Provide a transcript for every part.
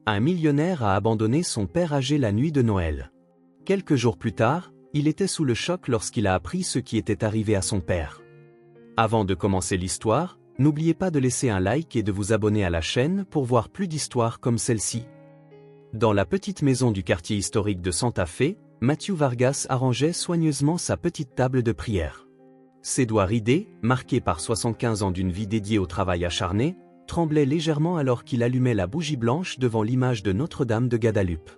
Un millionnaire a abandonné son père âgé la nuit de Noël. Quelques jours plus tard, il était sous le choc lorsqu'il a appris ce qui était arrivé à son père. Avant de commencer l'histoire, n'oubliez pas de laisser un like et de vous abonner à la chaîne pour voir plus d'histoires comme celle-ci. Dans la petite maison du quartier historique de Santa Fe, Matthew Vargas arrangeait soigneusement sa petite table de prière. Ses doigts ridés, marqués par 75 ans d'une vie dédiée au travail acharné, tremblaient légèrement alors qu'il allumait la bougie blanche devant l'image de Notre-Dame de Guadalupe.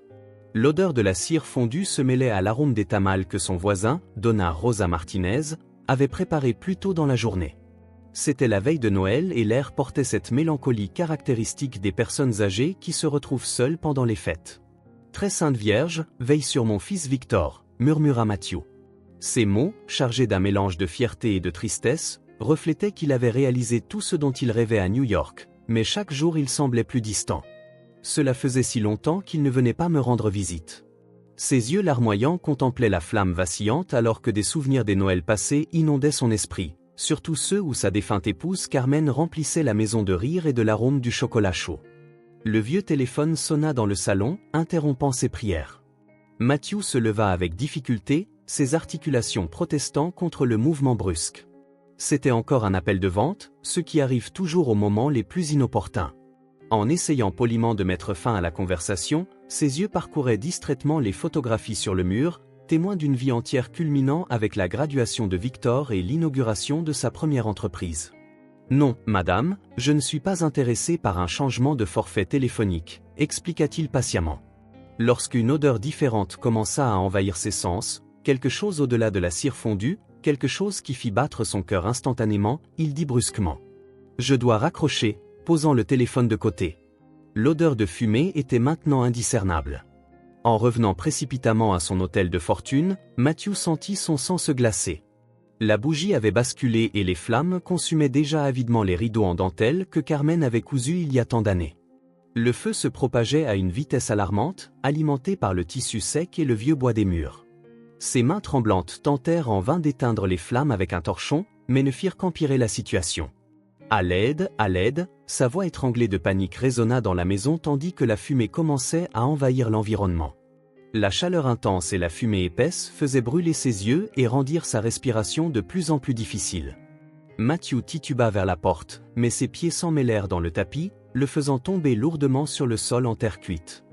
L'odeur de la cire fondue se mêlait à l'arôme des tamales que son voisin, Donna Rosa Martinez, avait préparé plus tôt dans la journée. C'était la veille de Noël et l'air portait cette mélancolie caractéristique des personnes âgées qui se retrouvent seules pendant les fêtes. « Très sainte Vierge, veille sur mon fils Victor », murmura Matthew. Ces mots, chargés d'un mélange de fierté et de tristesse, reflétaient qu'il avait réalisé tout ce dont il rêvait à New York, mais chaque jour il semblait plus distant. Cela faisait si longtemps qu'il ne venait pas me rendre visite. Ses yeux larmoyants contemplaient la flamme vacillante alors que des souvenirs des Noëls passés inondaient son esprit, surtout ceux où sa défunte épouse Carmen remplissait la maison de rire et de l'arôme du chocolat chaud. Le vieux téléphone sonna dans le salon, interrompant ses prières. Matthew se leva avec difficulté, ses articulations protestant contre le mouvement brusque. C'était encore un appel de vente, ce qui arrive toujours aux moments les plus inopportuns. En essayant poliment de mettre fin à la conversation, ses yeux parcouraient distraitement les photographies sur le mur, témoins d'une vie entière culminant avec la graduation de Victor et l'inauguration de sa première entreprise. « Non, madame, je ne suis pas intéressé par un changement de forfait téléphonique », expliqua-t-il patiemment. Lorsqu'une odeur différente commença à envahir ses sens, quelque chose au-delà de la cire fondue, quelque chose qui fit battre son cœur instantanément, il dit brusquement. « Je dois raccrocher », posant le téléphone de côté. L'odeur de fumée était maintenant indiscernable. En revenant précipitamment à son hôtel de fortune, Matthew sentit son sang se glacer. La bougie avait basculé et les flammes consumaient déjà avidement les rideaux en dentelle que Carmen avait cousus il y a tant d'années. Le feu se propageait à une vitesse alarmante, alimenté par le tissu sec et le vieux bois des murs. Ses mains tremblantes tentèrent en vain d'éteindre les flammes avec un torchon, mais ne firent qu'empirer la situation. À l'aide, sa voix étranglée de panique résonna dans la maison tandis que la fumée commençait à envahir l'environnement. La chaleur intense et la fumée épaisse faisaient brûler ses yeux et rendirent sa respiration de plus en plus difficile. Matthew tituba vers la porte, mais ses pieds s'emmêlèrent dans le tapis, le faisant tomber lourdement sur le sol en terre cuite.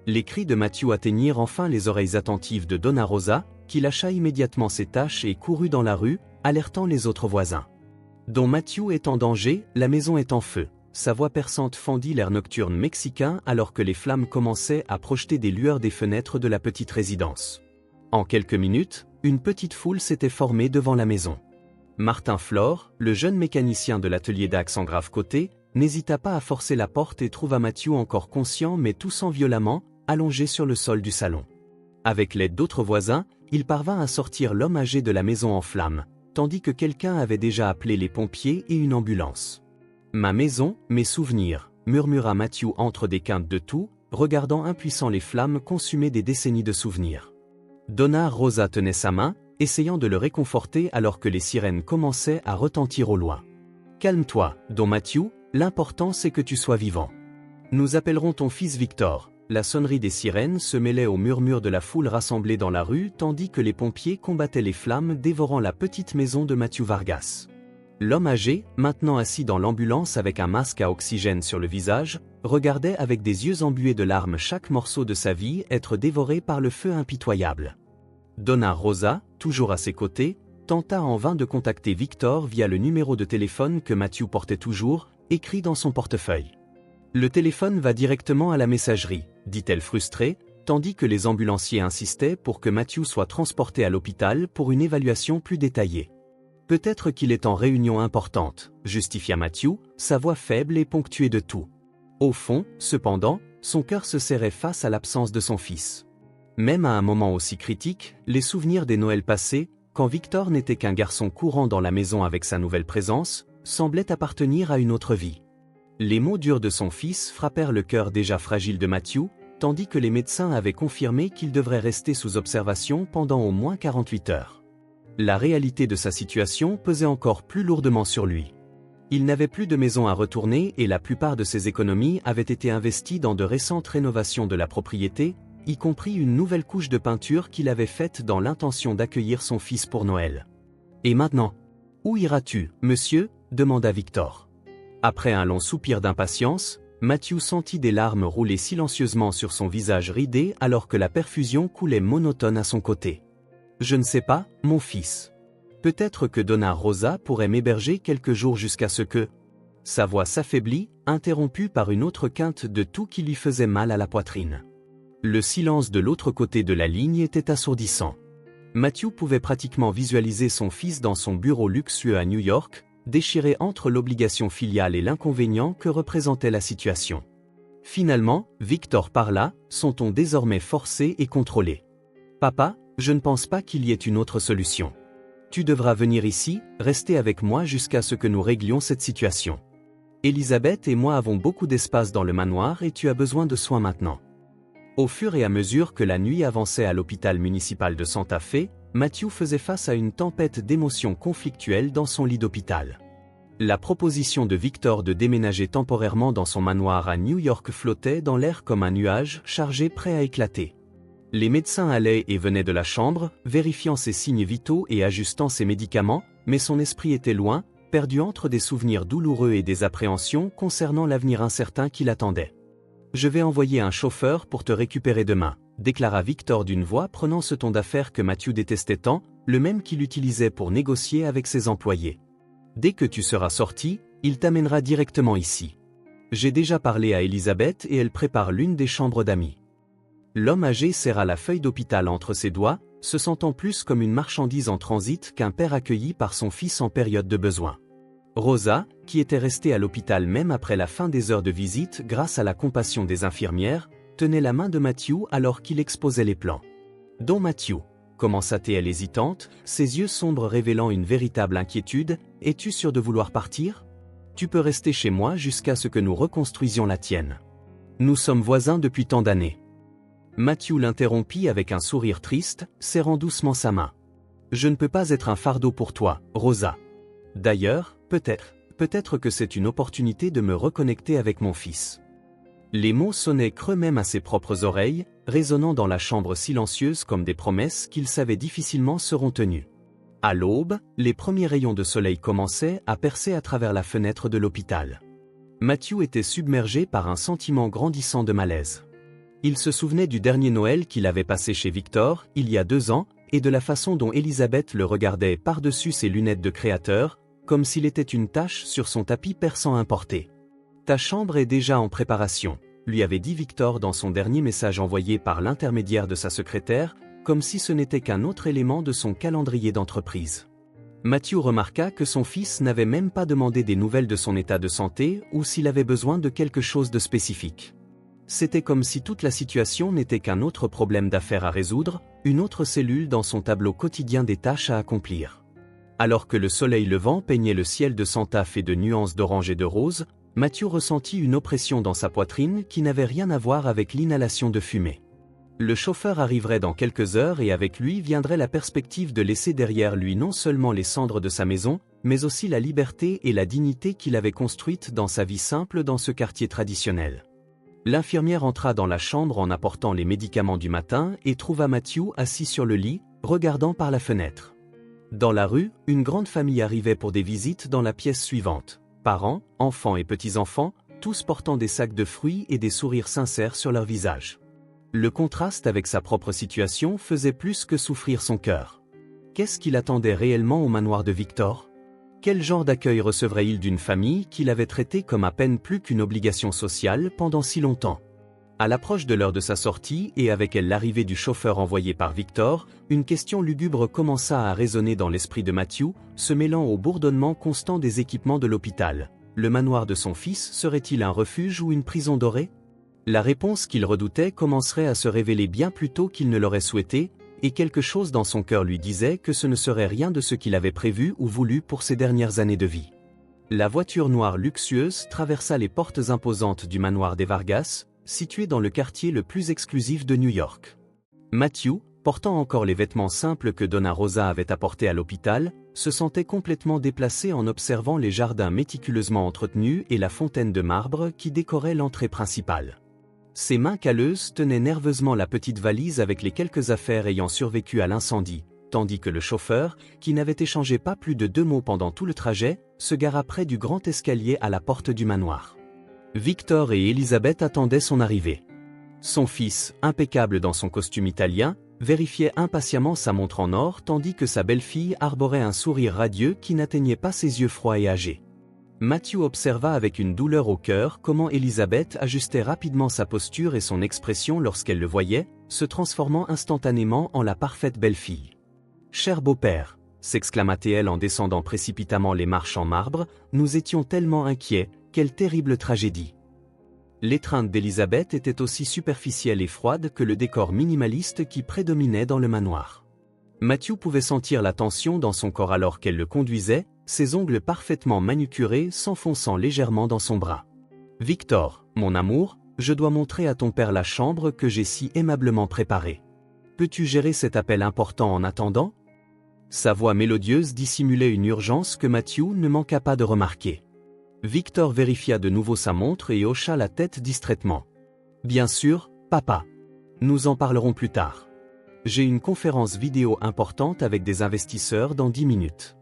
Les cris de Matthew atteignirent enfin les oreilles attentives de Donna Rosa, qui lâcha immédiatement ses tâches et courut dans la rue, alertant les autres voisins. « Dont Matthew est en danger, la maison est en feu ». Sa voix perçante fendit l'air nocturne mexicain alors que les flammes commençaient à projeter des lueurs des fenêtres de la petite résidence. En quelques minutes, une petite foule s'était formée devant la maison. Martin Flore, le jeune mécanicien de l'atelier d'Axe en Grave-Côté, n'hésita pas à forcer la porte et trouva Matthew encore conscient mais toussant violemment, allongé sur le sol du salon. Avec l'aide d'autres voisins, il parvint à sortir l'homme âgé de la maison en flammes, tandis que quelqu'un avait déjà appelé les pompiers et une ambulance. « Ma maison, mes souvenirs », murmura Matthew entre des quintes de toux, regardant impuissant les flammes consumer des décennies de souvenirs. Donna Rosa tenait sa main, essayant de le réconforter alors que les sirènes commençaient à retentir au loin. « Calme-toi, Don Matthew, l'important c'est que tu sois vivant. Nous appellerons ton fils Victor. » La sonnerie des sirènes se mêlait au murmure de la foule rassemblée dans la rue tandis que les pompiers combattaient les flammes dévorant la petite maison de Matthew Vargas. L'homme âgé, maintenant assis dans l'ambulance avec un masque à oxygène sur le visage, regardait avec des yeux embués de larmes chaque morceau de sa vie être dévoré par le feu impitoyable. Donna Rosa, toujours à ses côtés, tenta en vain de contacter Victor via le numéro de téléphone que Matthew portait toujours, écrit dans son portefeuille. « Le téléphone va directement à la messagerie », dit-elle frustrée, tandis que les ambulanciers insistaient pour que Matthew soit transporté à l'hôpital pour une évaluation plus détaillée. « Peut-être qu'il est en réunion importante », justifia Matthew, sa voix faible et ponctuée de toux. Au fond, cependant, son cœur se serrait face à l'absence de son fils. Même à un moment aussi critique, les souvenirs des Noëls passés, quand Victor n'était qu'un garçon courant dans la maison avec sa nouvelle présence, semblaient appartenir à une autre vie. Les mots durs de son fils frappèrent le cœur déjà fragile de Matthew, tandis que les médecins avaient confirmé qu'il devrait rester sous observation pendant au moins 48 heures. La réalité de sa situation pesait encore plus lourdement sur lui. Il n'avait plus de maison à retourner et la plupart de ses économies avaient été investies dans de récentes rénovations de la propriété, y compris une nouvelle couche de peinture qu'il avait faite dans l'intention d'accueillir son fils pour Noël. « Et maintenant? Où iras-tu, monsieur ?» demanda Victor. Après un long soupir d'impatience, Matthew sentit des larmes rouler silencieusement sur son visage ridé alors que la perfusion coulait monotone à son côté. « Je ne sais pas, mon fils. Peut-être que Donna Rosa pourrait m'héberger quelques jours jusqu'à ce que... » Sa voix s'affaiblit, interrompue par une autre quinte de tout qui lui faisait mal à la poitrine. Le silence de l'autre côté de la ligne était assourdissant. Matthew pouvait pratiquement visualiser son fils dans son bureau luxueux à New York, déchiré entre l'obligation filiale et l'inconvénient que représentait la situation. Finalement, Victor parla, son ton désormais forcé et contrôlé. « Papa, je ne pense pas qu'il y ait une autre solution. Tu devras venir ici, rester avec moi jusqu'à ce que nous réglions cette situation. Elisabeth et moi avons beaucoup d'espace dans le manoir et tu as besoin de soins maintenant. » Au fur et à mesure que la nuit avançait à l'hôpital municipal de Santa Fe, Matthew faisait face à une tempête d'émotions conflictuelles dans son lit d'hôpital. La proposition de Victor de déménager temporairement dans son manoir à New York flottait dans l'air comme un nuage chargé prêt à éclater. Les médecins allaient et venaient de la chambre, vérifiant ses signes vitaux et ajustant ses médicaments, mais son esprit était loin, perdu entre des souvenirs douloureux et des appréhensions concernant l'avenir incertain qui l'attendait. « Je vais envoyer un chauffeur pour te récupérer demain », déclara Victor d'une voix prenant ce ton d'affaire que Matthew détestait tant, le même qu'il utilisait pour négocier avec ses employés. « Dès que tu seras sorti, il t'amènera directement ici. J'ai déjà parlé à Elisabeth et elle prépare l'une des chambres d'amis. » L'homme âgé serra la feuille d'hôpital entre ses doigts, se sentant plus comme une marchandise en transit qu'un père accueilli par son fils en période de besoin. Rosa, qui était restée à l'hôpital même après la fin des heures de visite grâce à la compassion des infirmières, tenait la main de Matthew alors qu'il exposait les plans. « Don Matthew », commença-t-elle hésitante, ses yeux sombres révélant une véritable inquiétude, « es-tu sûr de vouloir partir? Tu peux rester chez moi jusqu'à ce que nous reconstruisions la tienne. Nous sommes voisins depuis tant d'années. » Matthew l'interrompit avec un sourire triste, serrant doucement sa main. « Je ne peux pas être un fardeau pour toi, Rosa. D'ailleurs, peut-être que c'est une opportunité de me reconnecter avec mon fils. » Les mots sonnaient creux même à ses propres oreilles, résonnant dans la chambre silencieuse comme des promesses qu'il savait difficilement seront tenues. À l'aube, les premiers rayons de soleil commençaient à percer à travers la fenêtre de l'hôpital. Matthew était submergé par un sentiment grandissant de malaise. Il se souvenait du dernier Noël qu'il avait passé chez Victor, il y a 2 ans, et de la façon dont Elisabeth le regardait par-dessus ses lunettes de créateur, comme s'il était une tache sur son tapis persan importé. « Ta chambre est déjà en préparation », lui avait dit Victor dans son dernier message envoyé par l'intermédiaire de sa secrétaire, comme si ce n'était qu'un autre élément de son calendrier d'entreprise. Matthew remarqua que son fils n'avait même pas demandé des nouvelles de son état de santé ou s'il avait besoin de quelque chose de spécifique. C'était comme si toute la situation n'était qu'un autre problème d'affaires à résoudre, une autre cellule dans son tableau quotidien des tâches à accomplir. Alors que le soleil levant peignait le ciel de Santa Fe de nuances d'orange et de rose, Matthew ressentit une oppression dans sa poitrine qui n'avait rien à voir avec l'inhalation de fumée. Le chauffeur arriverait dans quelques heures et avec lui viendrait la perspective de laisser derrière lui non seulement les cendres de sa maison, mais aussi la liberté et la dignité qu'il avait construite dans sa vie simple dans ce quartier traditionnel. L'infirmière entra dans la chambre en apportant les médicaments du matin et trouva Matthew assis sur le lit, regardant par la fenêtre. Dans la rue, une grande famille arrivait pour des visites dans la pièce suivante. Parents, enfants et petits-enfants, tous portant des sacs de fruits et des sourires sincères sur leurs visages. Le contraste avec sa propre situation faisait plus que souffrir son cœur. Qu'est-ce qu'il attendait réellement au manoir de Victor? Quel genre d'accueil recevrait-il d'une famille qu'il avait traitée comme à peine plus qu'une obligation sociale pendant si longtemps? À l'approche de l'heure de sa sortie et avec elle l'arrivée du chauffeur envoyé par Victor, une question lugubre commença à résonner dans l'esprit de Matthew, se mêlant au bourdonnement constant des équipements de l'hôpital. Le manoir de son fils serait-il un refuge ou une prison dorée? La réponse qu'il redoutait commencerait à se révéler bien plus tôt qu'il ne l'aurait souhaité, et quelque chose dans son cœur lui disait que ce ne serait rien de ce qu'il avait prévu ou voulu pour ses dernières années de vie. La voiture noire luxueuse traversa les portes imposantes du manoir des Vargas, situé dans le quartier le plus exclusif de New York. Matthew, portant encore les vêtements simples que Donna Rosa avait apportés à l'hôpital, se sentait complètement déplacée en observant les jardins méticuleusement entretenus et la fontaine de marbre qui décorait l'entrée principale. Ses mains calleuses tenaient nerveusement la petite valise avec les quelques affaires ayant survécu à l'incendie, tandis que le chauffeur, qui n'avait échangé pas plus de 2 mots pendant tout le trajet, se gara près du grand escalier à la porte du manoir. Victor et Elisabeth attendaient son arrivée. Son fils, impeccable dans son costume italien, vérifiait impatiemment sa montre en or tandis que sa belle-fille arborait un sourire radieux qui n'atteignait pas ses yeux froids et âgés. Matthew observa avec une douleur au cœur comment Elisabeth ajustait rapidement sa posture et son expression lorsqu'elle le voyait, se transformant instantanément en la parfaite belle-fille. « Cher beau-père » s'exclama-t-elle en descendant précipitamment les marches en marbre, « nous étions tellement inquiets, quelle terrible tragédie !» L'étreinte d'Elisabeth était aussi superficielle et froide que le décor minimaliste qui prédominait dans le manoir. Matthew pouvait sentir la tension dans son corps alors qu'elle le conduisait, ses ongles parfaitement manucurés s'enfonçant légèrement dans son bras. « Victor, mon amour, je dois montrer à ton père la chambre que j'ai si aimablement préparée. Peux-tu gérer cet appel important en attendant ?» Sa voix mélodieuse dissimulait une urgence que Matthew ne manqua pas de remarquer. Victor vérifia de nouveau sa montre et hocha la tête distraitement. « Bien sûr, papa. Nous en parlerons plus tard. J'ai une conférence vidéo importante avec des investisseurs dans 10 minutes. »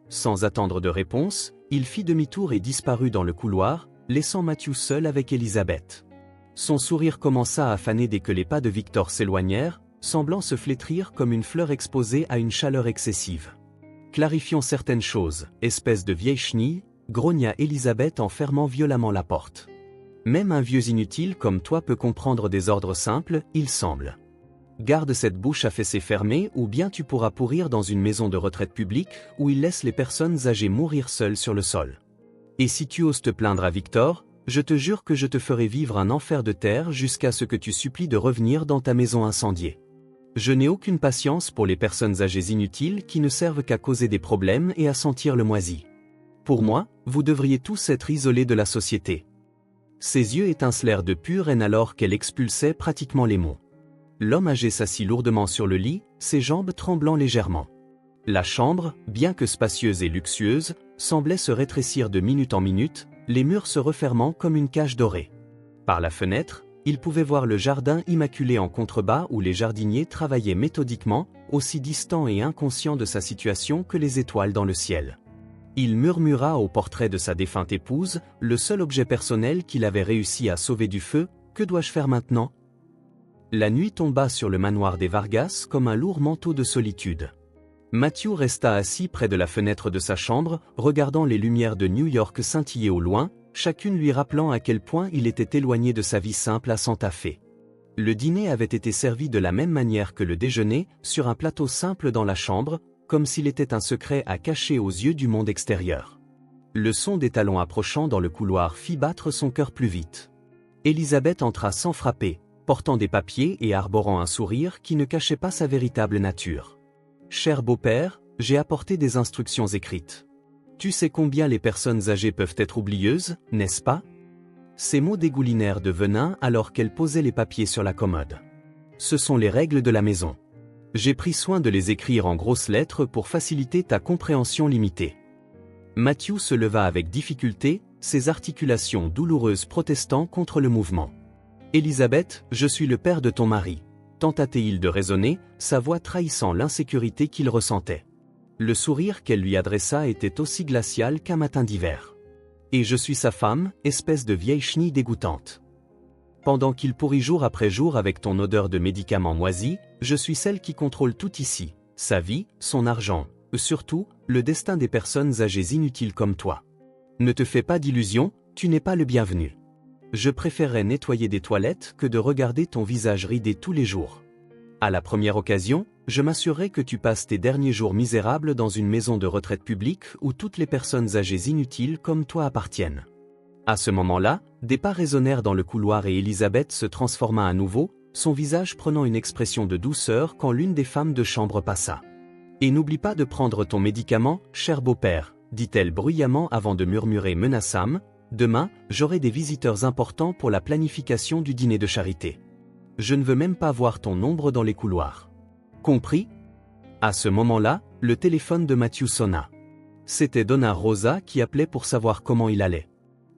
Sans attendre de réponse, il fit demi-tour et disparut dans le couloir, laissant Matthew seul avec Elisabeth. Son sourire commença à faner dès que les pas de Victor s'éloignèrent, semblant se flétrir comme une fleur exposée à une chaleur excessive. « Clarifions certaines choses, espèce de vieille chenille », grogna Elisabeth en fermant violemment la porte. « Même un vieux inutile comme toi peut comprendre des ordres simples, il semble. Garde cette bouche à fessée fermée ou bien tu pourras pourrir dans une maison de retraite publique où ils laissent les personnes âgées mourir seules sur le sol. Et si tu oses te plaindre à Victor, je te jure que je te ferai vivre un enfer de terre jusqu'à ce que tu supplies de revenir dans ta maison incendiée. Je n'ai aucune patience pour les personnes âgées inutiles qui ne servent qu'à causer des problèmes et à sentir le moisi. Pour moi, vous devriez tous être isolés de la société. » Ses yeux étincelèrent de pure haine alors qu'elle expulsait pratiquement les mots. L'homme âgé s'assit lourdement sur le lit, ses jambes tremblant légèrement. La chambre, bien que spacieuse et luxueuse, semblait se rétrécir de minute en minute, les murs se refermant comme une cage dorée. Par la fenêtre, il pouvait voir le jardin immaculé en contrebas où les jardiniers travaillaient méthodiquement, aussi distants et inconscients de sa situation que les étoiles dans le ciel. Il murmura au portrait de sa défunte épouse, le seul objet personnel qu'il avait réussi à sauver du feu, « Que dois-je faire maintenant ?» La nuit tomba sur le manoir des Vargas comme un lourd manteau de solitude. Matthew resta assis près de la fenêtre de sa chambre, regardant les lumières de New York scintiller au loin, chacune lui rappelant à quel point il était éloigné de sa vie simple à Santa Fe. Le dîner avait été servi de la même manière que le déjeuner, sur un plateau simple dans la chambre, comme s'il était un secret à cacher aux yeux du monde extérieur. Le son des talons approchant dans le couloir fit battre son cœur plus vite. Elisabeth entra sans frapper, portant des papiers et arborant un sourire qui ne cachait pas sa véritable nature. « Cher beau-père, j'ai apporté des instructions écrites. Tu sais combien les personnes âgées peuvent être oublieuses, n'est-ce pas ?» Ces mots dégoulinèrent de venin alors qu'elle posait les papiers sur la commode. « Ce sont les règles de la maison. J'ai pris soin de les écrire en grosses lettres pour faciliter ta compréhension limitée. » Matthew se leva avec difficulté, ses articulations douloureuses protestant contre le mouvement. « Elisabeth, je suis le père de ton mari. » tenta-t-il de raisonner, sa voix trahissant l'insécurité qu'il ressentait. Le sourire qu'elle lui adressa était aussi glacial qu'un matin d'hiver. « Et je suis sa femme, espèce de vieille chenille dégoûtante. Pendant qu'il pourrit jour après jour avec ton odeur de médicaments moisis, je suis celle qui contrôle tout ici, sa vie, son argent, surtout, le destin des personnes âgées inutiles comme toi. Ne te fais pas d'illusions, tu n'es pas le bienvenu. Je préférerais nettoyer des toilettes que de regarder ton visage ridé tous les jours. À la première occasion, je m'assurerai que tu passes tes derniers jours misérables dans une maison de retraite publique où toutes les personnes âgées inutiles comme toi appartiennent. » À ce moment-là, des pas résonnèrent dans le couloir et Elisabeth se transforma à nouveau, son visage prenant une expression de douceur quand l'une des femmes de chambre passa. « Et n'oublie pas de prendre ton médicament, cher beau-père, » dit-elle bruyamment avant de murmurer menaçamment. « Demain, j'aurai des visiteurs importants pour la planification du dîner de charité. Je ne veux même pas voir ton ombre dans les couloirs. Compris ?» À ce moment-là, le téléphone de Matthew sonna. C'était Donna Rosa qui appelait pour savoir comment il allait.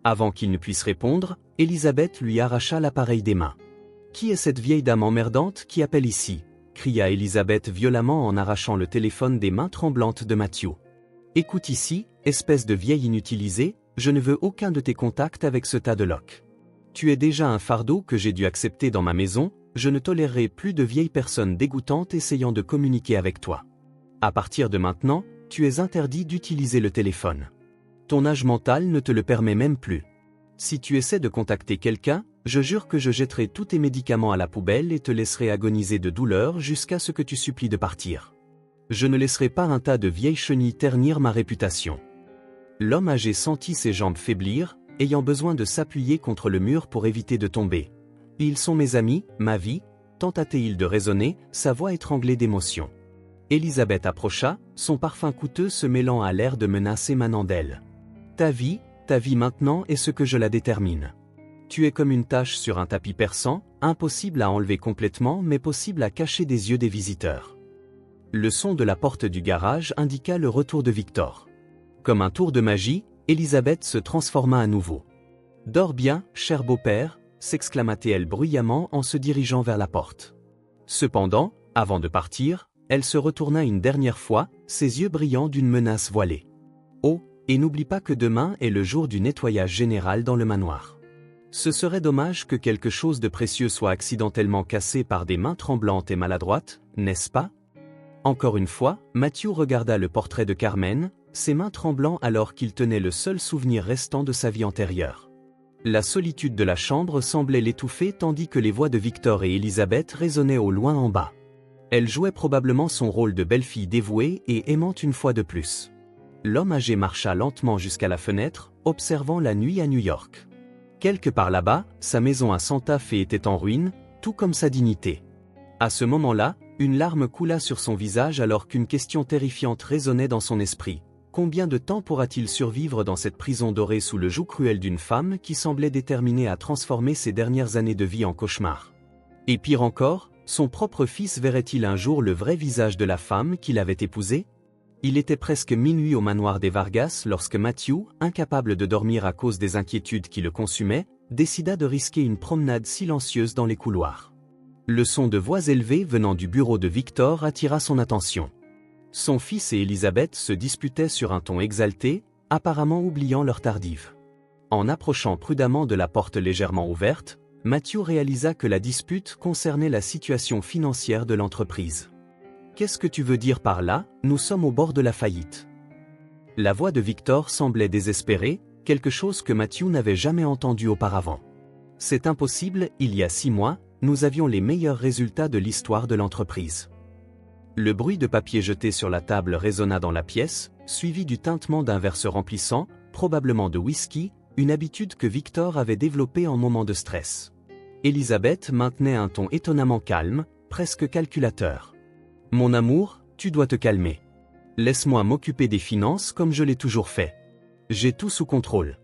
Avant qu'il ne puisse répondre, Elisabeth lui arracha l'appareil des mains. « Qui est cette vieille dame emmerdante qui appelle ici ?» cria Elisabeth violemment en arrachant le téléphone des mains tremblantes de Matthew. « Écoute ici, espèce de vieille inutilisée, je ne veux aucun de tes contacts avec ce tas de loques. Tu es déjà un fardeau que j'ai dû accepter dans ma maison, je ne tolérerai plus de vieilles personnes dégoûtantes essayant de communiquer avec toi. À partir de maintenant, tu es interdit d'utiliser le téléphone. Ton âge mental ne te le permet même plus. Si tu essaies de contacter quelqu'un, je jure que je jetterai tous tes médicaments à la poubelle et te laisserai agoniser de douleur jusqu'à ce que tu supplies de partir. Je ne laisserai pas un tas de vieilles chenilles ternir ma réputation. » L'homme âgé sentit ses jambes faiblir, ayant besoin de s'appuyer contre le mur pour éviter de tomber. « Ils sont mes amis, ma vie » tenta-t-il de raisonner, sa voix étranglée d'émotion. Elisabeth approcha, son parfum coûteux se mêlant à l'air de menace émanant d'elle. « Ta vie maintenant est ce que je la détermine. Tu es comme une tache sur un tapis perçant, impossible à enlever complètement mais possible à cacher des yeux des visiteurs. » Le son de la porte du garage indiqua le retour de Victor. Comme un tour de magie, Elisabeth se transforma à nouveau. « Dors bien, cher beau-père » s'exclama-t-elle bruyamment en se dirigeant vers la porte. Cependant, avant de partir, elle se retourna une dernière fois, ses yeux brillants d'une menace voilée. « Oh, et n'oublie pas que demain est le jour du nettoyage général dans le manoir. Ce serait dommage que quelque chose de précieux soit accidentellement cassé par des mains tremblantes et maladroites, n'est-ce pas ?» Encore une fois, Matthew regarda le portrait de Carmen, ses mains tremblant alors qu'il tenait le seul souvenir restant de sa vie antérieure. La solitude de la chambre semblait l'étouffer tandis que les voix de Victor et Elisabeth résonnaient au loin en bas. Elle jouait probablement son rôle de belle-fille dévouée et aimante une fois de plus. L'homme âgé marcha lentement jusqu'à la fenêtre, observant la nuit à New York. Quelque part là-bas, sa maison à Santa Fe était en ruine, tout comme sa dignité. À ce moment-là, une larme coula sur son visage alors qu'une question terrifiante résonnait dans son esprit. Combien de temps pourra-t-il survivre dans cette prison dorée sous le joug cruel d'une femme qui semblait déterminée à transformer ses dernières années de vie en cauchemar? Et pire encore, son propre fils verrait-il un jour le vrai visage de la femme qu'il avait épousée? Il était presque minuit au manoir des Vargas lorsque Matthew, incapable de dormir à cause des inquiétudes qui le consumaient, décida de risquer une promenade silencieuse dans les couloirs. Le son de voix élevées venant du bureau de Victor attira son attention. Son fils et Elisabeth se disputaient sur un ton exalté, apparemment oubliant leur tardive. En approchant prudemment de la porte légèrement ouverte, Matthew réalisa que la dispute concernait la situation financière de l'entreprise. « Qu'est-ce que tu veux dire par là? Nous sommes au bord de la faillite. » La voix de Victor semblait désespérée, quelque chose que Matthew n'avait jamais entendu auparavant. « C'est impossible, il y a 6 mois, nous avions les meilleurs résultats de l'histoire de l'entreprise. » Le bruit de papier jeté sur la table résonna dans la pièce, suivi du tintement d'un verre se remplissant, probablement de whisky, une habitude que Victor avait développée en moment de stress. Elisabeth maintenait un ton étonnamment calme, presque calculateur. « Mon amour, tu dois te calmer. Laisse-moi m'occuper des finances comme je l'ai toujours fait. J'ai tout sous contrôle. »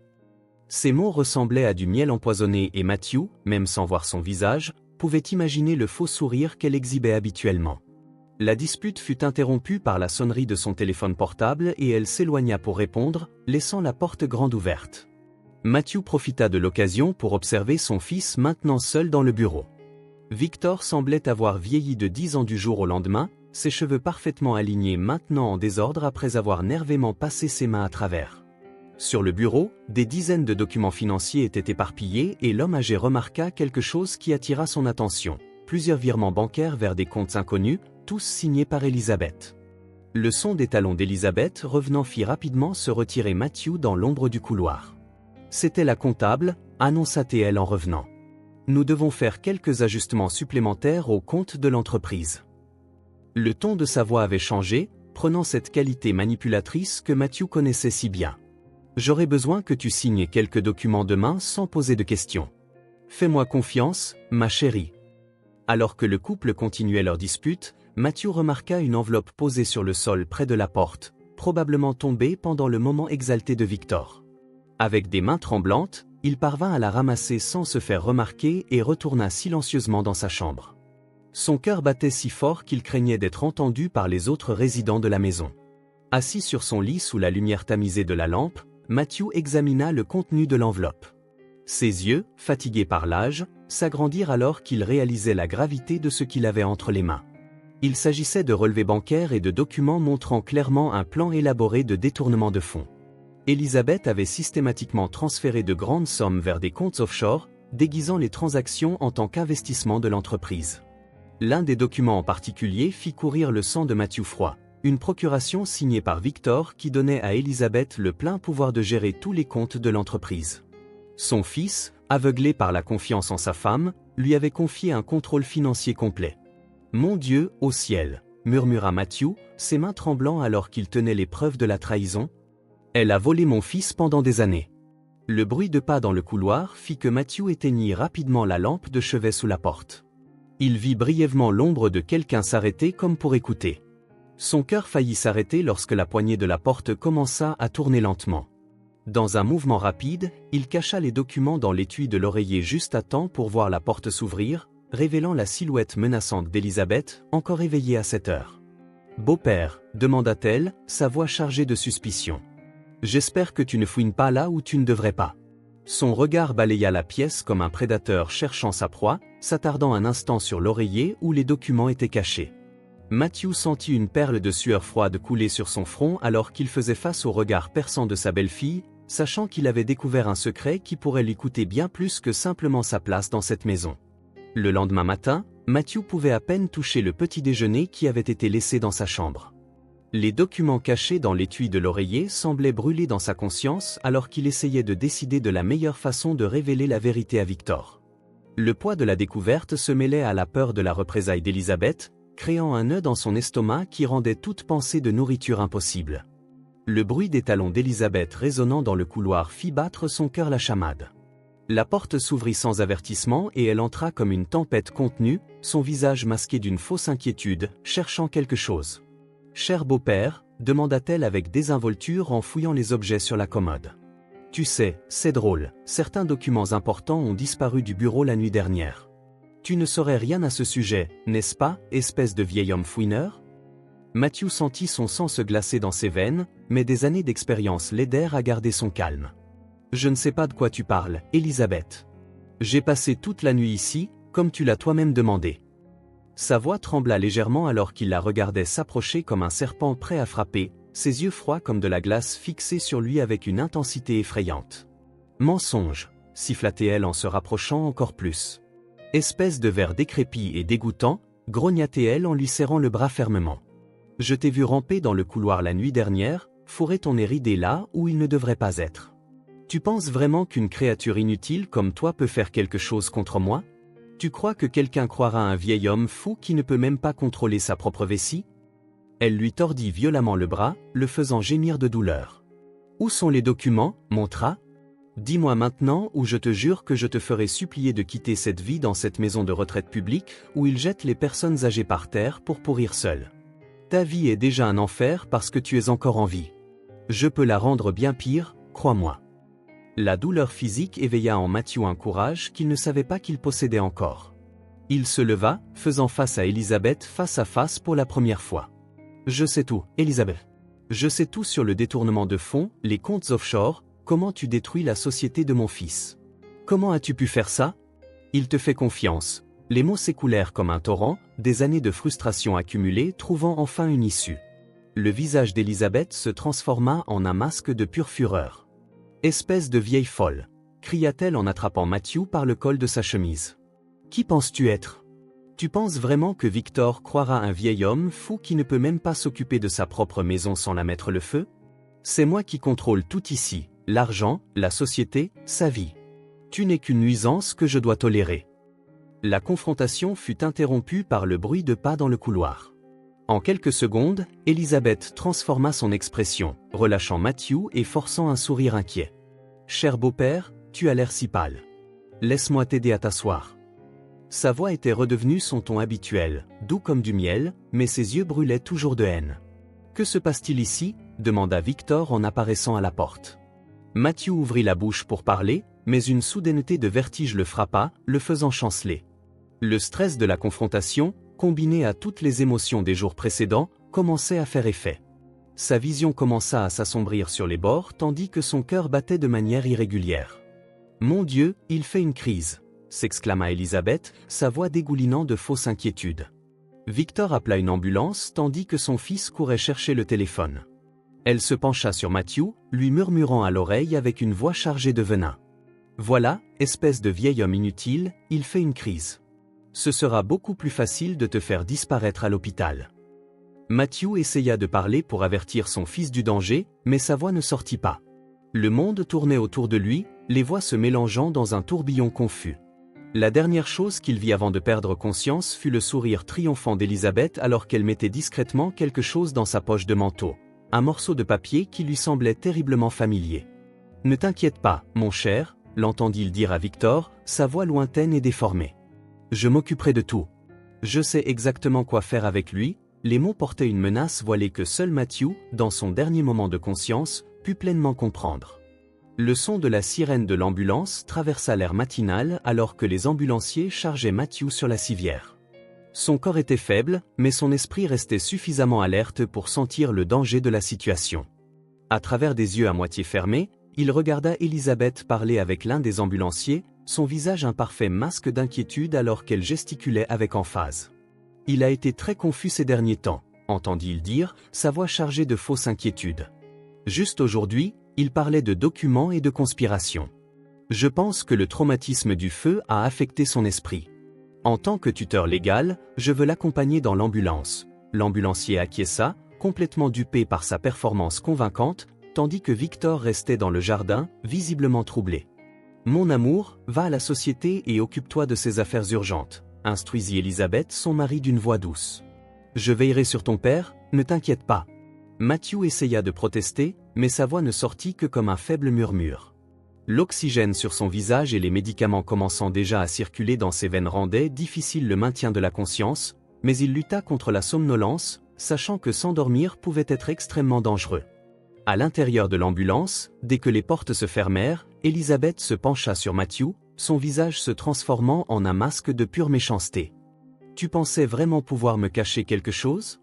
Ces mots ressemblaient à du miel empoisonné et Matthew, même sans voir son visage, pouvait imaginer le faux sourire qu'elle exhibait habituellement. La dispute fut interrompue par la sonnerie de son téléphone portable et elle s'éloigna pour répondre, laissant la porte grande ouverte. Matthew profita de l'occasion pour observer son fils maintenant seul dans le bureau. Victor semblait avoir vieilli de 10 ans du jour au lendemain, ses cheveux parfaitement alignés maintenant en désordre après avoir nerveusement passé ses mains à travers. Sur le bureau, des dizaines de documents financiers étaient éparpillés et l'homme âgé remarqua quelque chose qui attira son attention. Plusieurs virements bancaires vers des comptes inconnus, tous signés par Elisabeth. Le son des talons d'Elisabeth revenant fit rapidement se retirer Matthew dans l'ombre du couloir. « C'était la comptable » annonça-t-elle en revenant. « Nous devons faire quelques ajustements supplémentaires au compte de l'entreprise. » Le ton de sa voix avait changé, prenant cette qualité manipulatrice que Matthew connaissait si bien. « J'aurais besoin que tu signes quelques documents demain sans poser de questions. Fais-moi confiance, ma chérie. » Alors que le couple continuait leur dispute, Matthew remarqua une enveloppe posée sur le sol près de la porte, probablement tombée pendant le moment exalté de Victor. Avec des mains tremblantes, il parvint à la ramasser sans se faire remarquer et retourna silencieusement dans sa chambre. Son cœur battait si fort qu'il craignait d'être entendu par les autres résidents de la maison. Assis sur son lit sous la lumière tamisée de la lampe, Matthew examina le contenu de l'enveloppe. Ses yeux, fatigués par l'âge, s'agrandirent alors qu'il réalisait la gravité de ce qu'il avait entre les mains. Il s'agissait de relevés bancaires et de documents montrant clairement un plan élaboré de détournement de fonds. Elizabeth avait systématiquement transféré de grandes sommes vers des comptes offshore, déguisant les transactions en tant qu'investissement de l'entreprise. L'un des documents en particulier fit courir le sang de Matthew froid. Une procuration signée par Victor qui donnait à Elizabeth le plein pouvoir de gérer tous les comptes de l'entreprise. Son fils, aveuglé par la confiance en sa femme, lui avait confié un contrôle financier complet. « Mon Dieu, au ciel !» murmura Matthew, ses mains tremblant alors qu'il tenait les preuves de la trahison. « Elle a volé mon fils pendant des années. » Le bruit de pas dans le couloir fit que Matthew éteignit rapidement la lampe de chevet sous la porte. Il vit brièvement l'ombre de quelqu'un s'arrêter comme pour écouter. Son cœur faillit s'arrêter lorsque la poignée de la porte commença à tourner lentement. Dans un mouvement rapide, il cacha les documents dans l'étui de l'oreiller juste à temps pour voir la porte s'ouvrir, révélant la silhouette menaçante d'Elizabeth, encore éveillée à cette heure. « Beau-père » demanda-t-elle, sa voix chargée de suspicion. « J'espère que tu ne fouines pas là où tu ne devrais pas. » Son regard balaya la pièce comme un prédateur cherchant sa proie, s'attardant un instant sur l'oreiller où les documents étaient cachés. Matthew sentit une perle de sueur froide couler sur son front alors qu'il faisait face au regard perçant de sa belle-fille, sachant qu'il avait découvert un secret qui pourrait lui coûter bien plus que simplement sa place dans cette maison. Le lendemain matin, Matthew pouvait à peine toucher le petit déjeuner qui avait été laissé dans sa chambre. Les documents cachés dans l'étui de l'oreiller semblaient brûler dans sa conscience alors qu'il essayait de décider de la meilleure façon de révéler la vérité à Victor. Le poids de la découverte se mêlait à la peur de la représaille d'Elizabeth, créant un nœud dans son estomac qui rendait toute pensée de nourriture impossible. Le bruit des talons d'Elizabeth résonnant dans le couloir fit battre son cœur la chamade. La porte s'ouvrit sans avertissement et elle entra comme une tempête contenue, son visage masqué d'une fausse inquiétude, cherchant quelque chose. « Cher beau-père » demanda-t-elle avec désinvolture en fouillant les objets sur la commode. « Tu sais, c'est drôle, certains documents importants ont disparu du bureau la nuit dernière. Tu ne saurais rien à ce sujet, n'est-ce pas, espèce de vieil homme fouineur ?» Matthew sentit son sang se glacer dans ses veines, mais des années d'expérience l'aidèrent à garder son calme. « Je ne sais pas de quoi tu parles, Elizabeth. J'ai passé toute la nuit ici, comme tu l'as toi-même demandé. » Sa voix trembla légèrement alors qu'il la regardait s'approcher comme un serpent prêt à frapper, ses yeux froids comme de la glace fixés sur lui avec une intensité effrayante. « Mensonge » siffla-t-elle en se rapprochant encore plus. « Espèce de ver décrépit et dégoûtant » grogna-t-elle en lui serrant le bras fermement. « Je t'ai vu ramper dans le couloir la nuit dernière, fourrer ton nez ridé là où il ne devrait pas être. Tu penses vraiment qu'une créature inutile comme toi peut faire quelque chose contre moi ? Tu crois que quelqu'un croira à un vieil homme fou qui ne peut même pas contrôler sa propre vessie ?» Elle lui tordit violemment le bras, le faisant gémir de douleur. « Où sont les documents, Montra ? Dis-moi maintenant ou je te jure que je te ferai supplier de quitter cette vie dans cette maison de retraite publique où ils jettent les personnes âgées par terre pour pourrir seules. Ta vie est déjà un enfer parce que tu es encore en vie. Je peux la rendre bien pire, crois-moi. » La douleur physique éveilla en Matthew un courage qu'il ne savait pas qu'il possédait encore. Il se leva, faisant face à Elizabeth face à face pour la première fois. « Je sais tout, Elizabeth. Je sais tout sur le détournement de fonds, les comptes offshore, comment tu détruis la société de mon fils. Comment as-tu pu faire ça ? Il te fait confiance. » Les mots s'écoulèrent comme un torrent, des années de frustration accumulées trouvant enfin une issue. Le visage d'Elizabeth se transforma en un masque de pure fureur. « Espèce de vieille folle » cria-t-elle en attrapant Matthew par le col de sa chemise. « Qui penses-tu être ? Tu penses vraiment que Victor croira un vieil homme fou qui ne peut même pas s'occuper de sa propre maison sans la mettre le feu ? C'est moi qui contrôle tout ici, l'argent, la société, sa vie. Tu n'es qu'une nuisance que je dois tolérer. » La confrontation fut interrompue par le bruit de pas dans le couloir. En quelques secondes, Elizabeth transforma son expression, relâchant Matthew et forçant un sourire inquiet. « Cher beau-père, tu as l'air si pâle. Laisse-moi t'aider à t'asseoir. » Sa voix était redevenue son ton habituel, doux comme du miel, mais ses yeux brûlaient toujours de haine. « Que se passe-t-il ici » demanda Victor en apparaissant à la porte. Matthew ouvrit la bouche pour parler, mais une soudaineté de vertige le frappa, le faisant chanceler. Le stress de la confrontation, combinée à toutes les émotions des jours précédents, commençait à faire effet. Sa vision commença à s'assombrir sur les bords tandis que son cœur battait de manière irrégulière. « Mon Dieu, il fait une crise !» s'exclama Elisabeth, sa voix dégoulinant de fausses inquiétudes. Victor appela une ambulance tandis que son fils courait chercher le téléphone. Elle se pencha sur Matthew, lui murmurant à l'oreille avec une voix chargée de venin. « Voilà, espèce de vieil homme inutile, il fait une crise. Ce sera beaucoup plus facile de te faire disparaître à l'hôpital. » Matthew essaya de parler pour avertir son fils du danger, mais sa voix ne sortit pas. Le monde tournait autour de lui, les voix se mélangeant dans un tourbillon confus. La dernière chose qu'il vit avant de perdre conscience fut le sourire triomphant d'Elisabeth alors qu'elle mettait discrètement quelque chose dans sa poche de manteau. Un morceau de papier qui lui semblait terriblement familier. « Ne t'inquiète pas, mon cher », l'entendit-il dire à Victor, sa voix lointaine et déformée. « Je m'occuperai de tout. Je sais exactement quoi faire avec lui. » Les mots portaient une menace voilée que seul Matthew, dans son dernier moment de conscience, put pleinement comprendre. Le son de la sirène de l'ambulance traversa l'air matinal alors que les ambulanciers chargeaient Matthew sur la civière. Son corps était faible, mais son esprit restait suffisamment alerte pour sentir le danger de la situation. À travers des yeux à moitié fermés, il regarda Elisabeth parler avec l'un des ambulanciers, son visage un parfait masque d'inquiétude alors qu'elle gesticulait avec emphase. « Il a été très confus ces derniers temps », entendit-il dire, sa voix chargée de fausses inquiétudes. Juste aujourd'hui, il parlait de documents et de conspiration. « Je pense que le traumatisme du feu a affecté son esprit. En tant que tuteur légal, je veux l'accompagner dans l'ambulance. » L'ambulancier acquiesça, complètement dupé par sa performance convaincante, tandis que Victor restait dans le jardin, visiblement troublé. « Mon amour, va à la société et occupe-toi de ces affaires urgentes, » instruisit Elisabeth son mari d'une voix douce. « Je veillerai sur ton père, ne t'inquiète pas. » Matthew essaya de protester, mais sa voix ne sortit que comme un faible murmure. L'oxygène sur son visage et les médicaments commençant déjà à circuler dans ses veines rendaient difficile le maintien de la conscience, mais il lutta contre la somnolence, sachant que s'endormir pouvait être extrêmement dangereux. À l'intérieur de l'ambulance, dès que les portes se fermèrent, Elisabeth se pencha sur Matthew, son visage se transformant en un masque de pure méchanceté. « Tu pensais vraiment pouvoir me cacher quelque chose ?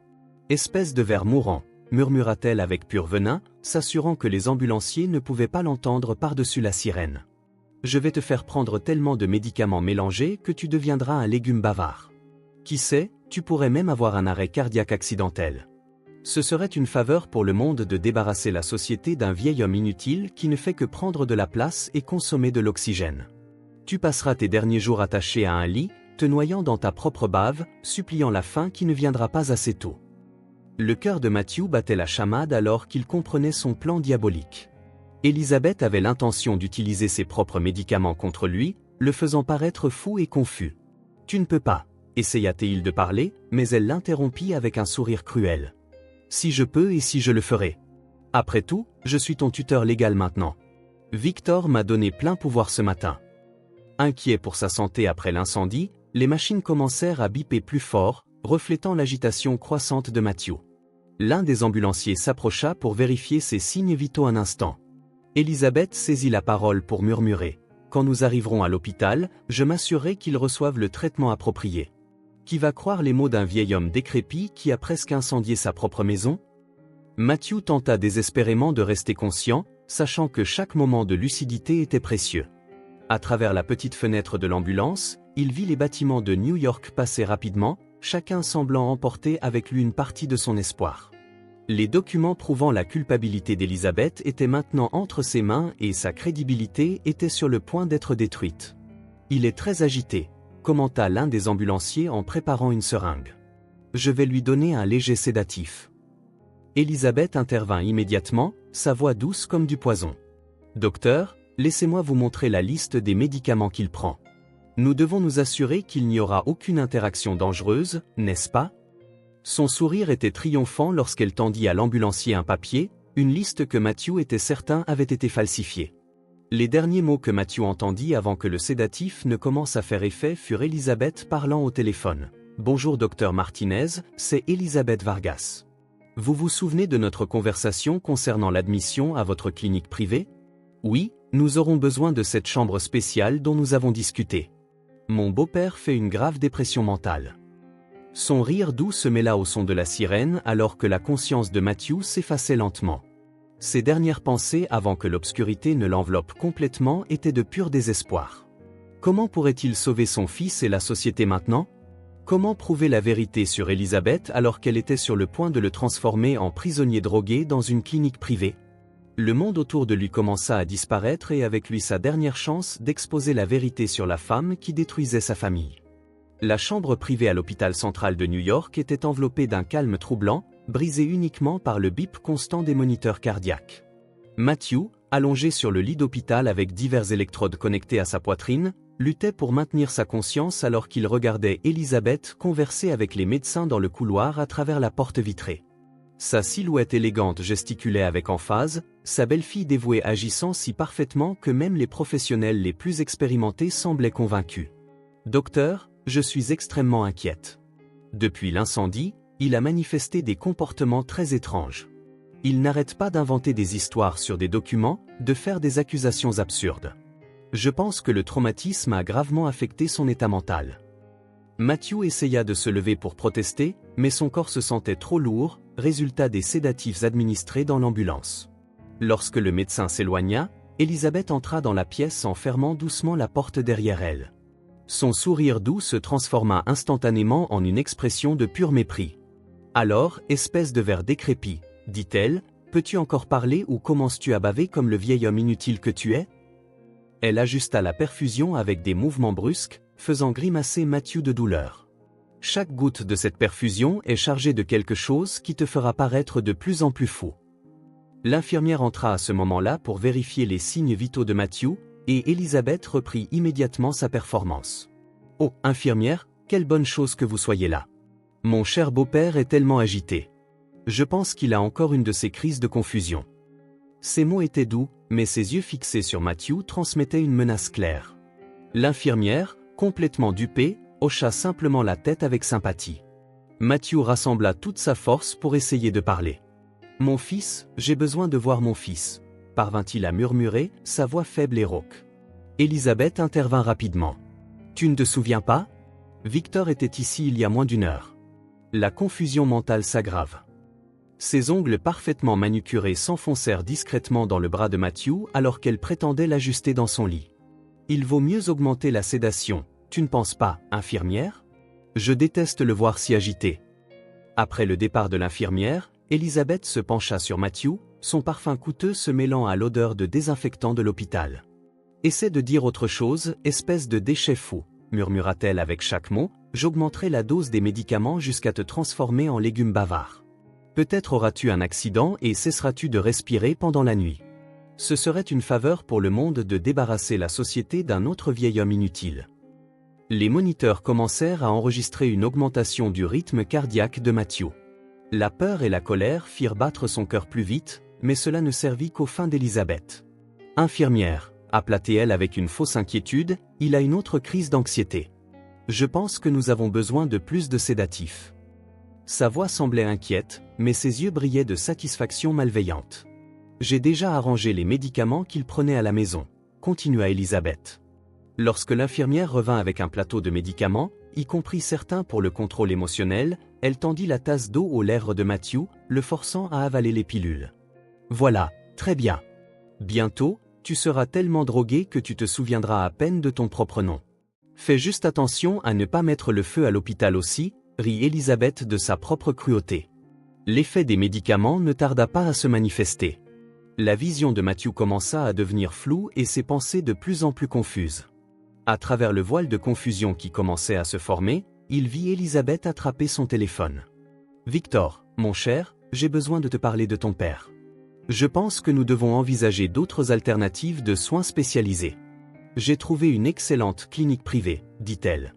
Espèce de ver mourant !» murmura-t-elle avec pur venin, s'assurant que les ambulanciers ne pouvaient pas l'entendre par-dessus la sirène. « Je vais te faire prendre tellement de médicaments mélangés que tu deviendras un légume bavard. Qui sait, tu pourrais même avoir un arrêt cardiaque accidentel. Ce serait une faveur pour le monde de débarrasser la société d'un vieil homme inutile qui ne fait que prendre de la place et consommer de l'oxygène. Tu passeras tes derniers jours attaché à un lit, te noyant dans ta propre bave, suppliant la faim qui ne viendra pas assez tôt. » Le cœur de Matthew battait la chamade alors qu'il comprenait son plan diabolique. Elisabeth avait l'intention d'utiliser ses propres médicaments contre lui, le faisant paraître fou et confus. « Tu ne peux pas », essaya-t-il de parler, mais elle l'interrompit avec un sourire cruel. « Si je peux et si je le ferai. Après tout, je suis ton tuteur légal maintenant. Victor m'a donné plein pouvoir ce matin. » Inquiet pour sa santé après l'incendie, les machines commencèrent à biper plus fort, reflétant l'agitation croissante de Matthew. L'un des ambulanciers s'approcha pour vérifier ses signes vitaux un instant. Elisabeth saisit la parole pour murmurer. « Quand nous arriverons à l'hôpital, je m'assurerai qu'ils reçoivent le traitement approprié. » Qui va croire les mots d'un vieil homme décrépit qui a presque incendié sa propre maison ? Matthew tenta désespérément de rester conscient, sachant que chaque moment de lucidité était précieux. À travers la petite fenêtre de l'ambulance, il vit les bâtiments de New York passer rapidement, chacun semblant emporter avec lui une partie de son espoir. Les documents prouvant la culpabilité d'Elisabeth étaient maintenant entre ses mains et sa crédibilité était sur le point d'être détruite. « Il est très agité », commenta l'un des ambulanciers en préparant une seringue. « Je vais lui donner un léger sédatif. » Elisabeth intervint immédiatement, sa voix douce comme du poison. « Docteur, laissez-moi vous montrer la liste des médicaments qu'il prend. Nous devons nous assurer qu'il n'y aura aucune interaction dangereuse, n'est-ce pas ?» Son sourire était triomphant lorsqu'elle tendit à l'ambulancier un papier, une liste que Matthew était certain avait été falsifiée. Les derniers mots que Matthew entendit avant que le sédatif ne commence à faire effet furent Elisabeth parlant au téléphone. « Bonjour docteur Martinez, c'est Elisabeth Vargas. Vous vous souvenez de notre conversation concernant l'admission à votre clinique privée ? Oui, nous aurons besoin de cette chambre spéciale dont nous avons discuté. Mon beau-père fait une grave dépression mentale. Son rire doux se mêla au son de la sirène alors que la conscience de Matthew s'effaçait lentement. Ses dernières pensées avant que l'obscurité ne l'enveloppe complètement étaient de pur désespoir. Comment pourrait-il sauver son fils et la société maintenant? Comment prouver la vérité sur Elizabeth alors qu'elle était sur le point de le transformer en prisonnier drogué dans une clinique privée? Le monde autour de lui commença à disparaître et avec lui sa dernière chance d'exposer la vérité sur la femme qui détruisait sa famille. La chambre privée à l'hôpital central de New York était enveloppée d'un calme troublant, brisé uniquement par le bip constant des moniteurs cardiaques. Matthew, allongé sur le lit d'hôpital avec divers électrodes connectées à sa poitrine, luttait pour maintenir sa conscience alors qu'il regardait Elizabeth converser avec les médecins dans le couloir à travers la porte vitrée. Sa silhouette élégante gesticulait avec emphase, sa belle-fille dévouée agissant si parfaitement que même les professionnels les plus expérimentés semblaient convaincus. « Docteur, je suis extrêmement inquiète. Depuis l'incendie, il a manifesté des comportements très étranges. Il n'arrête pas d'inventer des histoires sur des documents, de faire des accusations absurdes. Je pense que le traumatisme a gravement affecté son état mental. » Matthew essaya de se lever pour protester, mais son corps se sentait trop lourd, résultat des sédatifs administrés dans l'ambulance. Lorsque le médecin s'éloigna, Elizabeth entra dans la pièce en fermant doucement la porte derrière elle. Son sourire doux se transforma instantanément en une expression de pur mépris. « Alors, espèce de ver décrépit, dit-elle, peux-tu encore parler ou commences-tu à baver comme le vieil homme inutile que tu es ?» Elle ajusta la perfusion avec des mouvements brusques, faisant grimacer Matthew de douleur. « Chaque goutte de cette perfusion est chargée de quelque chose qui te fera paraître de plus en plus fou. » L'infirmière entra à ce moment-là pour vérifier les signes vitaux de Matthew, et Elizabeth reprit immédiatement sa performance. « Oh, infirmière, quelle bonne chose que vous soyez là. Mon cher beau-père est tellement agité. Je pense qu'il a encore une de ces crises de confusion. » Ses mots étaient doux, mais ses yeux fixés sur Matthew transmettaient une menace claire. L'infirmière, complètement dupée, hocha simplement la tête avec sympathie. Matthew rassembla toute sa force pour essayer de parler. « Mon fils, j'ai besoin de voir mon fils », parvint-il à murmurer, sa voix faible et rauque. Elizabeth intervint rapidement. « Tu ne te souviens pas? Victor était ici il y a moins d'une heure. » La confusion mentale s'aggrave. Ses ongles parfaitement manucurés s'enfoncèrent discrètement dans le bras de Matthew alors qu'elle prétendait l'ajuster dans son lit. « Il vaut mieux augmenter la sédation, tu ne penses pas, infirmière? Je déteste le voir si agité. » Après le départ de l'infirmière, Elizabeth se pencha sur Matthew, son parfum coûteux se mêlant à l'odeur de désinfectant de l'hôpital. « Essaie de dire autre chose, espèce de déchet fou, » murmura-t-elle avec chaque mot, « j'augmenterai la dose des médicaments jusqu'à te transformer en légume bavard. Peut-être auras-tu un accident et cesseras-tu de respirer pendant la nuit. Ce serait une faveur pour le monde de débarrasser la société d'un autre vieil homme inutile. » Les moniteurs commencèrent à enregistrer une augmentation du rythme cardiaque de Matthew. La peur et la colère firent battre son cœur plus vite, mais cela ne servit qu'aux fins d'Elizabeth. « Infirmière, » appela-t-elle avec une fausse inquiétude, « il a une autre crise d'anxiété. Je pense que nous avons besoin de plus de sédatifs. » Sa voix semblait inquiète, mais ses yeux brillaient de satisfaction malveillante. « J'ai déjà arrangé les médicaments qu'il prenait à la maison, » continua Elizabeth. Lorsque l'infirmière revint avec un plateau de médicaments, y compris certains pour le contrôle émotionnel, elle tendit la tasse d'eau aux lèvres de Matthew, le forçant à avaler les pilules. « Voilà, très bien. Bientôt, tu seras tellement drogué que tu te souviendras à peine de ton propre nom. Fais juste attention à ne pas mettre le feu à l'hôpital aussi, » rit Elizabeth de sa propre cruauté. L'effet des médicaments ne tarda pas à se manifester. La vision de Matthew commença à devenir floue et ses pensées de plus en plus confuses. À travers le voile de confusion qui commençait à se former, il vit Elizabeth attraper son téléphone. « Victor, mon cher, j'ai besoin de te parler de ton père. Je pense que nous devons envisager d'autres alternatives de soins spécialisés. J'ai trouvé une excellente clinique privée, dit-elle. »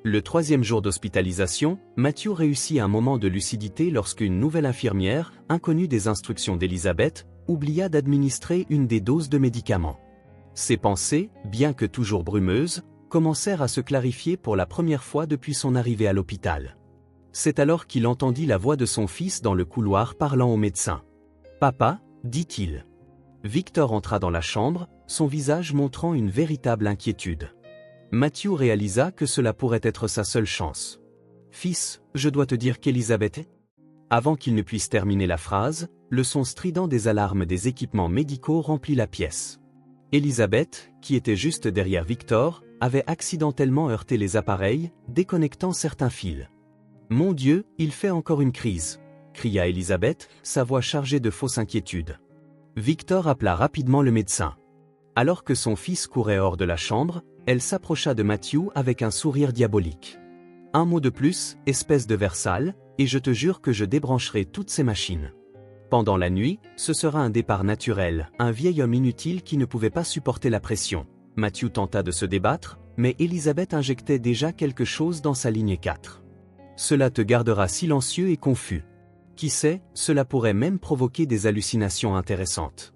Le 3e jour d'hospitalisation, Matthew réussit un moment de lucidité lorsqu'une nouvelle infirmière, inconnue des instructions d'Elizabeth, oublia d'administrer une des doses de médicaments. Ses pensées, bien que toujours brumeuses, commencèrent à se clarifier pour la première fois depuis son arrivée à l'hôpital. C'est alors qu'il entendit la voix de son fils dans le couloir parlant au médecin. « Papa » dit-il. Victor entra dans la chambre, son visage montrant une véritable inquiétude. Matthew réalisa que cela pourrait être sa seule chance. Fils, je dois te dire qu'Elisabeth est... Avant qu'il ne puisse terminer la phrase, le son strident des alarmes des équipements médicaux remplit la pièce. Elisabeth, qui était juste derrière Victor, avait accidentellement heurté les appareils, déconnectant certains fils. « Mon Dieu, il fait encore une crise !» cria Elisabeth, sa voix chargée de fausse inquiétude. Victor appela rapidement le médecin. Alors que son fils courait hors de la chambre, elle s'approcha de Matthew avec un sourire diabolique. « Un mot de plus, espèce de Versale, et je te jure que je débrancherai toutes ces machines. Pendant la nuit, ce sera un départ naturel, un vieil homme inutile qui ne pouvait pas supporter la pression. » Matthew tenta de se débattre, mais Elisabeth injectait déjà quelque chose dans sa ligne 4. « Cela te gardera silencieux et confus. Qui sait, cela pourrait même provoquer des hallucinations intéressantes.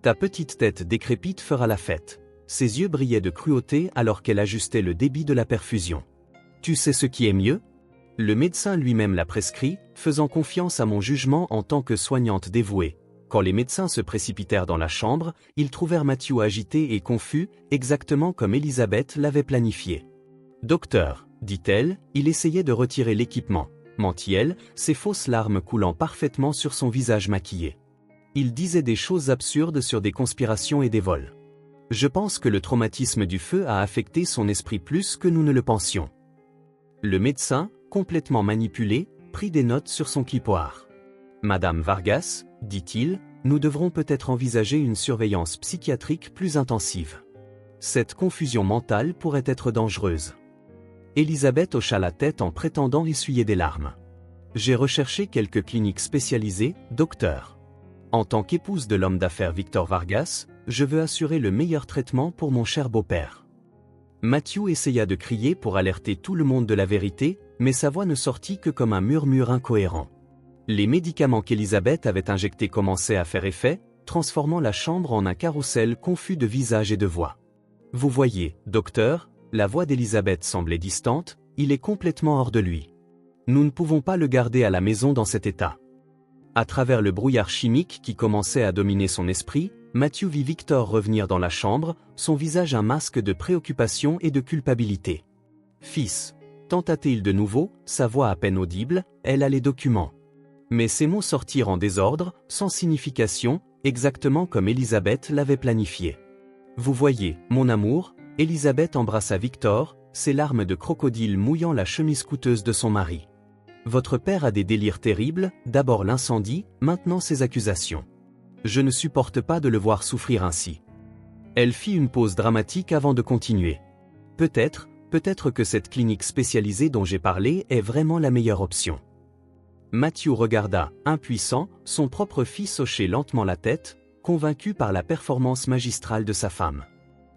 Ta petite tête décrépite fera la fête. » Ses yeux brillaient de cruauté alors qu'elle ajustait le débit de la perfusion. « Tu sais ce qui est mieux ? Le médecin lui-même l'a prescrit, faisant confiance à mon jugement en tant que soignante dévouée. » Quand les médecins se précipitèrent dans la chambre, ils trouvèrent Matthew agité et confus, exactement comme Elisabeth l'avait planifié. « Docteur, dit-elle, il essayait de retirer l'équipement. » Mentit-elle, ses fausses larmes coulant parfaitement sur son visage maquillé. Il disait des choses absurdes sur des conspirations et des vols. Je pense que le traumatisme du feu a affecté son esprit plus que nous ne le pensions. Le médecin, complètement manipulé, prit des notes sur son clipoir. Madame Vargas, dit-il, nous devrons peut-être envisager une surveillance psychiatrique plus intensive. Cette confusion mentale pourrait être dangereuse. Elisabeth hocha la tête en prétendant essuyer des larmes. J'ai recherché quelques cliniques spécialisées, docteur. En tant qu'épouse de l'homme d'affaires Victor Vargas, je veux assurer le meilleur traitement pour mon cher beau-père. Matthew essaya de crier pour alerter tout le monde de la vérité, mais sa voix ne sortit que comme un murmure incohérent. Les médicaments qu'Elisabeth avait injectés commençaient à faire effet, transformant la chambre en un carrousel confus de visages et de voix. Vous voyez, docteur, la voix d'Elisabeth semblait distante, il est complètement hors de lui. Nous ne pouvons pas le garder à la maison dans cet état. À travers le brouillard chimique qui commençait à dominer son esprit, Matthew vit Victor revenir dans la chambre, son visage un masque de préoccupation et de culpabilité. « Fils » tenta-t-il de nouveau, sa voix à peine audible, elle a les documents. Mais ces mots sortirent en désordre, sans signification, exactement comme Elisabeth l'avait planifié. Vous voyez, mon amour, Elisabeth embrassa Victor, ses larmes de crocodile mouillant la chemise coûteuse de son mari. Votre père a des délires terribles, d'abord l'incendie, maintenant ces accusations. Je ne supporte pas de le voir souffrir ainsi. Elle fit une pause dramatique avant de continuer. Peut-être que cette clinique spécialisée dont j'ai parlé est vraiment la meilleure option. Matthew regarda, impuissant, son propre fils hocher lentement la tête, convaincu par la performance magistrale de sa femme.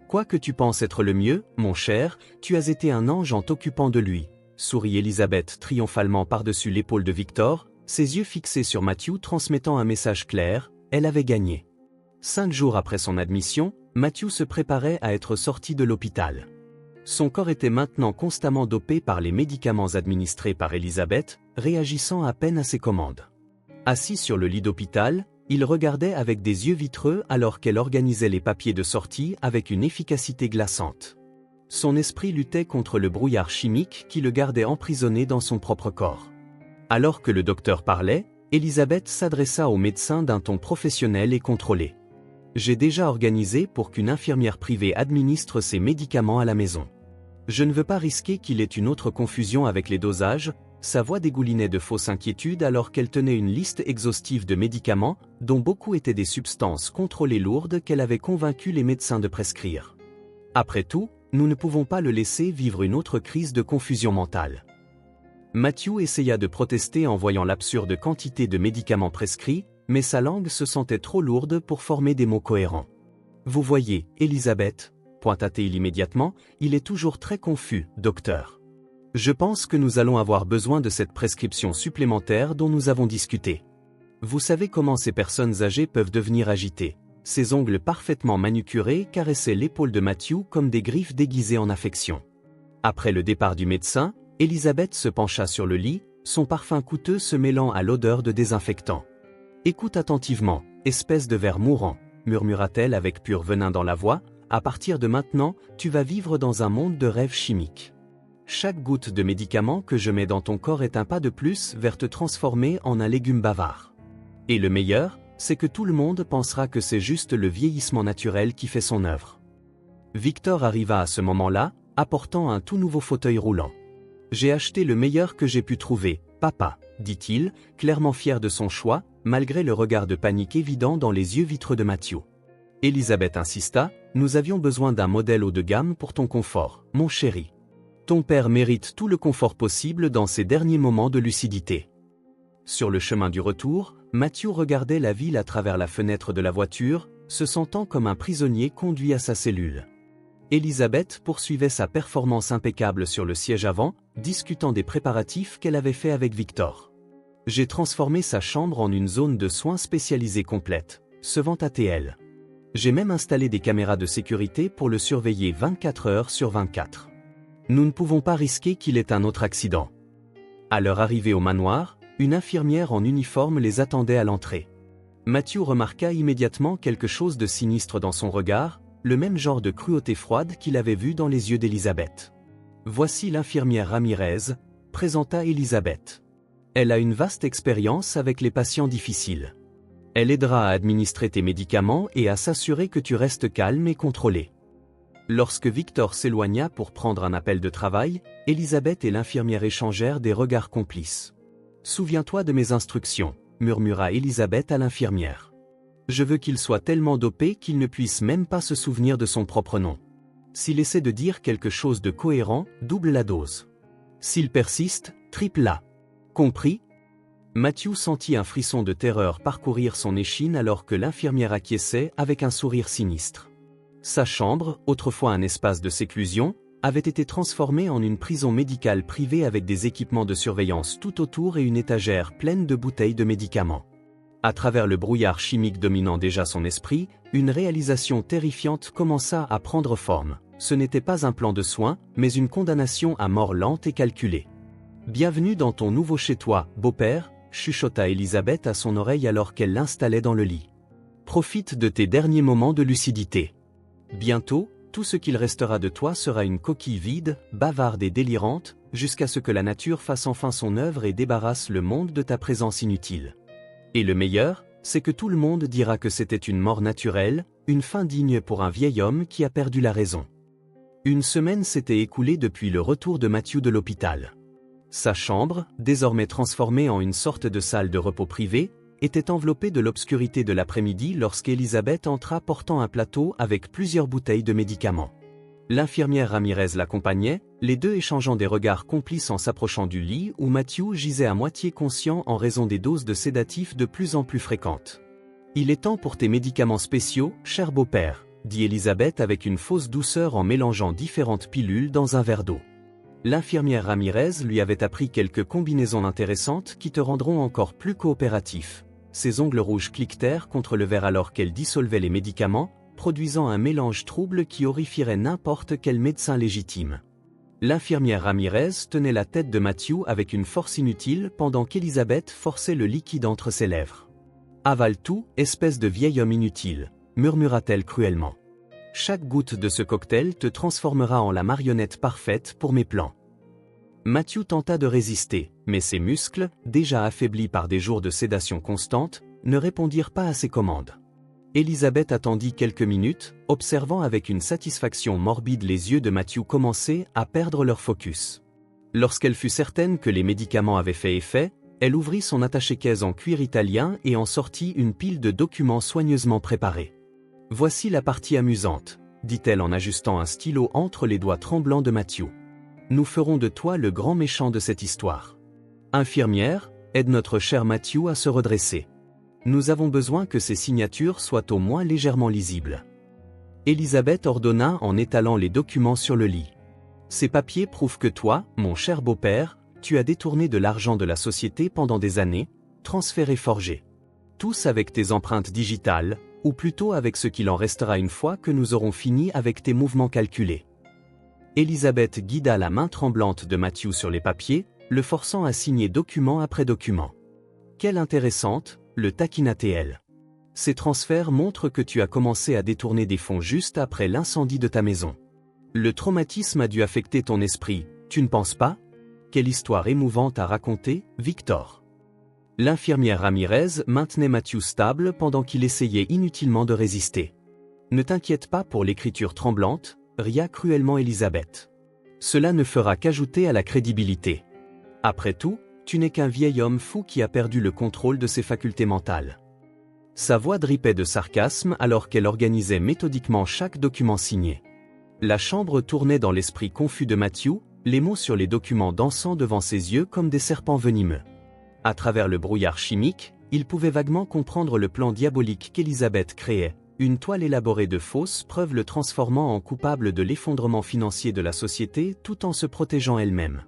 Quoi que tu penses être le mieux, mon cher, tu as été un ange en t'occupant de lui, sourit Elisabeth triomphalement par-dessus l'épaule de Victor, ses yeux fixés sur Matthew transmettant un message clair, elle avait gagné. 5 jours après son admission, Matthew se préparait à être sorti de l'hôpital. Son corps était maintenant constamment dopé par les médicaments administrés par Elisabeth, réagissant à peine à ses commandes. Assis sur le lit d'hôpital, il regardait avec des yeux vitreux alors qu'elle organisait les papiers de sortie avec une efficacité glaçante. Son esprit luttait contre le brouillard chimique qui le gardait emprisonné dans son propre corps. Alors que le docteur parlait, Elisabeth s'adressa au médecin d'un ton professionnel et contrôlé. « J'ai déjà organisé pour qu'une infirmière privée administre ces médicaments à la maison. Je ne veux pas risquer qu'il ait une autre confusion avec les dosages. » Sa voix dégoulinait de fausse inquiétude alors qu'elle tenait une liste exhaustive de médicaments, dont beaucoup étaient des substances contrôlées lourdes qu'elle avait convaincu les médecins de prescrire. Après tout, nous ne pouvons pas le laisser vivre une autre crise de confusion mentale. Matthew essaya de protester en voyant l'absurde quantité de médicaments prescrits, mais sa langue se sentait trop lourde pour former des mots cohérents. « Vous voyez, Elisabeth, pointa-t-il immédiatement, il est toujours très confus, docteur. Je pense que nous allons avoir besoin de cette prescription supplémentaire dont nous avons discuté. Vous savez comment ces personnes âgées peuvent devenir agitées. » Ses ongles parfaitement manucurés caressaient l'épaule de Matthew comme des griffes déguisées en affection. Après le départ du médecin, Elisabeth se pencha sur le lit, son parfum coûteux se mêlant à l'odeur de désinfectant. « Écoute attentivement, espèce de ver mourant, » murmura-t-elle avec pur venin dans la voix, « à partir de maintenant, tu vas vivre dans un monde de rêves chimiques. Chaque goutte de médicament que je mets dans ton corps est un pas de plus vers te transformer en un légume bavard. Et le meilleur, c'est que tout le monde pensera que c'est juste le vieillissement naturel qui fait son œuvre. Victor arriva à ce moment-là, apportant un tout nouveau fauteuil roulant. « J'ai acheté le meilleur que j'ai pu trouver, papa », dit-il, clairement fier de son choix, malgré le regard de panique évident dans les yeux vitreux de Matthew. Elisabeth insista, « Nous avions besoin d'un modèle haut de gamme pour ton confort, mon chéri. Ton père mérite tout le confort possible dans ses derniers moments de lucidité. » Sur le chemin du retour, Matthew regardait la ville à travers la fenêtre de la voiture, se sentant comme un prisonnier conduit à sa cellule. Elisabeth poursuivait sa performance impeccable sur le siège avant, discutant des préparatifs qu'elle avait faits avec Victor. « J'ai transformé sa chambre en une zone de soins spécialisée complète, se vanta-t-elle. J'ai même installé des caméras de sécurité pour le surveiller 24 heures sur 24. Nous ne pouvons pas risquer qu'il ait un autre accident. » À leur arrivée au manoir, une infirmière en uniforme les attendait à l'entrée. Matthew remarqua immédiatement quelque chose de sinistre dans son regard, le même genre de cruauté froide qu'il avait vu dans les yeux d'Elisabeth. « Voici l'infirmière Ramirez », présenta Elisabeth. « Elle a une vaste expérience avec les patients difficiles. Elle aidera à administrer tes médicaments et à s'assurer que tu restes calme et contrôlé. » Lorsque Victor s'éloigna pour prendre un appel de travail, Elisabeth et l'infirmière échangèrent des regards complices. « Souviens-toi de mes instructions », murmura Elisabeth à l'infirmière. « Je veux qu'il soit tellement dopé qu'il ne puisse même pas se souvenir de son propre nom. S'il essaie de dire quelque chose de cohérent, double la dose. S'il persiste, triple-la. Compris ?» Matthew sentit un frisson de terreur parcourir son échine alors que l'infirmière acquiesçait avec un sourire sinistre. Sa chambre, autrefois un espace de séclusion, avait été transformée en une prison médicale privée avec des équipements de surveillance tout autour et une étagère pleine de bouteilles de médicaments. À travers le brouillard chimique dominant déjà son esprit, une réalisation terrifiante commença à prendre forme. Ce n'était pas un plan de soins, mais une condamnation à mort lente et calculée. « Bienvenue dans ton nouveau chez-toi, beau-père », chuchota Elisabeth à son oreille alors qu'elle l'installait dans le lit. « Profite de tes derniers moments de lucidité. Bientôt, tout ce qu'il restera de toi sera une coquille vide, bavarde et délirante, jusqu'à ce que la nature fasse enfin son œuvre et débarrasse le monde de ta présence inutile. Et le meilleur, c'est que tout le monde dira que c'était une mort naturelle, une fin digne pour un vieil homme qui a perdu la raison. » Une semaine s'était écoulée depuis le retour de Matthew de l'hôpital. Sa chambre, désormais transformée en une sorte de salle de repos privée, était enveloppée de l'obscurité de l'après-midi lorsqu'Elisabeth entra portant un plateau avec plusieurs bouteilles de médicaments. L'infirmière Ramirez l'accompagnait, les deux échangeant des regards complices en s'approchant du lit où Matthew gisait à moitié conscient en raison des doses de sédatifs de plus en plus fréquentes. « Il est temps pour tes médicaments spéciaux, cher beau-père », dit Elisabeth avec une fausse douceur en mélangeant différentes pilules dans un verre d'eau. L'infirmière Ramirez lui avait appris quelques combinaisons intéressantes qui te rendront encore plus coopératif. Ses ongles rouges cliquetèrent contre le verre alors qu'elle dissolvait les médicaments, produisant un mélange trouble qui horrifierait n'importe quel médecin légitime. L'infirmière Ramirez tenait la tête de Matthew avec une force inutile pendant qu'Elisabeth forçait le liquide entre ses lèvres. « Avale tout, espèce de vieil homme inutile », murmura-t-elle cruellement. « Chaque goutte de ce cocktail te transformera en la marionnette parfaite pour mes plans. » Matthew tenta de résister, mais ses muscles, déjà affaiblis par des jours de sédation constante, ne répondirent pas à ses commandes. Elisabeth attendit quelques minutes, observant avec une satisfaction morbide les yeux de Matthew commencer à perdre leur focus. Lorsqu'elle fut certaine que les médicaments avaient fait effet, elle ouvrit son attaché-caisse en cuir italien et en sortit une pile de documents soigneusement préparés. « Voici la partie amusante », dit-elle en ajustant un stylo entre les doigts tremblants de Matthew. « Nous ferons de toi le grand méchant de cette histoire. Infirmière, aide notre cher Matthew à se redresser. Nous avons besoin que ses signatures soient au moins légèrement lisibles. » Elisabeth ordonna en étalant les documents sur le lit. « Ces papiers prouvent que toi, mon cher beau-père, tu as détourné de l'argent de la société pendant des années, transféré forgé. Tous avec tes empreintes digitales, ou plutôt avec ce qu'il en restera une fois que nous aurons fini avec tes mouvements calculés. » Elisabeth guida la main tremblante de Matthew sur les papiers, le forçant à signer document après document. « Quelle intéressante !» le taquina-t-elle. « Ces transferts montrent que tu as commencé à détourner des fonds juste après l'incendie de ta maison. Le traumatisme a dû affecter ton esprit, Tu ne penses pas? Quelle histoire émouvante à raconter, Victor. L'infirmière Ramirez maintenait Matthew stable pendant qu'il essayait inutilement de résister. Ne t'inquiète pas pour l'écriture tremblante, ria cruellement Elizabeth. Cela ne fera qu'ajouter à la crédibilité. Après tout, tu n'es qu'un vieil homme fou qui a perdu le contrôle de ses facultés mentales. Sa voix drippait de sarcasme alors qu'elle organisait méthodiquement chaque document signé. La chambre tournait dans l'esprit confus de Matthew, les mots sur les documents dansant devant ses yeux comme des serpents venimeux. À travers le brouillard chimique, il pouvait vaguement comprendre le plan diabolique qu'Elizabeth créait, une toile élaborée de fausses preuves le transformant en coupable de l'effondrement financier de la société tout en se protégeant elle-même.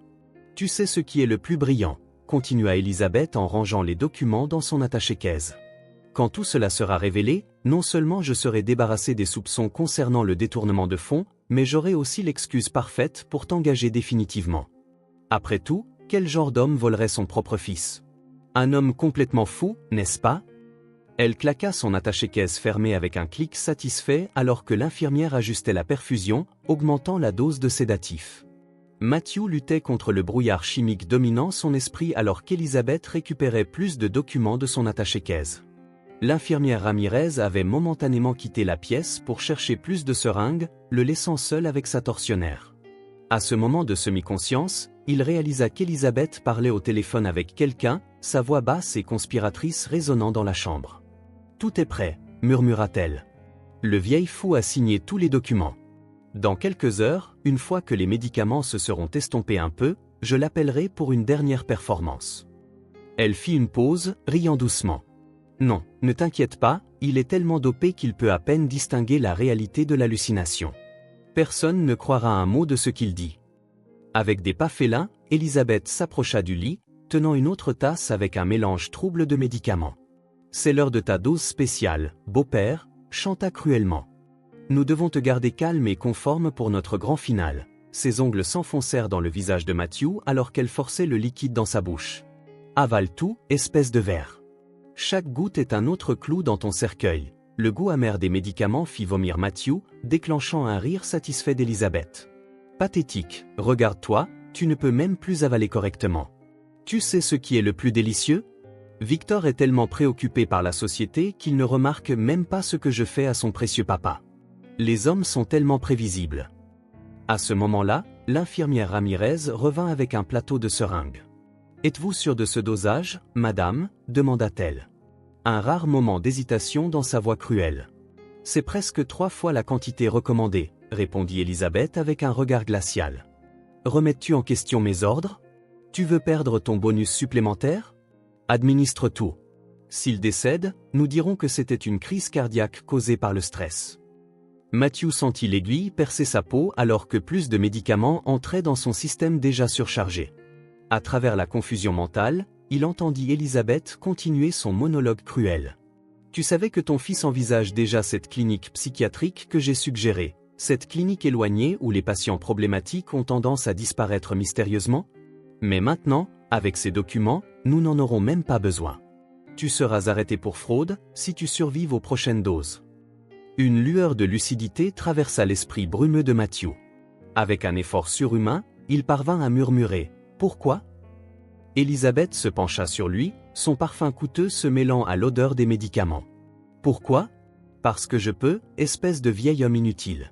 Tu sais ce qui est le plus brillant, continua Elizabeth en rangeant les documents dans son attaché-caisse. Quand tout cela sera révélé, non seulement je serai débarrassé des soupçons concernant le détournement de fonds, mais j'aurai aussi l'excuse parfaite pour t'engager définitivement. Après tout, quel genre d'homme volerait son propre fils? Un homme complètement fou, n'est-ce pas? Elle claqua son attaché-caisse fermé avec un clic satisfait alors que l'infirmière ajustait la perfusion, augmentant la dose de sédatif. Matthew luttait contre le brouillard chimique dominant son esprit alors qu'Elizabeth récupérait plus de documents de son attaché-caisse. L'infirmière Ramirez avait momentanément quitté la pièce pour chercher plus de seringues, le laissant seul avec sa tortionnaire. À ce moment de semi-conscience, il réalisa qu'Elizabeth parlait au téléphone avec quelqu'un, sa voix basse et conspiratrice résonnant dans la chambre. « Tout est prêt », murmura-t-elle. Le vieil fou a signé tous les documents. Dans quelques heures, une fois que les médicaments se seront estompés un peu, je l'appellerai pour une dernière performance. Elle fit une pause, riant doucement. Non, ne t'inquiète pas, il est tellement dopé qu'il peut à peine distinguer la réalité de l'hallucination. Personne ne croira un mot de ce qu'il dit. Avec des pas félins, Elizabeth s'approcha du lit, tenant une autre tasse avec un mélange trouble de médicaments. « C'est l'heure de ta dose spéciale, beau-père », chanta cruellement. « Nous devons te garder calme et conforme pour notre grand final. » Ses ongles s'enfoncèrent dans le visage de Matthew alors qu'elle forçait le liquide dans sa bouche. « Avale tout, espèce de ver. Chaque goutte est un autre clou dans ton cercueil. » Le goût amer des médicaments fit vomir Matthew, déclenchant un rire satisfait d'Elizabeth. « Pathétique, regarde-toi, tu ne peux même plus avaler correctement. Tu sais ce qui est le plus délicieux? Victor est tellement préoccupé par la société qu'il ne remarque même pas ce que je fais à son précieux papa. Les hommes sont tellement prévisibles. » À ce moment-là, l'infirmière Ramirez revint avec un plateau de seringues. « Êtes-vous sûre de ce dosage, madame ?» demanda-t-elle. Un rare moment d'hésitation dans sa voix cruelle. « C'est presque 3 fois la quantité recommandée, » répondit Elizabeth avec un regard glacial. « Remets-tu en question mes ordres? Tu veux perdre ton bonus supplémentaire? Administre tout. S'il décède, nous dirons que c'était une crise cardiaque causée par le stress. » Matthew sentit l'aiguille percer sa peau alors que plus de médicaments entraient dans son système déjà surchargé. À travers la confusion mentale, il entendit Elizabeth continuer son monologue cruel. « Tu savais que ton fils envisage déjà cette clinique psychiatrique que j'ai suggérée, cette clinique éloignée où les patients problématiques ont tendance à disparaître mystérieusement? Mais maintenant, avec ces documents, nous n'en aurons même pas besoin. Tu seras arrêté pour fraude si tu survives aux prochaines doses. » Une lueur de lucidité traversa l'esprit brumeux de Matthew. Avec un effort surhumain, il parvint à murmurer « Pourquoi ?» Elizabeth se pencha sur lui, son parfum coûteux se mêlant à l'odeur des médicaments. « Pourquoi ? Parce que je peux, espèce de vieil homme inutile.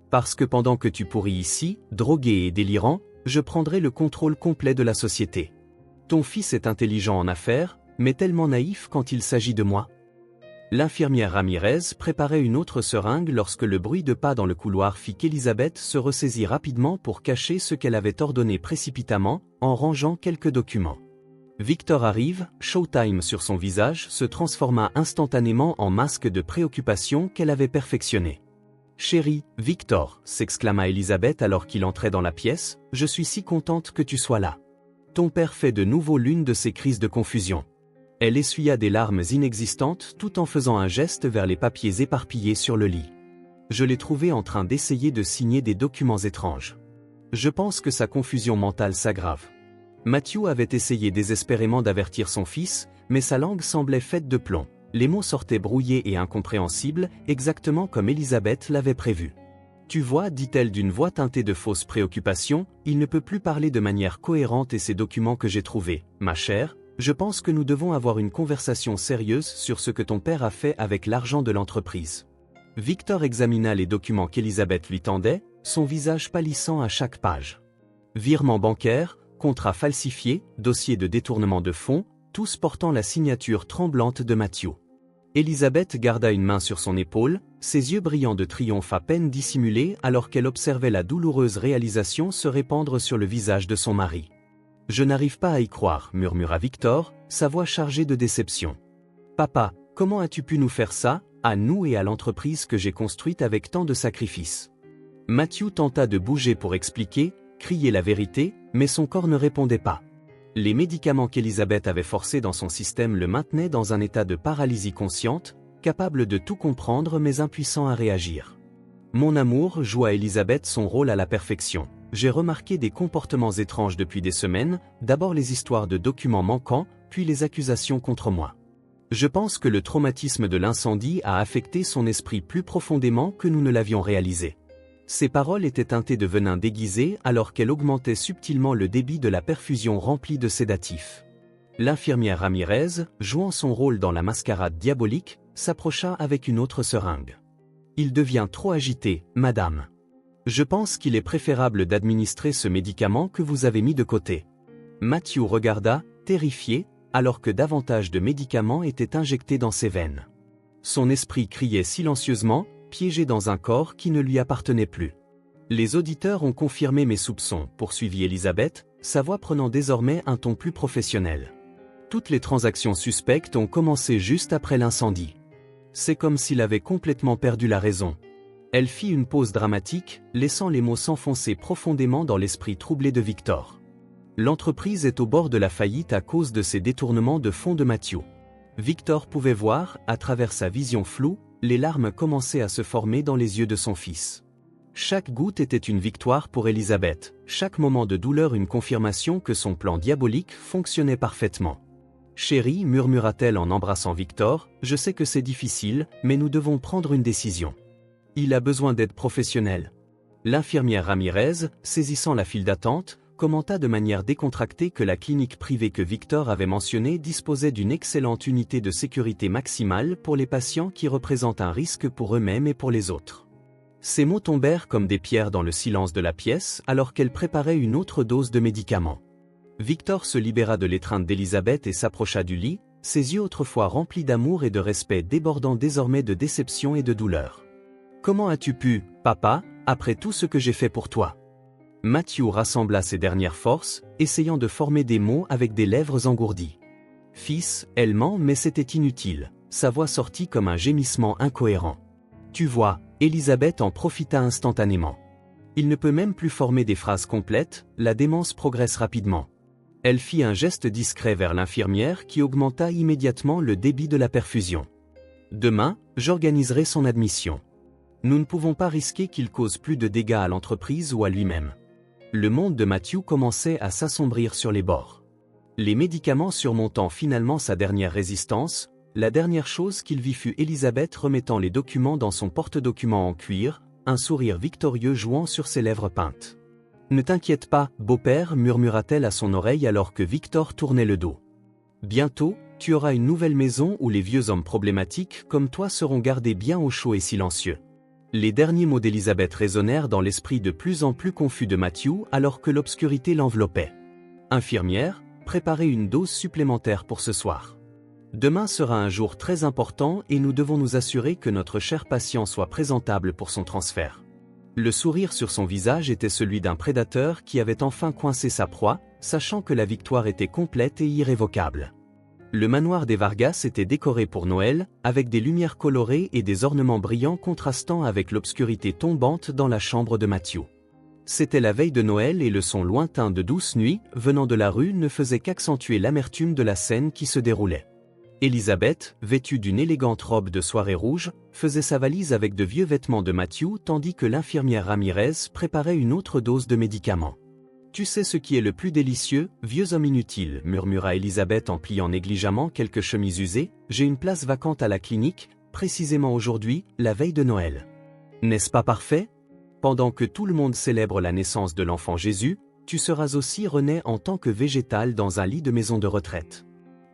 Parce que pendant que tu pourris ici, drogué et délirant, je prendrai le contrôle complet de la société. Ton fils est intelligent en affaires, mais tellement naïf quand il s'agit de moi. » L'infirmière Ramirez préparait une autre seringue lorsque le bruit de pas dans le couloir fit qu'Elizabeth se ressaisit rapidement pour cacher ce qu'elle avait ordonné précipitamment, en rangeant quelques documents. Victor arrive, Showtime sur son visage se transforma instantanément en masque de préoccupation qu'elle avait perfectionné. « Chérie, Victor » s'exclama Elizabeth alors qu'il entrait dans la pièce, « je suis si contente que tu sois là. Ton père fait de nouveau l'une de ces crises de confusion. » Elle essuya des larmes inexistantes tout en faisant un geste vers les papiers éparpillés sur le lit. Je l'ai trouvé en train d'essayer de signer des documents étranges. Je pense que sa confusion mentale s'aggrave. Matthew avait essayé désespérément d'avertir son fils, mais sa langue semblait faite de plomb. Les mots sortaient brouillés et incompréhensibles, exactement comme Elizabeth l'avait prévu. « Tu vois, dit-elle d'une voix teintée de fausse préoccupation, il ne peut plus parler de manière cohérente et ces documents que j'ai trouvés. Ma chère, je pense que nous devons avoir une conversation sérieuse sur ce que ton père a fait avec l'argent de l'entreprise. Victor examina les documents qu'Elisabeth lui tendait, son visage pâlissant à chaque page. Virements bancaires, contrats falsifiés, dossiers de détournement de fonds, tous portant la signature tremblante de Matthew. Elisabeth garda une main sur son épaule, ses yeux brillants de triomphe à peine dissimulés alors qu'elle observait la douloureuse réalisation se répandre sur le visage de son mari. « Je n'arrive pas à y croire, murmura Victor, sa voix chargée de déception. « Papa, comment as-tu pu nous faire ça, à nous et à l'entreprise que j'ai construite avec tant de sacrifices ?» Matthew tenta de bouger pour expliquer, crier la vérité, mais son corps ne répondait pas. Les médicaments qu'Elisabeth avait forcés dans son système le maintenaient dans un état de paralysie consciente, capable de tout comprendre mais impuissant à réagir. « Mon amour, joua Elisabeth son rôle à la perfection. J'ai remarqué des comportements étranges depuis des semaines, d'abord les histoires de documents manquants, puis les accusations contre moi. Je pense que le traumatisme de l'incendie a affecté son esprit plus profondément que nous ne l'avions réalisé. » Ses paroles étaient teintées de venin déguisé alors qu'elle augmentait subtilement le débit de la perfusion remplie de sédatifs. L'infirmière Ramirez, jouant son rôle dans la mascarade diabolique, s'approcha avec une autre seringue. « Il devient trop agité, madame. Je pense qu'il est préférable d'administrer ce médicament que vous avez mis de côté. » Matthew regarda, terrifié, alors que davantage de médicaments étaient injectés dans ses veines. Son esprit criait silencieusement, piégé dans un corps qui ne lui appartenait plus. « Les auditeurs ont confirmé mes soupçons, poursuivit Elisabeth, sa voix prenant désormais un ton plus professionnel. Toutes les transactions suspectes ont commencé juste après l'incendie. C'est comme s'il avait complètement perdu la raison. » Elle fit une pause dramatique, laissant les mots s'enfoncer profondément dans l'esprit troublé de Victor. L'entreprise est au bord de la faillite à cause de ces détournements de fonds de Matthew. Victor pouvait voir, à travers sa vision floue, les larmes commençaient à se former dans les yeux de son fils. Chaque goutte était une victoire pour Elisabeth, chaque moment de douleur une confirmation que son plan diabolique fonctionnait parfaitement. « Chérie, murmura-t-elle en embrassant Victor, je sais que c'est difficile, mais nous devons prendre une décision. Il a besoin d'aide professionnelle. » L'infirmière Ramirez, saisissant la file d'attente, commenta de manière décontractée que la clinique privée que Victor avait mentionnée disposait d'une excellente unité de sécurité maximale pour les patients qui représentent un risque pour eux-mêmes et pour les autres. Ces mots tombèrent comme des pierres dans le silence de la pièce alors qu'elle préparait une autre dose de médicaments. Victor se libéra de l'étreinte d'Elisabeth et s'approcha du lit, ses yeux autrefois remplis d'amour et de respect débordant désormais de déception et de douleur. « Comment as-tu pu, papa, après tout ce que j'ai fait pour toi ?» Matthew rassembla ses dernières forces, essayant de former des mots avec des lèvres engourdies. « Fils, elle ment mais c'était inutile. » Sa voix sortit comme un gémissement incohérent. « Tu vois, Elisabeth en profita instantanément. Il ne peut même plus former des phrases complètes, la démence progresse rapidement. » Elle fit un geste discret vers l'infirmière qui augmenta immédiatement le débit de la perfusion. « Demain, j'organiserai son admission. Nous ne pouvons pas risquer qu'il cause plus de dégâts à l'entreprise ou à lui-même. » Le monde de Matthew commençait à s'assombrir sur les bords. Les médicaments surmontant finalement sa dernière résistance, la dernière chose qu'il vit fut Elisabeth remettant les documents dans son porte-documents en cuir, un sourire victorieux jouant sur ses lèvres peintes. « Ne t'inquiète pas, beau-père, murmura-t-elle à son oreille alors que Victor tournait le dos. Bientôt, tu auras une nouvelle maison où les vieux hommes problématiques comme toi seront gardés bien au chaud et silencieux. » Les derniers mots d'Elisabeth résonnèrent dans l'esprit de plus en plus confus de Matthew alors que l'obscurité l'enveloppait. « Infirmière, préparez une dose supplémentaire pour ce soir. Demain sera un jour très important et nous devons nous assurer que notre cher patient soit présentable pour son transfert. » Le sourire sur son visage était celui d'un prédateur qui avait enfin coincé sa proie, sachant que la victoire était complète et irrévocable. Le manoir des Vargas était décoré pour Noël, avec des lumières colorées et des ornements brillants contrastant avec l'obscurité tombante dans la chambre de Matthew. C'était la veille de Noël et le son lointain de Douce Nuit, venant de la rue, ne faisait qu'accentuer l'amertume de la scène qui se déroulait. Elisabeth, vêtue d'une élégante robe de soirée rouge, faisait sa valise avec de vieux vêtements de Matthew tandis que l'infirmière Ramirez préparait une autre dose de médicaments. « Tu sais ce qui est le plus délicieux, vieux homme inutile, murmura Elisabeth en pliant négligemment quelques chemises usées, j'ai une place vacante à la clinique, précisément aujourd'hui, la veille de Noël. N'est-ce pas parfait ? Pendant que tout le monde célèbre la naissance de l'enfant Jésus, tu seras aussi rené en tant que végétal dans un lit de maison de retraite.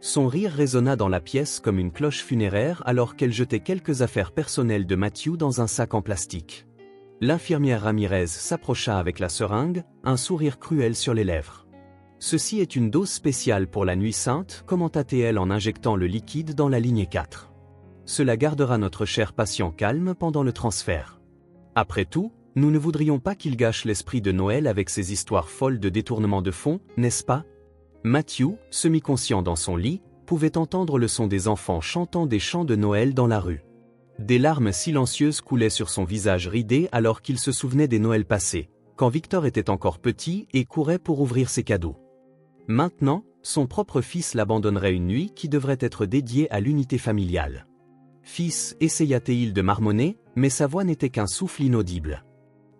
Son rire résonna dans la pièce comme une cloche funéraire alors qu'elle jetait quelques affaires personnelles de Matthew dans un sac en plastique. L'infirmière Ramirez s'approcha avec la seringue, un sourire cruel sur les lèvres. Ceci est une dose spéciale pour la nuit sainte, commenta-t-elle en injectant le liquide dans la lignée 4. Cela gardera notre cher patient calme pendant le transfert. Après tout, nous ne voudrions pas qu'il gâche l'esprit de Noël avec ses histoires folles de détournement de fonds, n'est-ce pas? Matthew, semi-conscient dans son lit, pouvait entendre le son des enfants chantant des chants de Noël dans la rue. Des larmes silencieuses coulaient sur son visage ridé alors qu'il se souvenait des Noëls passés, quand Victor était encore petit et courait pour ouvrir ses cadeaux. Maintenant, son propre fils l'abandonnerait une nuit qui devrait être dédiée à l'unité familiale. Fils, essaya-t-il de marmonner, mais sa voix n'était qu'un souffle inaudible.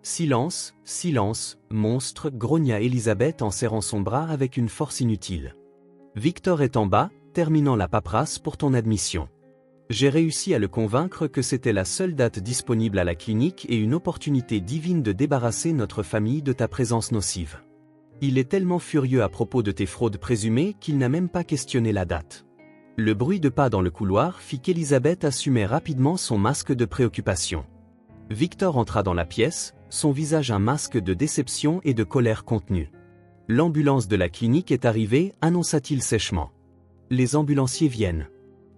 Silence, silence, monstre, grogna Elisabeth en serrant son bras avec une force inutile. Victor est en bas, terminant la paperasse pour ton admission. J'ai réussi à le convaincre que c'était la seule date disponible à la clinique et une opportunité divine de débarrasser notre famille de ta présence nocive. Il est tellement furieux à propos de tes fraudes présumées qu'il n'a même pas questionné la date. Le bruit de pas dans le couloir fit qu'Elisabeth assumait rapidement son masque de préoccupation. Victor entra dans la pièce, son visage un masque de déception et de colère contenue. L'ambulance de la clinique est arrivée, annonça-t-il sèchement. Les ambulanciers viennent.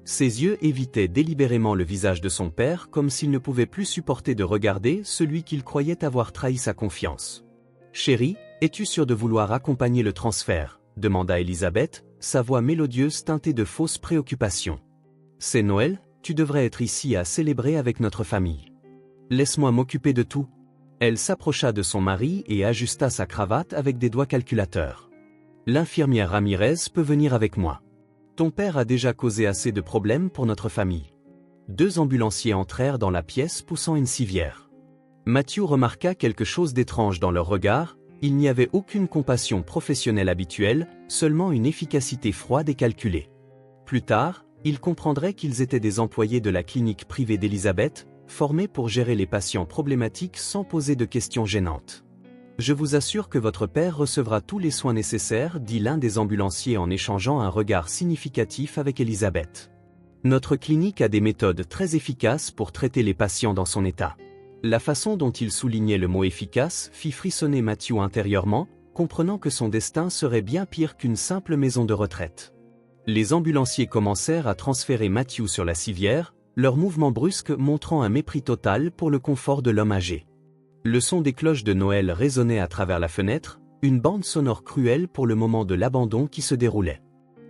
Ses yeux évitaient délibérément le visage de son père comme s'il ne pouvait plus supporter de regarder celui qu'il croyait avoir trahi sa confiance. « Chérie, es-tu sûre de vouloir accompagner le transfert ?» demanda Elisabeth, sa voix mélodieuse teintée de fausse préoccupation. « C'est Noël, tu devrais être ici à célébrer avec notre famille. Laisse-moi m'occuper de tout. » Elle s'approcha de son mari et ajusta sa cravate avec des doigts calculateurs. « L'infirmière Ramirez peut venir avec moi. Ton père a déjà causé assez de problèmes pour notre famille. » Deux ambulanciers entrèrent dans la pièce poussant une civière. Matthew remarqua quelque chose d'étrange dans leur regard, il n'y avait aucune compassion professionnelle habituelle, seulement une efficacité froide et calculée. Plus tard, il comprendrait qu'ils étaient des employés de la clinique privée d'Elisabeth, formés pour gérer les patients problématiques sans poser de questions gênantes. « Je vous assure que votre père recevra tous les soins nécessaires, dit l'un des ambulanciers en échangeant un regard significatif avec Elisabeth. Notre clinique a des méthodes très efficaces pour traiter les patients dans son état. » La façon dont il soulignait le mot efficace fit frissonner Matthew intérieurement, comprenant que son destin serait bien pire qu'une simple maison de retraite. Les ambulanciers commencèrent à transférer Matthew sur la civière, leur mouvement brusque montrant un mépris total pour le confort de l'homme âgé. Le son des cloches de Noël résonnait à travers la fenêtre, une bande sonore cruelle pour le moment de l'abandon qui se déroulait.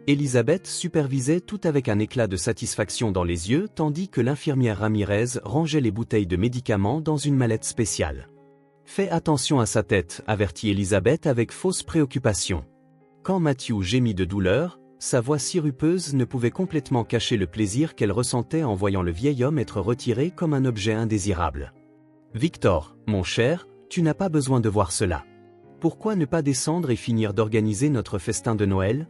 Elisabeth supervisait tout avec un éclat de satisfaction dans les yeux tandis que l'infirmière Ramirez rangeait les bouteilles de médicaments dans une mallette spéciale. « Fais attention à sa tête, avertit Elisabeth avec fausse préoccupation. Quand Matthew gémit de douleur, sa voix sirupeuse ne pouvait complètement cacher le plaisir qu'elle ressentait en voyant le vieil homme être retiré comme un objet indésirable. « Victor, mon cher, tu n'as pas besoin de voir cela. Pourquoi ne pas descendre et finir d'organiser notre festin de Noël ?»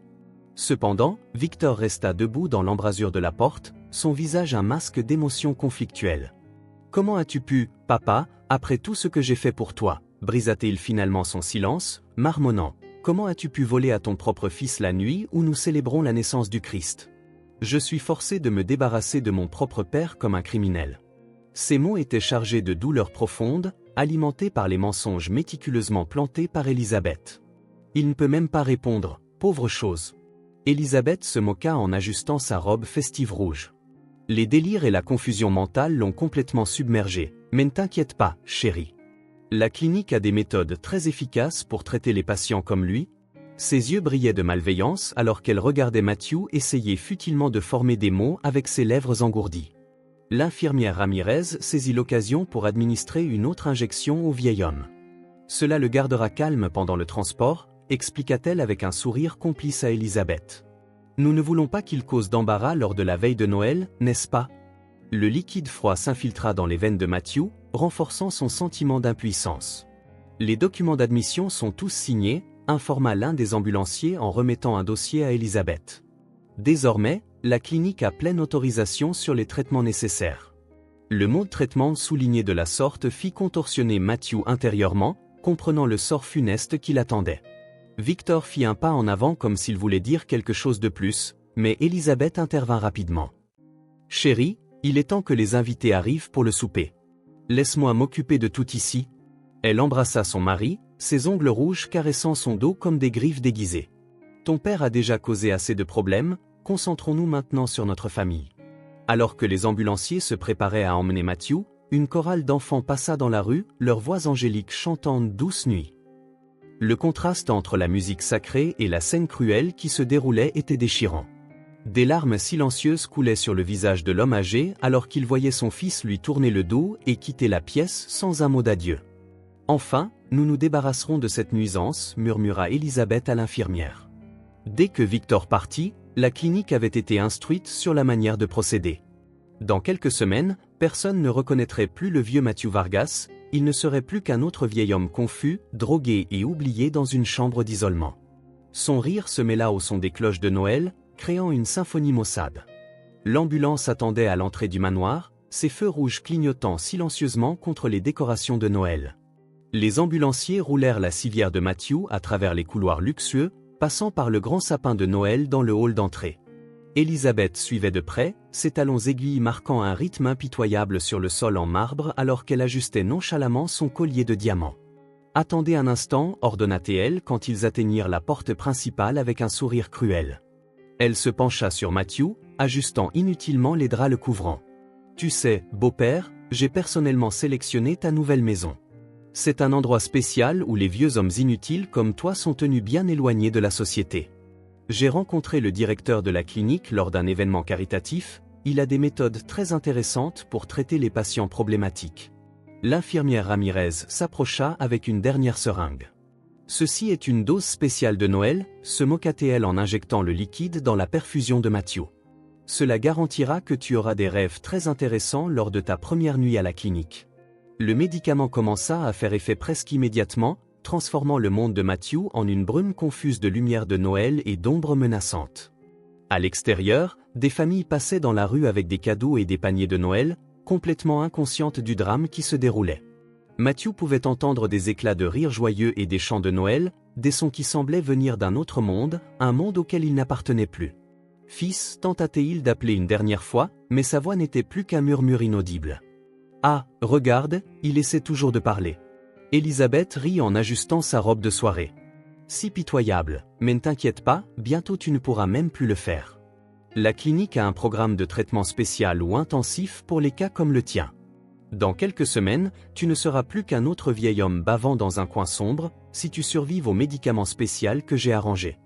Cependant, Victor resta debout dans l'embrasure de la porte, son visage un masque d'émotions conflictuelles. « Comment as-tu pu, papa, après tout ce que j'ai fait pour toi ?» brisa-t-il finalement son silence, marmonnant. « Comment as-tu pu voler à ton propre fils la nuit où nous célébrons la naissance du Christ ? Je suis forcé de me débarrasser de mon propre père comme un criminel. » Ces mots étaient chargés de douleur profonde, alimentés par les mensonges méticuleusement plantés par Elisabeth. « Il ne peut même pas répondre, pauvre chose. » Elisabeth se moqua en ajustant sa robe festive rouge. Les délires et la confusion mentale l'ont complètement submergée, mais ne t'inquiète pas, chérie. La clinique a des méthodes très efficaces pour traiter les patients comme lui. Ses yeux brillaient de malveillance alors qu'elle regardait Matthew essayer futilement de former des mots avec ses lèvres engourdies. L'infirmière Ramirez saisit l'occasion pour administrer une autre injection au vieil homme. Cela le gardera calme pendant le transport, expliqua-t-elle avec un sourire complice à Elisabeth. Nous ne voulons pas qu'il cause d'embarras lors de la veille de Noël, n'est-ce pas? Le liquide froid s'infiltra dans les veines de Matthew, renforçant son sentiment d'impuissance. Les documents d'admission sont tous signés, informa l'un des ambulanciers en remettant un dossier à Elisabeth. Désormais, la clinique a pleine autorisation sur les traitements nécessaires. Le mot de traitement souligné de la sorte fit contorsionner Matthew intérieurement, comprenant le sort funeste qui l'attendait. Victor fit un pas en avant comme s'il voulait dire quelque chose de plus, mais Elisabeth intervint rapidement. « Chérie, il est temps que les invités arrivent pour le souper. Laisse-moi m'occuper de tout ici. » Elle embrassa son mari, ses ongles rouges caressant son dos comme des griffes déguisées. « Ton père a déjà causé assez de problèmes, concentrons-nous maintenant sur notre famille. » Alors que les ambulanciers se préparaient à emmener Matthew, une chorale d'enfants passa dans la rue, leurs voix angéliques chantant « Douce nuit ». Le contraste entre la musique sacrée et la scène cruelle qui se déroulait était déchirant. Des larmes silencieuses coulaient sur le visage de l'homme âgé alors qu'il voyait son fils lui tourner le dos et quitter la pièce sans un mot d'adieu. « Enfin, nous nous débarrasserons de cette nuisance, » murmura Elisabeth à l'infirmière. Dès que Victor partit, la clinique avait été instruite sur la manière de procéder. Dans quelques semaines, personne ne reconnaîtrait plus le vieux Matthew Vargas, il ne serait plus qu'un autre vieil homme confus, drogué et oublié dans une chambre d'isolement. Son rire se mêla au son des cloches de Noël, créant une symphonie maussade. L'ambulance attendait à l'entrée du manoir, ses feux rouges clignotant silencieusement contre les décorations de Noël. Les ambulanciers roulèrent la civière de Matthew à travers les couloirs luxueux, passant par le grand sapin de Noël dans le hall d'entrée. Elisabeth suivait de près, ses talons aiguilles marquant un rythme impitoyable sur le sol en marbre alors qu'elle ajustait nonchalamment son collier de diamants. « Attendez un instant, » ordonna-t-elle quand ils atteignirent la porte principale avec un sourire cruel. Elle se pencha sur Matthew, ajustant inutilement les draps le couvrant. « Tu sais, beau-père, j'ai personnellement sélectionné ta nouvelle maison. C'est un endroit spécial où les vieux hommes inutiles comme toi sont tenus bien éloignés de la société. J'ai rencontré le directeur de la clinique lors d'un événement caritatif, il a des méthodes très intéressantes pour traiter les patients problématiques. » L'infirmière Ramirez s'approcha avec une dernière seringue. « Ceci est une dose spéciale de Noël, » se moqua-t-elle en injectant le liquide dans la perfusion de Matthew. « Cela garantira que tu auras des rêves très intéressants lors de ta première nuit à la clinique. » Le médicament commença à faire effet presque immédiatement, transformant le monde de Matthew en une brume confuse de lumière de Noël et d'ombres menaçantes. À l'extérieur, des familles passaient dans la rue avec des cadeaux et des paniers de Noël, complètement inconscientes du drame qui se déroulait. Matthew pouvait entendre des éclats de rire joyeux et des chants de Noël, des sons qui semblaient venir d'un autre monde, un monde auquel il n'appartenait plus. « Fils » tenta-t-il d'appeler une dernière fois, mais sa voix n'était plus qu'un murmure inaudible. « Ah, regarde, il essaie toujours de parler. » Elisabeth rit en ajustant sa robe de soirée. « Si pitoyable, mais ne t'inquiète pas, bientôt tu ne pourras même plus le faire. La clinique a un programme de traitement spécial ou intensif pour les cas comme le tien. Dans quelques semaines, tu ne seras plus qu'un autre vieil homme bavant dans un coin sombre, si tu survives au médicament spécial que j'ai arrangé. »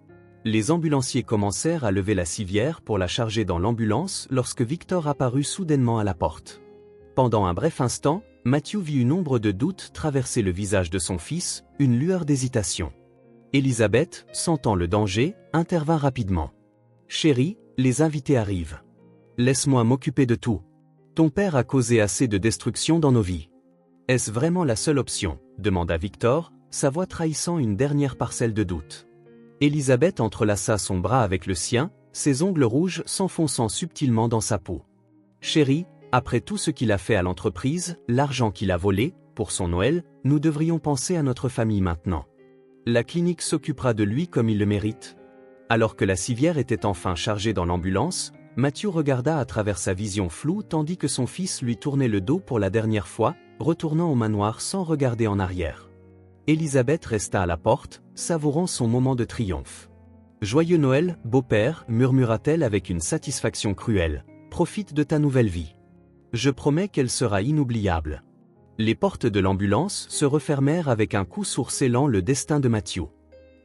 Les ambulanciers commencèrent à lever la civière pour la charger dans l'ambulance lorsque Victor apparut soudainement à la porte. Pendant un bref instant, Matthew vit une ombre de doute traverser le visage de son fils, une lueur d'hésitation. Elisabeth, sentant le danger, intervint rapidement. « Chérie, les invités arrivent. Laisse-moi m'occuper de tout. Ton père a causé assez de destruction dans nos vies. » « Est-ce vraiment la seule option ?» demanda Victor, sa voix trahissant une dernière parcelle de doute. Elisabeth entrelaça son bras avec le sien, ses ongles rouges s'enfonçant subtilement dans sa peau. « Chérie, après tout ce qu'il a fait à l'entreprise, l'argent qu'il a volé, pour son Noël, nous devrions penser à notre famille maintenant. La clinique s'occupera de lui comme il le mérite. » Alors que la civière était enfin chargée dans l'ambulance, Matthew regarda à travers sa vision floue tandis que son fils lui tournait le dos pour la dernière fois, retournant au manoir sans regarder en arrière. Elisabeth resta à la porte, savourant son moment de triomphe. « Joyeux Noël, beau-père » murmura-t-elle avec une satisfaction cruelle. « Profite de ta nouvelle vie. Je promets qu'elle sera inoubliable. » Les portes de l'ambulance se refermèrent avec un coup sourd scellant le destin de Matthew.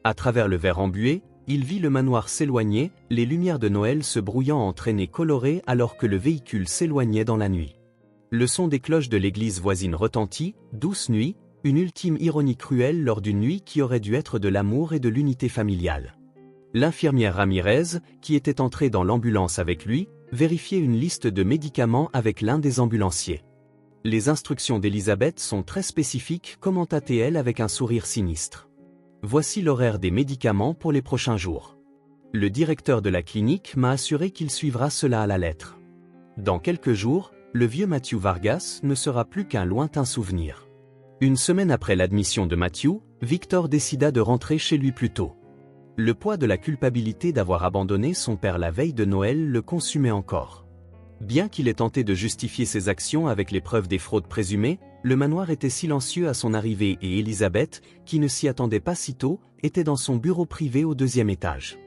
À travers le verre embué, il vit le manoir s'éloigner, les lumières de Noël se brouillant en traînées colorées alors que le véhicule s'éloignait dans la nuit. Le son des cloches de l'église voisine retentit, douce nuit, une ultime ironie cruelle lors d'une nuit qui aurait dû être de l'amour et de l'unité familiale. L'infirmière Ramirez, qui était entrée dans l'ambulance avec lui, vérifiait une liste de médicaments avec l'un des ambulanciers. « Les instructions d'Elisabeth sont très spécifiques » commenta-t-elle avec un sourire sinistre. « Voici l'horaire des médicaments pour les prochains jours. Le directeur de la clinique m'a assuré qu'il suivra cela à la lettre. Dans quelques jours, le vieux Matthew Vargas ne sera plus qu'un lointain souvenir. Une semaine après l'admission de Matthew, Victor décida de rentrer chez lui plus tôt. Le poids de la culpabilité d'avoir abandonné son père la veille de Noël le consumait encore. Bien qu'il ait tenté de justifier ses actions avec les preuves des fraudes présumées, le manoir était silencieux à son arrivée et Elizabeth, qui ne s'y attendait pas si tôt, était dans son bureau privé au 2e étage.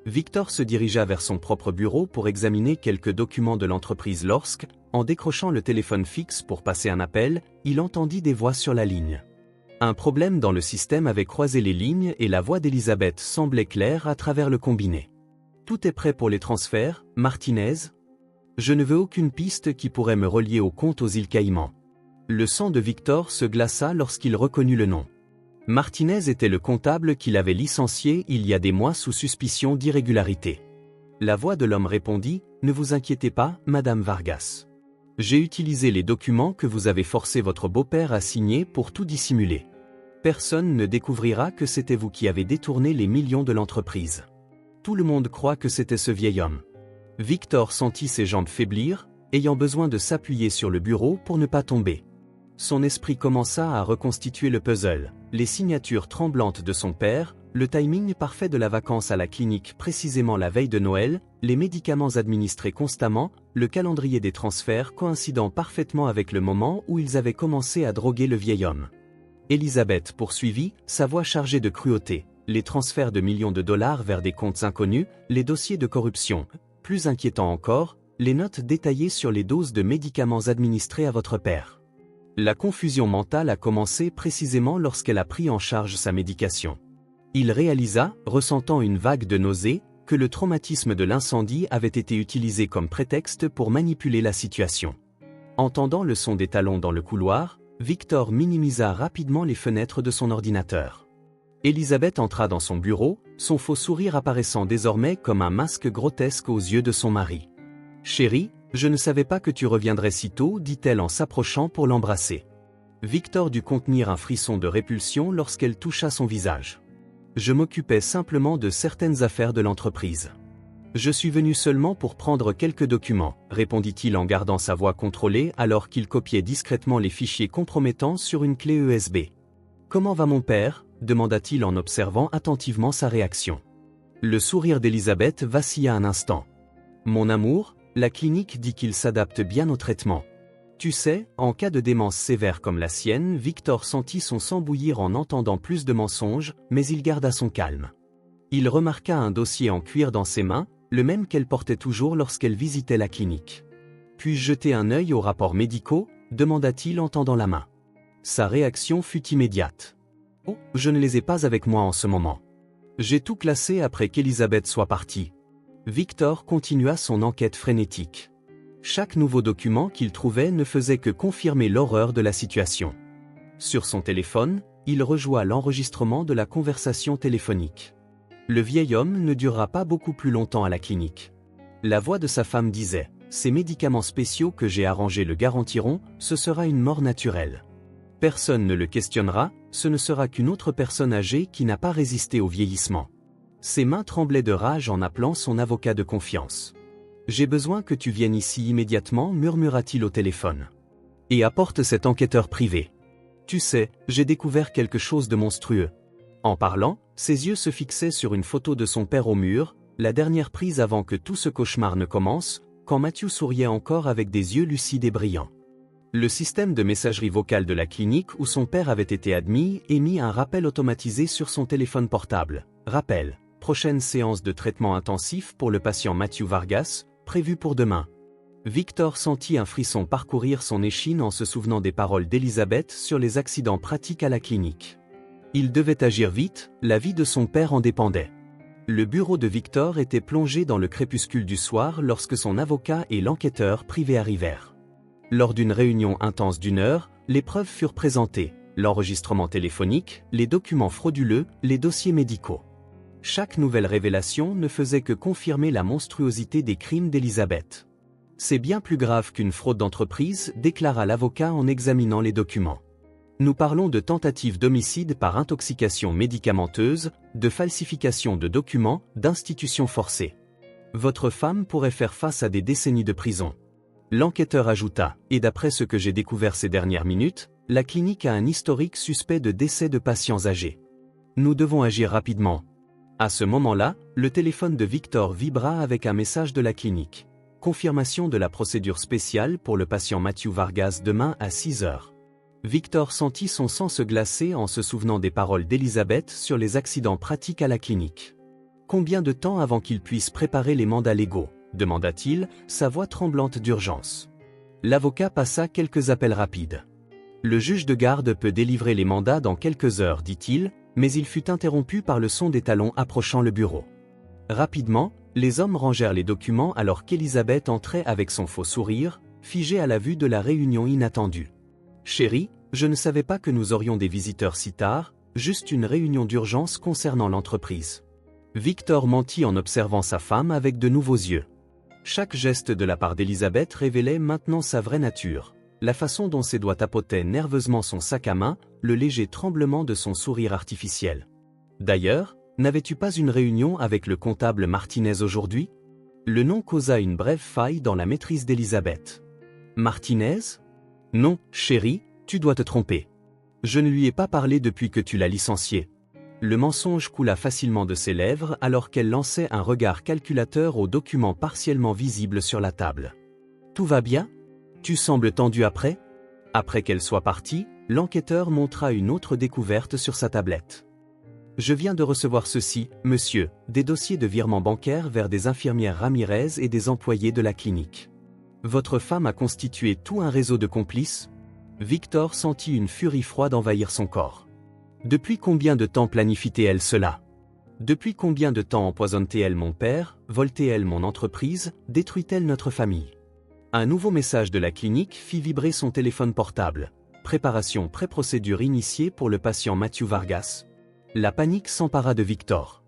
Victor se dirigea vers son propre bureau pour examiner quelques documents de l'entreprise lorsque, en décrochant le téléphone fixe pour passer un appel, il entendit des voix sur la ligne. Un problème dans le système avait croisé les lignes et la voix d'Elizabeth semblait claire à travers le combiné. « Tout est prêt pour les transferts, Martinez ? Je ne veux aucune piste qui pourrait me relier au compte aux îles Caïmans. » Le sang de Victor se glaça lorsqu'il reconnut le nom. Martinez était le comptable qu'il avait licencié il y a des mois sous suspicion d'irrégularité. La voix de l'homme répondit « Ne vous inquiétez pas, Madame Vargas. J'ai utilisé les documents que vous avez forcé votre beau-père à signer pour tout dissimuler. Personne ne découvrira que c'était vous qui avez détourné les millions de l'entreprise. Tout le monde croit que c'était ce vieil homme. » Victor sentit ses jambes faiblir, ayant besoin de s'appuyer sur le bureau pour ne pas tomber. Son esprit commença à reconstituer le puzzle, les signatures tremblantes de son père, le timing parfait de la vacance à la clinique précisément la veille de Noël, les médicaments administrés constamment, le calendrier des transferts coïncidant parfaitement avec le moment où ils avaient commencé à droguer le vieil homme. Elizabeth poursuivit, sa voix chargée de cruauté, les transferts de millions de dollars vers des comptes inconnus, les dossiers de corruption, plus inquiétant encore, les notes détaillées sur les doses de médicaments administrés à votre père. La confusion mentale a commencé précisément lorsqu'elle a pris en charge sa médication. Il réalisa, ressentant une vague de nausée, que le traumatisme de l'incendie avait été utilisé comme prétexte pour manipuler la situation. Entendant le son des talons dans le couloir, Victor minimisa rapidement les fenêtres de son ordinateur. Elizabeth entra dans son bureau, son faux sourire apparaissant désormais comme un masque grotesque aux yeux de son mari. « Chérie, je ne savais pas que tu reviendrais si tôt, dit-elle en s'approchant pour l'embrasser. Victor dut contenir un frisson de répulsion lorsqu'elle toucha son visage. « Je m'occupais simplement de certaines affaires de l'entreprise. Je suis venu seulement pour prendre quelques documents, répondit-il en gardant sa voix contrôlée alors qu'il copiait discrètement les fichiers compromettants sur une clé USB. Comment va mon père ? Demanda-t-il en observant attentivement sa réaction. Le sourire d'Elizabeth vacilla un instant. Mon amour, la clinique dit qu'il s'adapte bien au traitement. Tu sais, en cas de démence sévère comme la sienne, Victor sentit son sang bouillir en entendant plus de mensonges, mais il garda son calme. Il remarqua un dossier en cuir dans ses mains, le même qu'elle portait toujours lorsqu'elle visitait la clinique. Puis-je jeter un œil aux rapports médicaux ? Demanda-t-il en tendant la main. Sa réaction fut immédiate. Oh, je ne les ai pas avec moi en ce moment. J'ai tout classé après qu'Elizabeth soit partie. Victor continua son enquête frénétique. Chaque nouveau document qu'il trouvait ne faisait que confirmer l'horreur de la situation. Sur son téléphone, il rejoint l'enregistrement de la conversation téléphonique. Le vieil homme ne durera pas beaucoup plus longtemps à la clinique. La voix de sa femme disait « Ces médicaments spéciaux que j'ai arrangés le garantiront, ce sera une mort naturelle. Personne ne le questionnera, ce ne sera qu'une autre personne âgée qui n'a pas résisté au vieillissement. » Ses mains tremblaient de rage en appelant son avocat de confiance. « J'ai besoin que tu viennes ici immédiatement, murmura-t-il au téléphone. Et apporte cet enquêteur privé. Tu sais, j'ai découvert quelque chose de monstrueux. » En parlant, ses yeux se fixaient sur une photo de son père au mur, la dernière prise avant que tout ce cauchemar ne commence, quand Matthew souriait encore avec des yeux lucides et brillants. Le système de messagerie vocale de la clinique où son père avait été admis émit un rappel automatisé sur son téléphone portable. Rappel. Prochaine séance de traitement intensif pour le patient Matthew Vargas, prévue pour demain. Victor sentit un frisson parcourir son échine en se souvenant des paroles d'Elizabeth sur les accidents pratiques à la clinique. Il devait agir vite, la vie de son père en dépendait. Le bureau de Victor était plongé dans le crépuscule du soir lorsque son avocat et l'enquêteur privé arrivèrent. Lors d'une réunion intense d'1 heure, les preuves furent présentées, l'enregistrement téléphonique, les documents frauduleux, les dossiers médicaux. Chaque nouvelle révélation ne faisait que confirmer la monstruosité des crimes d'Elizabeth. « C'est bien plus grave qu'une fraude d'entreprise », déclara l'avocat en examinant les documents. « Nous parlons de tentative d'homicide par intoxication médicamenteuse, de falsification de documents, d'institution forcée. Votre femme pourrait faire face à des décennies de prison. » L'enquêteur ajouta, et d'après ce que j'ai découvert ces dernières minutes, la clinique a un historique suspect de décès de patients âgés. Nous devons agir rapidement. À ce moment-là, le téléphone de Victor vibra avec un message de la clinique. Confirmation de la procédure spéciale pour le patient Matthew Vargas demain à 6 heures. Victor sentit son sang se glacer en se souvenant des paroles d'Elisabeth sur les accidents pratiques à la clinique. Combien de temps avant qu'il puisse préparer les mandats légaux, demanda-t-il, sa voix tremblante d'urgence. L'avocat passa quelques appels rapides. Le juge de garde peut délivrer les mandats dans quelques heures, dit-il, mais il fut interrompu par le son des talons approchant le bureau. Rapidement, les hommes rangèrent les documents alors qu'Elisabeth entrait avec son faux sourire, figée à la vue de la réunion inattendue. « Chérie, je ne savais pas que nous aurions des visiteurs si tard, juste une réunion d'urgence concernant l'entreprise. » Victor mentit en observant sa femme avec de nouveaux yeux. Chaque geste de la part d'Elisabeth révélait maintenant sa vraie nature. La façon dont ses doigts tapotaient nerveusement son sac à main, le léger tremblement de son sourire artificiel. D'ailleurs, n'avais-tu pas une réunion avec le comptable Martinez aujourd'hui? Le nom causa une brève faille dans la maîtrise d'Elisabeth. Martinez? Non, chérie, tu dois te tromper. Je ne lui ai pas parlé depuis que tu l'as licencié. Le mensonge coula facilement de ses lèvres alors qu'elle lançait un regard calculateur aux documents partiellement visibles sur la table. Tout va bien? Tu sembles tendu après? Après qu'elle soit partie, l'enquêteur montra une autre découverte sur sa tablette. Je viens de recevoir ceci, monsieur, des dossiers de virement bancaire vers des infirmières Ramirez et des employés de la clinique. Votre femme a constitué tout un réseau de complices? Victor sentit une furie froide envahir son corps. Depuis combien de temps planifie-t-elle cela? Depuis combien de temps empoisonne-t-elle mon père, vole-t-elle mon entreprise, détruit-elle notre famille? Un nouveau message de la clinique fit vibrer son téléphone portable. Préparation pré-procédure initiée pour le patient Matthew Vargas. La panique s'empara de Victor.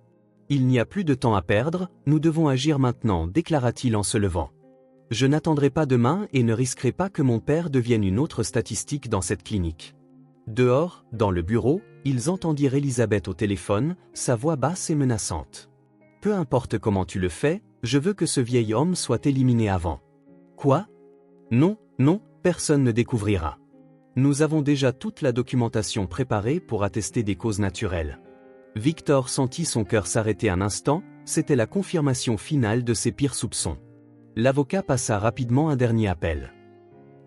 Il n'y a plus de temps à perdre, nous devons agir maintenant, déclara-t-il en se levant. Je n'attendrai pas demain et ne risquerai pas que mon père devienne une autre statistique dans cette clinique. Dehors, dans le bureau, ils entendirent Elisabeth au téléphone, sa voix basse et menaçante. Peu importe comment tu le fais, je veux que ce vieil homme soit éliminé avant. Quoi? Non, non, personne ne découvrira. Nous avons déjà toute la documentation préparée pour attester des causes naturelles. Victor sentit son cœur s'arrêter un instant, c'était la confirmation finale de ses pires soupçons. L'avocat passa rapidement un dernier appel.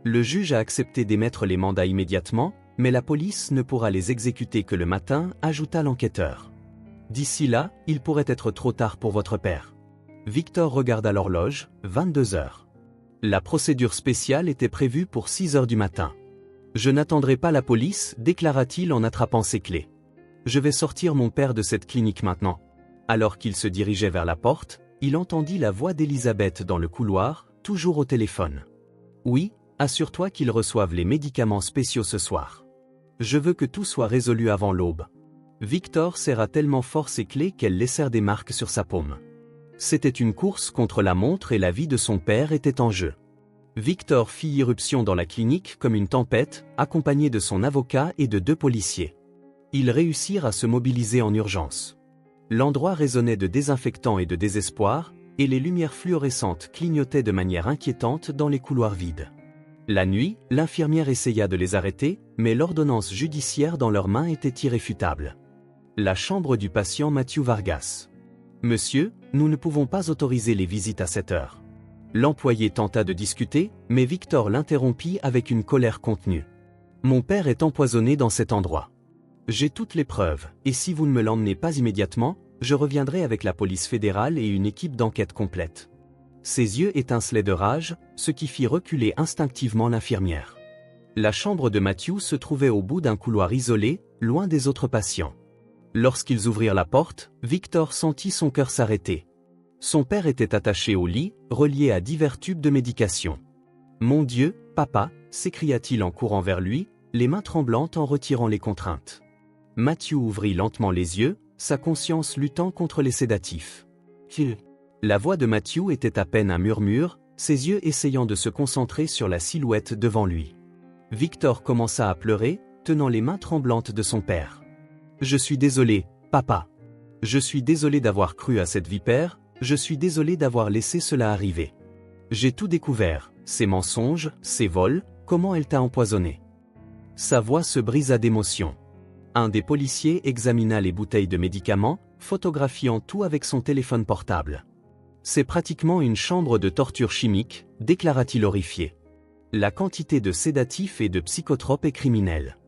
Le juge a accepté d'émettre les mandats immédiatement, mais la police ne pourra les exécuter que le matin, ajouta l'enquêteur. D'ici là, il pourrait être trop tard pour votre père. Victor regarda l'horloge, 22 heures. La procédure spéciale était prévue pour 6 heures du matin. Je n'attendrai pas la police, déclara-t-il en attrapant ses clés. Je vais sortir mon père de cette clinique maintenant. Alors qu'il se dirigeait vers la porte, il entendit la voix d'Elisabeth dans le couloir, toujours au téléphone. Oui, assure-toi qu'ils reçoivent les médicaments spéciaux ce soir. Je veux que tout soit résolu avant l'aube. Victor serra tellement fort ses clés qu'elles laissèrent des marques sur sa paume. C'était une course contre la montre et la vie de son père était en jeu. Victor fit irruption dans la clinique comme une tempête, accompagné de son avocat et de 2 policiers. Ils réussirent à se mobiliser en urgence. L'endroit résonnait de désinfectants et de désespoir, et les lumières fluorescentes clignotaient de manière inquiétante dans les couloirs vides. La nuit, l'infirmière essaya de les arrêter, mais l'ordonnance judiciaire dans leurs mains était irréfutable. La chambre du patient Matthew Vargas. Monsieur, nous ne pouvons pas autoriser les visites à cette heure. L'employé tenta de discuter, mais Victor l'interrompit avec une colère contenue. Mon père est empoisonné dans cet endroit. J'ai toutes les preuves, et si vous ne me l'emmenez pas immédiatement, je reviendrai avec la police fédérale et une équipe d'enquête complète. Ses yeux étincelaient de rage, ce qui fit reculer instinctivement l'infirmière. La chambre de Matthew se trouvait au bout d'un couloir isolé, loin des autres patients. Lorsqu'ils ouvrirent la porte, Victor sentit son cœur s'arrêter. Son père était attaché au lit, relié à divers tubes de médication. « Mon Dieu, papa !» s'écria-t-il en courant vers lui, les mains tremblantes en retirant les contraintes. Matthew ouvrit lentement les yeux, sa conscience luttant contre les sédatifs. La voix de Matthew était à peine un murmure, ses yeux essayant de se concentrer sur la silhouette devant lui. Victor commença à pleurer, tenant les mains tremblantes de son père. « Je suis désolé, papa. Je suis désolé d'avoir cru à cette vipère, je suis désolé d'avoir laissé cela arriver. J'ai tout découvert, Ses mensonges, ses vols, comment elle t'a empoisonné. Sa voix se brisa d'émotion. Un des policiers examina les bouteilles de médicaments, photographiant tout avec son téléphone portable. C'est pratiquement une chambre de torture chimique, déclara-t-il horrifié. La quantité de sédatifs et de psychotropes est criminelle.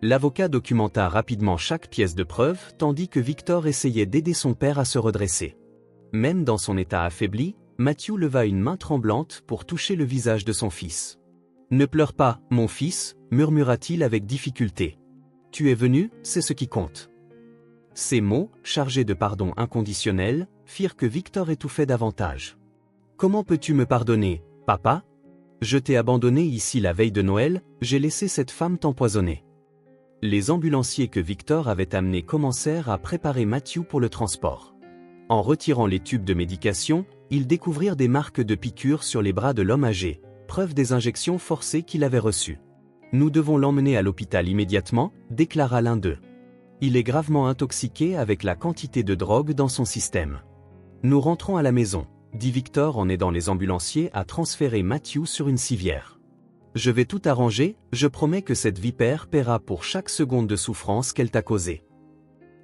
L'avocat documenta rapidement chaque pièce de preuve tandis que Victor essayait d'aider son père à se redresser. Même dans son état affaibli, Matthew leva une main tremblante pour toucher le visage de son fils. « Ne pleure pas, mon fils, murmura-t-il avec difficulté. Tu es venu, c'est ce qui compte. » Ces mots, chargés de pardon inconditionnel, firent que Victor étouffait davantage. « Comment peux-tu me pardonner, papa ? Je t'ai abandonné ici la veille de Noël, j'ai laissé cette femme t'empoisonner. » Les ambulanciers que Victor avait amenés commencèrent à préparer Matthew pour le transport. En retirant les tubes de médication, ils découvrirent des marques de piqûres sur les bras de l'homme âgé, preuve des injections forcées qu'il avait reçues. « Nous devons l'emmener à l'hôpital immédiatement, déclara l'un d'eux. Il est gravement intoxiqué avec la quantité de drogue dans son système. Nous rentrons à la maison, dit Victor en aidant les ambulanciers à transférer Matthew sur une civière. Je vais tout arranger, je promets que cette vipère paiera pour chaque seconde de souffrance qu'elle t'a causée.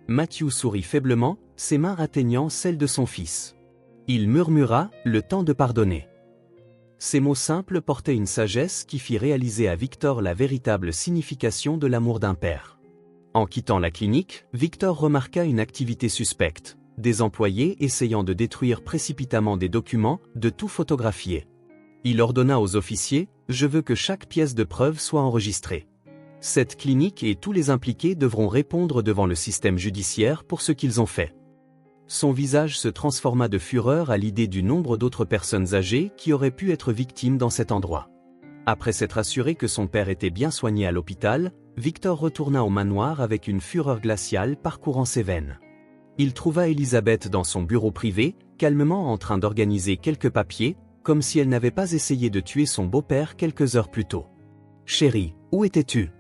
Matthew sourit faiblement, ses mains atteignant celles de son fils. Il murmura, le temps de pardonner. Ces mots simples portaient une sagesse qui fit réaliser à Victor la véritable signification de l'amour d'un père. En quittant la clinique, Victor remarqua une activité suspecte, des employés essayant de détruire précipitamment des documents, de tout photographier. Il ordonna aux officiers, « Je veux que chaque pièce de preuve soit enregistrée. Cette clinique et tous les impliqués devront répondre devant le système judiciaire pour ce qu'ils ont fait. » Son visage se transforma de fureur à l'idée du nombre d'autres personnes âgées qui auraient pu être victimes dans cet endroit. Après s'être assuré que son père était bien soigné à l'hôpital, Victor retourna au manoir avec une fureur glaciale parcourant ses veines. Il trouva Elisabeth dans son bureau privé, calmement en train d'organiser quelques papiers, comme si elle n'avait pas essayé de tuer son beau-père quelques heures plus tôt. « Chérie, où étais-tu ?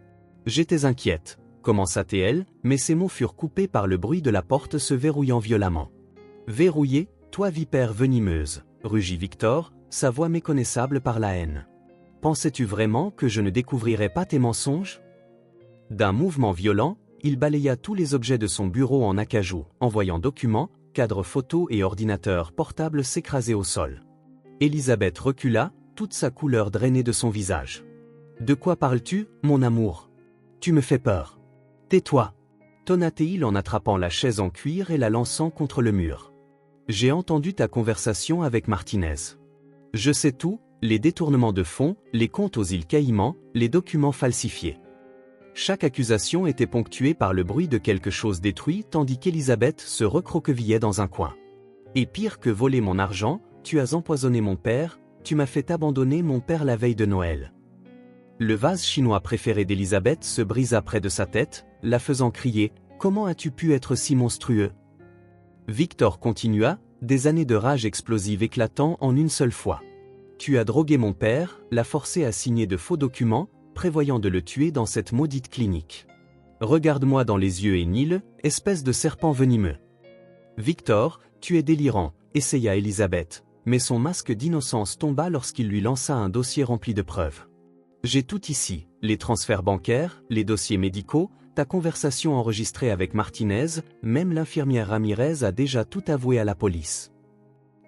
J'étais inquiète. » commença-t-elle, mais ses mots furent coupés par le bruit de la porte se verrouillant violemment. « Verrouillé, toi vipère venimeuse, » rugit Victor, sa voix méconnaissable par la haine. « Pensais-tu vraiment que je ne découvrirais pas tes mensonges ?» D'un mouvement violent, il balaya tous les objets de son bureau en acajou, envoyant documents, cadres photos et ordinateurs portables s'écraser au sol. Elisabeth recula, toute sa couleur drainée de son visage. « De quoi parles-tu, mon amour ? Tu me fais peur. Tais-toi, tonna-t-il en attrapant la chaise en cuir et la lançant contre le mur. J'ai entendu ta conversation avec Martinez. Je sais tout, les détournements de fonds, les comptes aux îles Caïmans, les documents falsifiés. Chaque accusation était ponctuée par le bruit de quelque chose détruit tandis qu'Elisabeth se recroquevillait dans un coin. Et pire que voler mon argent, tu as empoisonné mon père, tu m'as fait abandonner mon père la veille de Noël. Le vase chinois préféré d'Elisabeth se brisa près de sa tête, la faisant crier « Comment as-tu pu être si monstrueux ?» Victor continua, des années de rage explosive éclatant en une seule fois. « Tu as drogué mon père, l'a forcé à signer de faux documents, prévoyant de le tuer dans cette maudite clinique. Regarde-moi dans les yeux et nie-le, espèce de serpent venimeux. » Victor, tu es délirant, essaya Elisabeth, mais son masque d'innocence tomba lorsqu'il lui lança un dossier rempli de preuves. J'ai tout ici, les transferts bancaires, les dossiers médicaux, ta conversation enregistrée avec Martinez, même l'infirmière Ramirez a déjà tout avoué à la police.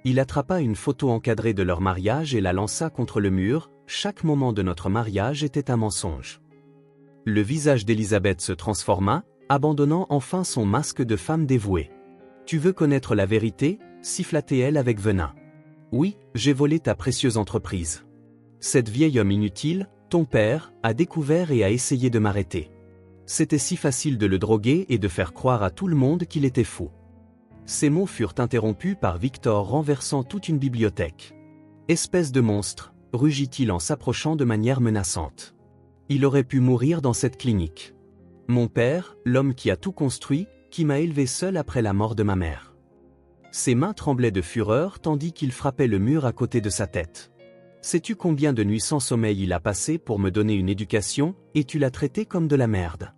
Il attrapa une photo encadrée de leur mariage et la lança contre le mur, chaque moment de notre mariage était un mensonge. Le visage d'Elisabeth se transforma, abandonnant enfin son masque de femme dévouée. Tu veux connaître la vérité, siffla-t-elle avec venin. Oui, j'ai volé ta précieuse entreprise. Cet vieil homme inutile, ton père, a découvert et a essayé de m'arrêter. C'était si facile de le droguer et de faire croire à tout le monde qu'il était fou. Ces mots furent interrompus par Victor renversant toute une bibliothèque. Espèce de monstre, rugit-il en s'approchant de manière menaçante. Il aurait pu mourir dans cette clinique. Mon père, l'homme qui a tout construit, qui m'a élevé seul après la mort de ma mère. Ses mains tremblaient de fureur tandis qu'il frappait le mur à côté de sa tête. Sais-tu combien de nuits sans sommeil il a passé pour me donner une éducation, et tu l'as traité comme de la merde.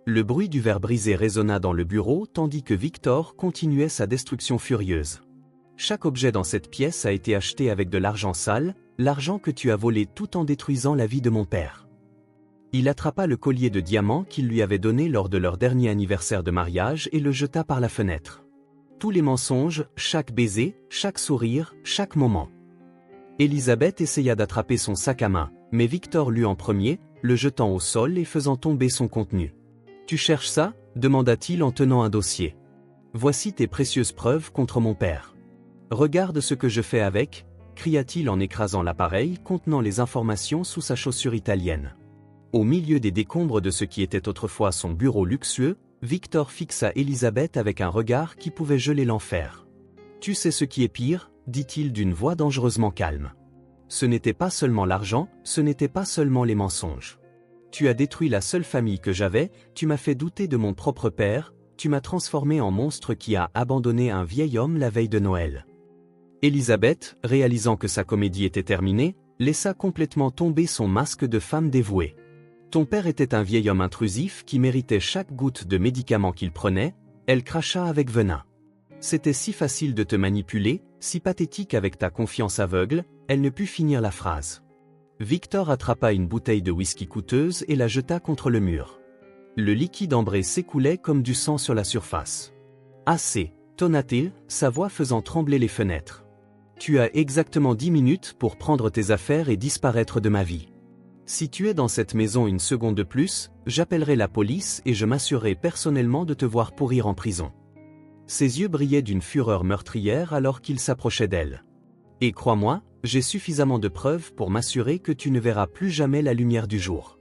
Le bruit du verre brisé résonna dans le bureau tandis que Victor continuait sa destruction furieuse. Chaque objet dans cette pièce a été acheté avec de l'argent sale, l'argent que tu as volé tout en détruisant la vie de mon père. » Il attrapa le collier de diamants qu'il lui avait donné lors de leur dernier anniversaire de mariage et le jeta par la fenêtre. Tous les mensonges, chaque baiser, chaque sourire, chaque moment. Élisabeth essaya d'attraper son sac à main, mais Victor l'eut en premier, le jetant au sol et faisant tomber son contenu. « Tu cherches ça ?» demanda-t-il en tenant un dossier. « Voici tes précieuses preuves contre mon père. Regarde ce que je fais avec » cria-t-il en écrasant l'appareil contenant les informations sous sa chaussure italienne. Au milieu des décombres de ce qui était autrefois son bureau luxueux, Victor fixa Élisabeth avec un regard qui pouvait geler l'enfer. « Tu sais ce qui est pire ?» dit-il d'une voix dangereusement calme. « Ce n'était pas seulement l'argent, ce n'était pas seulement les mensonges. Tu as détruit la seule famille que j'avais, tu m'as fait douter de mon propre père, tu m'as transformé en monstre qui a abandonné un vieil homme la veille de Noël. » Élisabeth, réalisant que sa comédie était terminée, laissa complètement tomber son masque de femme dévouée. Ton père était un vieil homme intrusif qui méritait chaque goutte de médicament qu'il prenait, elle cracha avec venin. C'était si facile de te manipuler, si pathétique avec ta confiance aveugle, elle ne put finir la phrase. Victor attrapa une bouteille de whisky coûteuse et la jeta contre le mur. Le liquide ambré s'écoulait comme du sang sur la surface. Assez, tonna-t-il, sa voix faisant trembler les fenêtres. Tu as exactement 10 minutes pour prendre tes affaires et disparaître de ma vie. Si tu es dans cette maison une seconde de plus, j'appellerai la police et je m'assurerai personnellement de te voir pourrir en prison. Ses yeux brillaient d'une fureur meurtrière alors qu'il s'approchait d'elle. Et crois-moi, j'ai suffisamment de preuves pour m'assurer que tu ne verras plus jamais la lumière du jour.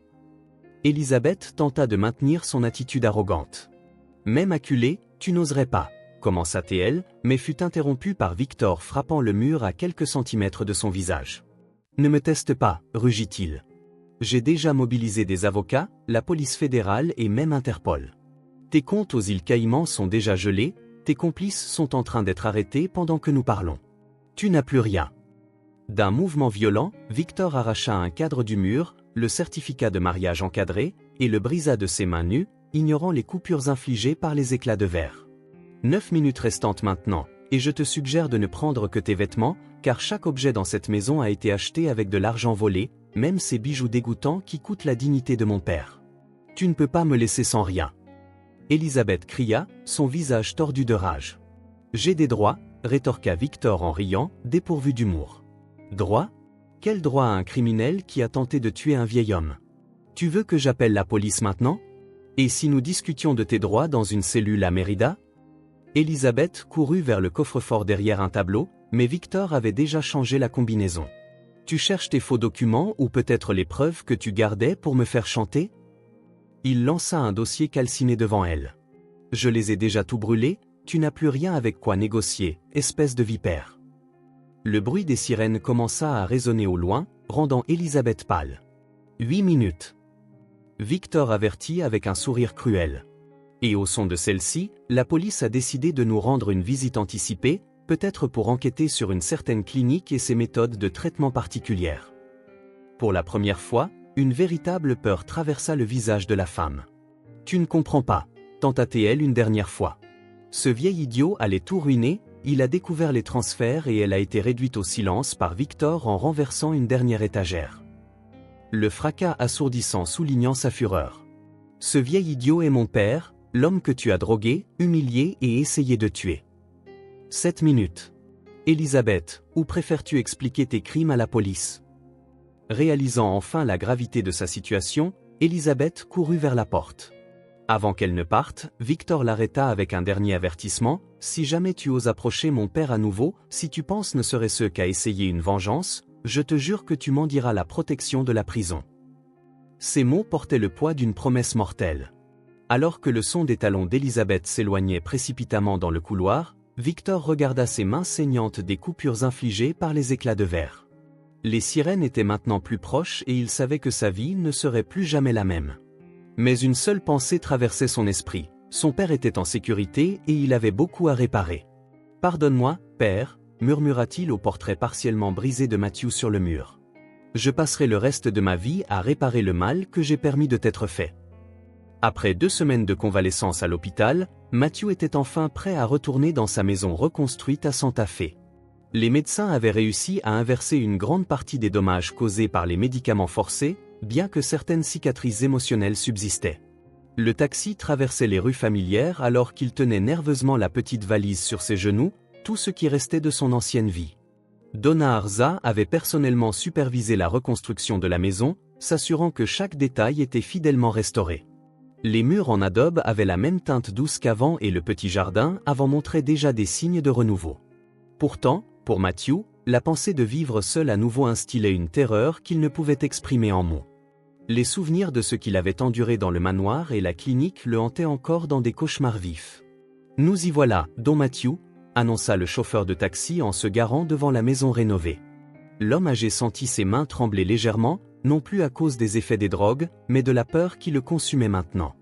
Élisabeth tenta de maintenir son attitude arrogante. Même acculée, tu n'oserais pas, commença-t-elle, mais fut interrompue par Victor frappant le mur à quelques centimètres de son visage. Ne me teste pas, rugit-il. J'ai déjà mobilisé des avocats, la police fédérale et même Interpol. Tes comptes aux îles Caïmans sont déjà gelés, tes complices sont en train d'être arrêtés pendant que nous parlons. Tu n'as plus rien. D'un mouvement violent, Victor arracha un cadre du mur, le certificat de mariage encadré, et le brisa de ses mains nues, ignorant les coupures infligées par les éclats de verre. 9 minutes restantes maintenant, et je te suggère de ne prendre que tes vêtements, car chaque objet dans cette maison a été acheté avec de l'argent volé, même ces bijoux dégoûtants qui coûtent la dignité de mon père. Tu ne peux pas me laisser sans rien. » Élisabeth cria, son visage tordu de rage. « J'ai des droits, » rétorqua Victor en riant, dépourvu d'humour. « Droits ? Quel droit à un criminel qui a tenté de tuer un vieil homme ? Tu veux que j'appelle la police maintenant ? Et si nous discutions de tes droits dans une cellule à Mérida ? » Élisabeth courut vers le coffre-fort derrière un tableau, mais Victor avait déjà changé la combinaison. « Tu cherches tes faux documents ou peut-être les preuves que tu gardais pour me faire chanter ?» Il lança un dossier calciné devant elle. « Je les ai déjà tout brûlés, tu n'as plus rien avec quoi négocier, espèce de vipère. » Le bruit des sirènes commença à résonner au loin, rendant Élisabeth pâle. 8 minutes. Victor avertit avec un sourire cruel. Et au son de celle-ci, la police a décidé de nous rendre une visite anticipée, peut-être pour enquêter sur une certaine clinique et ses méthodes de traitement particulières. Pour la première fois, une véritable peur traversa le visage de la femme. « Tu ne comprends pas, tenta-t-elle une dernière fois. Ce vieil idiot allait tout ruiner, il a découvert les transferts et elle a été réduite au silence par Victor en renversant une dernière étagère. Le fracas assourdissant soulignant sa fureur. « Ce vieil idiot est mon père, l'homme que tu as drogué, humilié et essayé de tuer. » 7 minutes. Élisabeth, où préfères-tu expliquer tes crimes à la police ? Réalisant enfin la gravité de sa situation, Élisabeth courut vers la porte. Avant qu'elle ne parte, Victor l'arrêta avec un dernier avertissement, « Si jamais tu oses approcher mon père à nouveau, si tu penses ne serait-ce qu'à essayer une vengeance, je te jure que tu m'en diras la protection de la prison. » Ces mots portaient le poids d'une promesse mortelle. Alors que le son des talons d'Élisabeth s'éloignait précipitamment dans le couloir, Victor regarda ses mains saignantes des coupures infligées par les éclats de verre. Les sirènes étaient maintenant plus proches et il savait que sa vie ne serait plus jamais la même. Mais une seule pensée traversait son esprit. Son père était en sécurité et il avait beaucoup à réparer. « Pardonne-moi, père » murmura-t-il au portrait partiellement brisé de Matthew sur le mur. « Je passerai le reste de ma vie à réparer le mal que j'ai permis de t'être fait. » Après 2 semaines de convalescence à l'hôpital, Matthew était enfin prêt à retourner dans sa maison reconstruite à Santa Fe. Les médecins avaient réussi à inverser une grande partie des dommages causés par les médicaments forcés, bien que certaines cicatrices émotionnelles subsistaient. Le taxi traversait les rues familières alors qu'il tenait nerveusement la petite valise sur ses genoux, tout ce qui restait de son ancienne vie. Donna Arza avait personnellement supervisé la reconstruction de la maison, s'assurant que chaque détail était fidèlement restauré. Les murs en adobe avaient la même teinte douce qu'avant et le petit jardin avant montrait déjà des signes de renouveau. Pourtant, pour Matthew, la pensée de vivre seul à nouveau instillait une terreur qu'il ne pouvait exprimer en mots. Les souvenirs de ce qu'il avait enduré dans le manoir et la clinique le hantaient encore dans des cauchemars vifs. « Nous y voilà, don Matthew », annonça le chauffeur de taxi en se garant devant la maison rénovée. L'homme âgé sentit ses mains trembler légèrement, non plus à cause des effets des drogues, mais de la peur qui le consumait maintenant.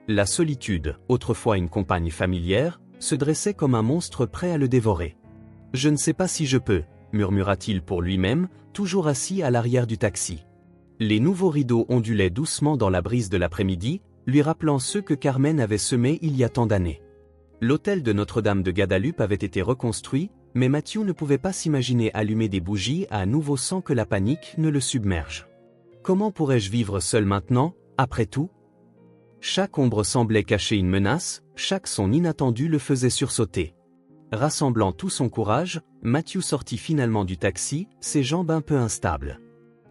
La solitude, autrefois une compagne familière, se dressait comme un monstre prêt à le dévorer. « Je ne sais pas si je peux », murmura-t-il pour lui-même, toujours assis à l'arrière du taxi. Les nouveaux rideaux ondulaient doucement dans la brise de l'après-midi, lui rappelant ceux que Carmen avait semés il y a tant d'années. L'hôtel de Notre-Dame de Guadalupe avait été reconstruit, mais Matthew ne pouvait pas s'imaginer allumer des bougies à nouveau sans que la panique ne le submerge. Comment pourrais-je vivre seul maintenant, après tout? Chaque ombre semblait cacher une menace, chaque son inattendu le faisait sursauter. Rassemblant tout son courage, Matthew sortit finalement du taxi, ses jambes un peu instables.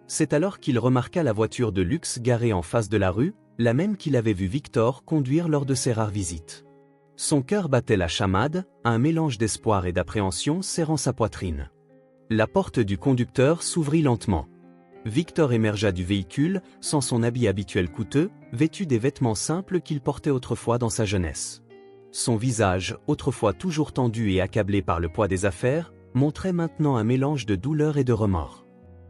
C'est alors qu'il remarqua la voiture de luxe garée en face de la rue, la même qu'il avait vu Victor conduire lors de ses rares visites. Son cœur battait la chamade, un mélange d'espoir et d'appréhension serrant sa poitrine. La porte du conducteur s'ouvrit lentement. Victor émergea du véhicule, sans son habit habituel coûteux, vêtu des vêtements simples qu'il portait autrefois dans sa jeunesse. Son visage, autrefois toujours tendu et accablé par le poids des affaires, montrait maintenant un mélange de douleur et de remords.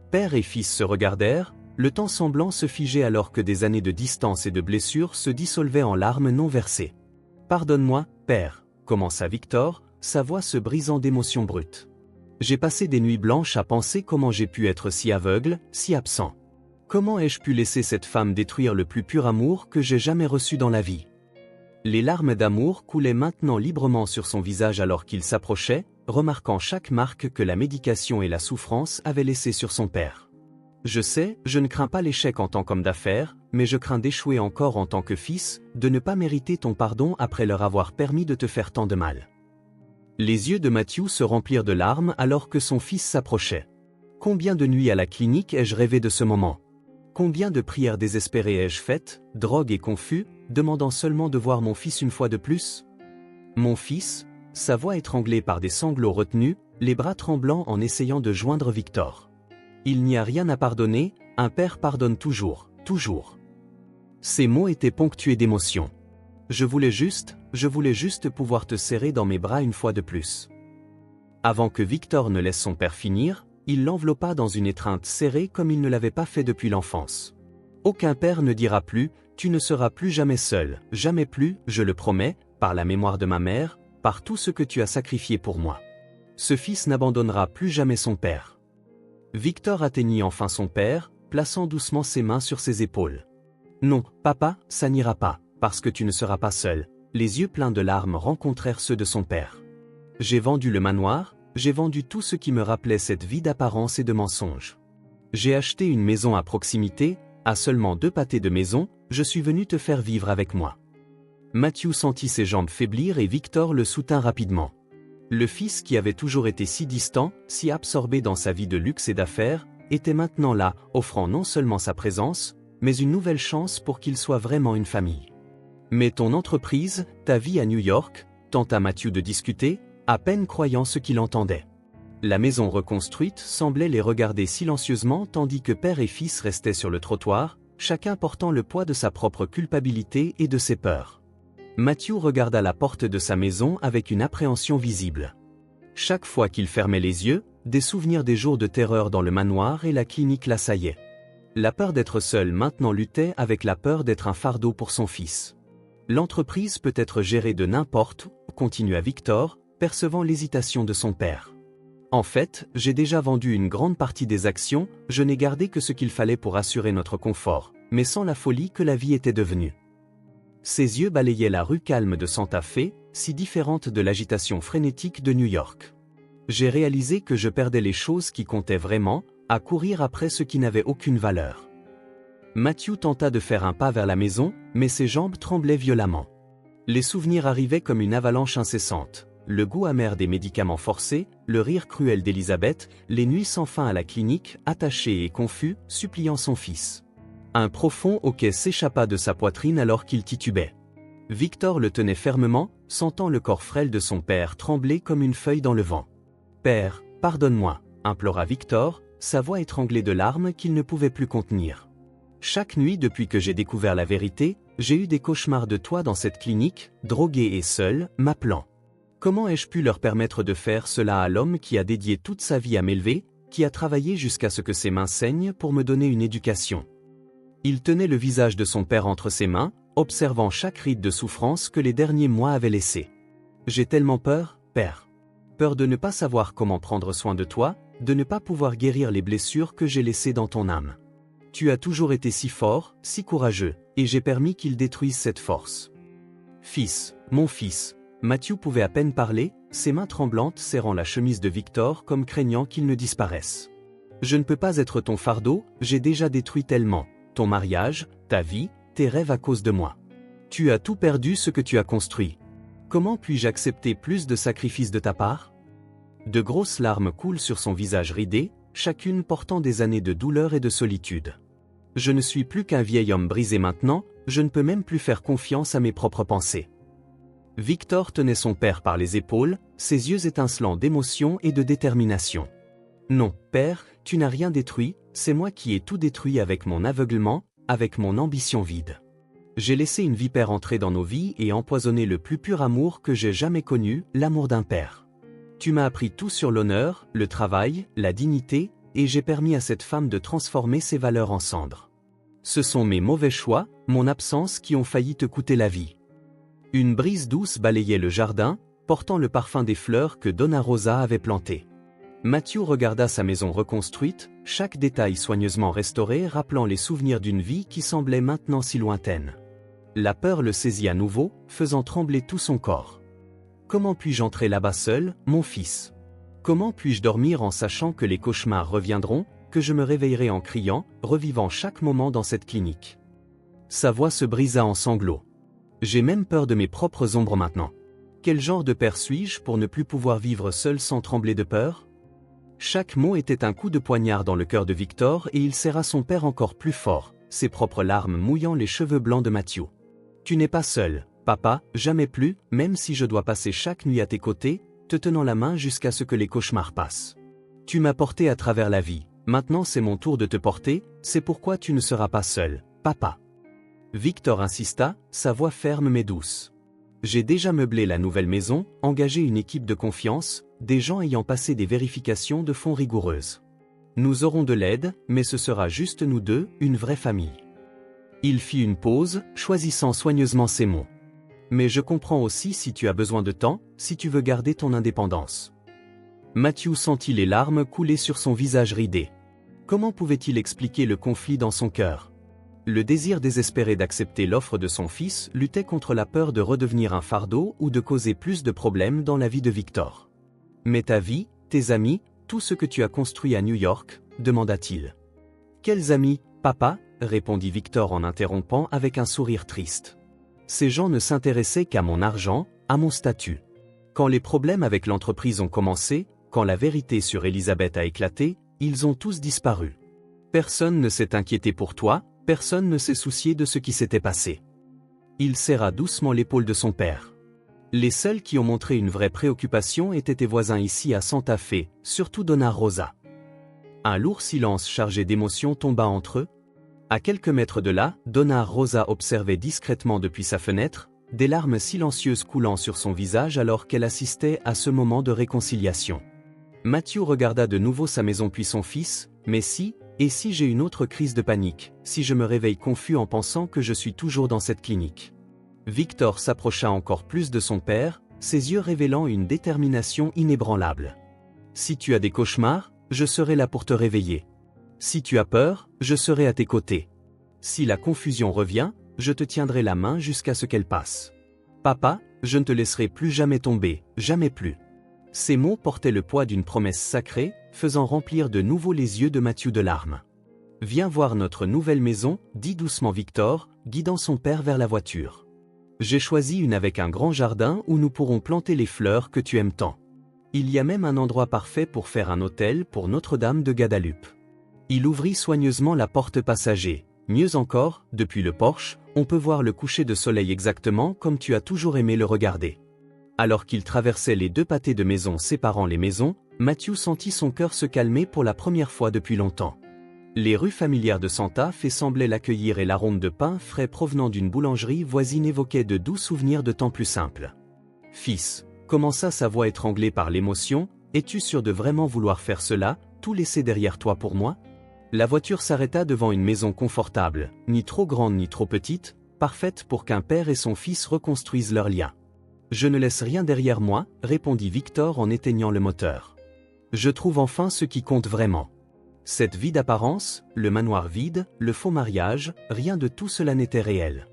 Père et fils se regardèrent, le temps semblant se figer alors que des années de distance et de blessures se dissolvaient en larmes non versées. « Pardonne-moi, père », commença Victor, sa voix se brisant d'émotions brutes. « J'ai passé des nuits blanches à penser comment j'ai pu être si aveugle, si absent. Comment ai-je pu laisser cette femme détruire le plus pur amour que j'ai jamais reçu dans la vie ?» Les larmes d'amour coulaient maintenant librement sur son visage alors qu'il s'approchait, remarquant chaque marque que la médication et la souffrance avaient laissée sur son père. « Je sais, je ne crains pas l'échec en tant qu'homme d'affaires, mais je crains d'échouer encore en tant que fils, de ne pas mériter ton pardon après leur avoir permis de te faire tant de mal. » Les yeux de Matthew se remplirent de larmes alors que son fils s'approchait. Combien de nuits à la clinique ai-je rêvé de ce moment? Combien de prières désespérées ai-je faites, drogue et confus, demandant seulement de voir mon fils une fois de plus? Mon fils, sa voix étranglée par des sanglots retenus, les bras tremblants en essayant de joindre Victor. Il n'y a rien à pardonner, un père pardonne toujours, toujours. Ces mots étaient ponctués d'émotion. Je voulais juste pouvoir te serrer dans mes bras une fois de plus. Avant que Victor ne laisse son père finir, il l'enveloppa dans une étreinte serrée comme il ne l'avait pas fait depuis l'enfance. Aucun père ne dira plus, tu ne seras plus jamais seul, jamais plus, je le promets, par la mémoire de ma mère, par tout ce que tu as sacrifié pour moi. Ce fils n'abandonnera plus jamais son père. Victor atteignit enfin son père, plaçant doucement ses mains sur ses épaules. Non, papa, ça n'ira pas, parce que tu ne seras pas seul. Les yeux pleins de larmes rencontrèrent ceux de son père. J'ai vendu le manoir, j'ai vendu tout ce qui me rappelait cette vie d'apparence et de mensonge. J'ai acheté une maison à proximité, à seulement 2 pâtés de maison, je suis venu te faire vivre avec moi. Matthew sentit ses jambes faiblir et Victor le soutint rapidement. Le fils qui avait toujours été si distant, si absorbé dans sa vie de luxe et d'affaires, était maintenant là, offrant non seulement sa présence, mais une nouvelle chance pour qu'il soit vraiment une famille. Mais ton entreprise, ta vie à New York, tenta Matthew de discuter, à peine croyant ce qu'il entendait. La maison reconstruite semblait les regarder silencieusement tandis que père et fils restaient sur le trottoir, chacun portant le poids de sa propre culpabilité et de ses peurs. Matthew regarda la porte de sa maison avec une appréhension visible. Chaque fois qu'il fermait les yeux, des souvenirs des jours de terreur dans le manoir et la clinique l'assaillaient. La peur d'être seul maintenant luttait avec la peur d'être un fardeau pour son fils. L'entreprise peut être gérée de n'importe où, continua Victor, percevant l'hésitation de son père. En fait, j'ai déjà vendu une grande partie des actions, je n'ai gardé que ce qu'il fallait pour assurer notre confort, mais sans la folie que la vie était devenue. Ses yeux balayaient la rue calme de Santa Fe, si différente de l'agitation frénétique de New York. J'ai réalisé que je perdais les choses qui comptaient vraiment, à courir après ce qui n'avait aucune valeur. Matthew tenta de faire un pas vers la maison, mais ses jambes tremblaient violemment. Les souvenirs arrivaient comme une avalanche incessante. Le goût amer des médicaments forcés, le rire cruel d'Elizabeth, les nuits sans fin à la clinique, attaché et confus, suppliant son fils. Un profond hoquet s'échappa de sa poitrine alors qu'il titubait. Victor le tenait fermement, sentant le corps frêle de son père trembler comme une feuille dans le vent. « Père, pardonne-moi » implora Victor, sa voix étranglée de larmes qu'il ne pouvait plus contenir. « Chaque nuit depuis que j'ai découvert la vérité, j'ai eu des cauchemars de toi dans cette clinique, drogué et seul, m'appelant. Comment ai-je pu leur permettre de faire cela à l'homme qui a dédié toute sa vie à m'élever, qui a travaillé jusqu'à ce que ses mains saignent pour me donner une éducation ?» Il tenait le visage de son père entre ses mains, observant chaque ride de souffrance que les derniers mois avaient laissé. « J'ai tellement peur, père. Peur de ne pas savoir comment prendre soin de toi, de ne pas pouvoir guérir les blessures que j'ai laissées dans ton âme. Tu as toujours été si fort, si courageux, et j'ai permis qu'ils détruisent cette force. » Fils, mon fils. Matthew pouvait à peine parler, ses mains tremblantes serrant la chemise de Victor comme craignant qu'il ne disparaisse. « Je ne peux pas être ton fardeau, j'ai déjà détruit tellement. Ton mariage, ta vie, tes rêves à cause de moi. Tu as tout perdu ce que tu as construit. Comment puis-je accepter plus de sacrifices de ta part ?» De grosses larmes coulent sur son visage ridé, chacune portant des années de douleur et de solitude. « Je ne suis plus qu'un vieil homme brisé maintenant, je ne peux même plus faire confiance à mes propres pensées. » Victor tenait son père par les épaules, ses yeux étincelants d'émotion et de détermination. « Non, père, tu n'as rien détruit, c'est moi qui ai tout détruit avec mon aveuglement, avec mon ambition vide. J'ai laissé une vipère entrer dans nos vies et empoisonner le plus pur amour que j'ai jamais connu, l'amour d'un père. Tu m'as appris tout sur l'honneur, le travail, la dignité, et j'ai permis à cette femme de transformer ses valeurs en cendres. Ce sont mes mauvais choix, mon absence qui ont failli te coûter la vie. » Une brise douce balayait le jardin, portant le parfum des fleurs que Donna Rosa avait plantées. Matthew regarda sa maison reconstruite, chaque détail soigneusement restauré rappelant les souvenirs d'une vie qui semblait maintenant si lointaine. La peur le saisit à nouveau, faisant trembler tout son corps. « Comment puis-je entrer là-bas seul, mon fils? Comment puis-je dormir en sachant que les cauchemars reviendront, que je me réveillerai en criant, revivant chaque moment dans cette clinique ?» Sa voix se brisa en sanglots. « J'ai même peur de mes propres ombres maintenant. Quel genre de père suis-je pour ne plus pouvoir vivre seul sans trembler de peur ?» Chaque mot était un coup de poignard dans le cœur de Victor et il serra son père encore plus fort, ses propres larmes mouillant les cheveux blancs de Matthew. « Tu n'es pas seul, papa, jamais plus, même si je dois passer chaque nuit à tes côtés, te tenant la main jusqu'à ce que les cauchemars passent. Tu m'as porté à travers la vie, maintenant c'est mon tour de te porter, c'est pourquoi tu ne seras pas seul, papa. » Victor insista, sa voix ferme mais douce. « J'ai déjà meublé la nouvelle maison, engagé une équipe de confiance, des gens ayant passé des vérifications de fonds rigoureuses. Nous aurons de l'aide, mais ce sera juste nous deux, une vraie famille. » Il fit une pause, choisissant soigneusement ses mots. « Mais je comprends aussi si tu as besoin de temps, si tu veux garder ton indépendance. » Matthew sentit les larmes couler sur son visage ridé. Comment pouvait-il expliquer le conflit dans son cœur? Le désir désespéré d'accepter l'offre de son fils luttait contre la peur de redevenir un fardeau ou de causer plus de problèmes dans la vie de Victor. « Mais ta vie, tes amis, tout ce que tu as construit à New York ?» demanda-t-il. « Quels amis, papa ?» répondit Victor en interrompant avec un sourire triste. « Ces gens ne s'intéressaient qu'à mon argent, à mon statut. Quand les problèmes avec l'entreprise ont commencé, quand la vérité sur Elizabeth a éclaté, ils ont tous disparu. Personne ne s'est inquiété pour toi, personne ne s'est soucié de ce qui s'était passé. » Il serra doucement l'épaule de son père. Les seuls qui ont montré une vraie préoccupation étaient tes voisins ici à Santa Fe, surtout Donna Rosa. Un lourd silence chargé d'émotions tomba entre eux. À quelques mètres de là, Donna Rosa observait discrètement depuis sa fenêtre, des larmes silencieuses coulant sur son visage alors qu'elle assistait à ce moment de réconciliation. Matthew regarda de nouveau sa maison puis son fils, « Mais si, et si j'ai une autre crise de panique, si je me réveille confus en pensant que je suis toujours dans cette clinique ?» Victor s'approcha encore plus de son père, ses yeux révélant une détermination inébranlable. « Si tu as des cauchemars, je serai là pour te réveiller. Si tu as peur, je serai à tes côtés. Si la confusion revient, je te tiendrai la main jusqu'à ce qu'elle passe. Papa, je ne te laisserai plus jamais tomber, jamais plus. Ces mots portaient le poids d'une promesse sacrée, faisant remplir de nouveau les yeux de Matthew de larmes. « Viens voir notre nouvelle maison, dit doucement Victor, guidant son père vers la voiture. J'ai choisi une avec un grand jardin où nous pourrons planter les fleurs que tu aimes tant. Il y a même un endroit parfait pour faire un hôtel pour Notre-Dame de Guadalupe. » Il ouvrit soigneusement la porte passager. Mieux encore, depuis le porche, on peut voir le coucher de soleil exactement comme tu as toujours aimé le regarder. Alors qu'il traversait les deux pâtés de maisons séparant les maisons, Matthew sentit son cœur se calmer pour la première fois depuis longtemps. Les rues familières de Santa Fe semblaient l'accueillir et l'arôme de pain frais provenant d'une boulangerie voisine évoquait de doux souvenirs de temps plus simples. « Fils, » commença sa voix étranglée par l'émotion, « es-tu sûr de vraiment vouloir faire cela, tout laisser derrière toi pour moi ?» La voiture s'arrêta devant une maison confortable, ni trop grande ni trop petite, parfaite pour qu'un père et son fils reconstruisent leur lien. « Je ne laisse rien derrière moi, » répondit Victor en éteignant le moteur. « Je trouve enfin ce qui compte vraiment. Cette vie d'apparence, le manoir vide, le faux mariage, rien de tout cela n'était réel.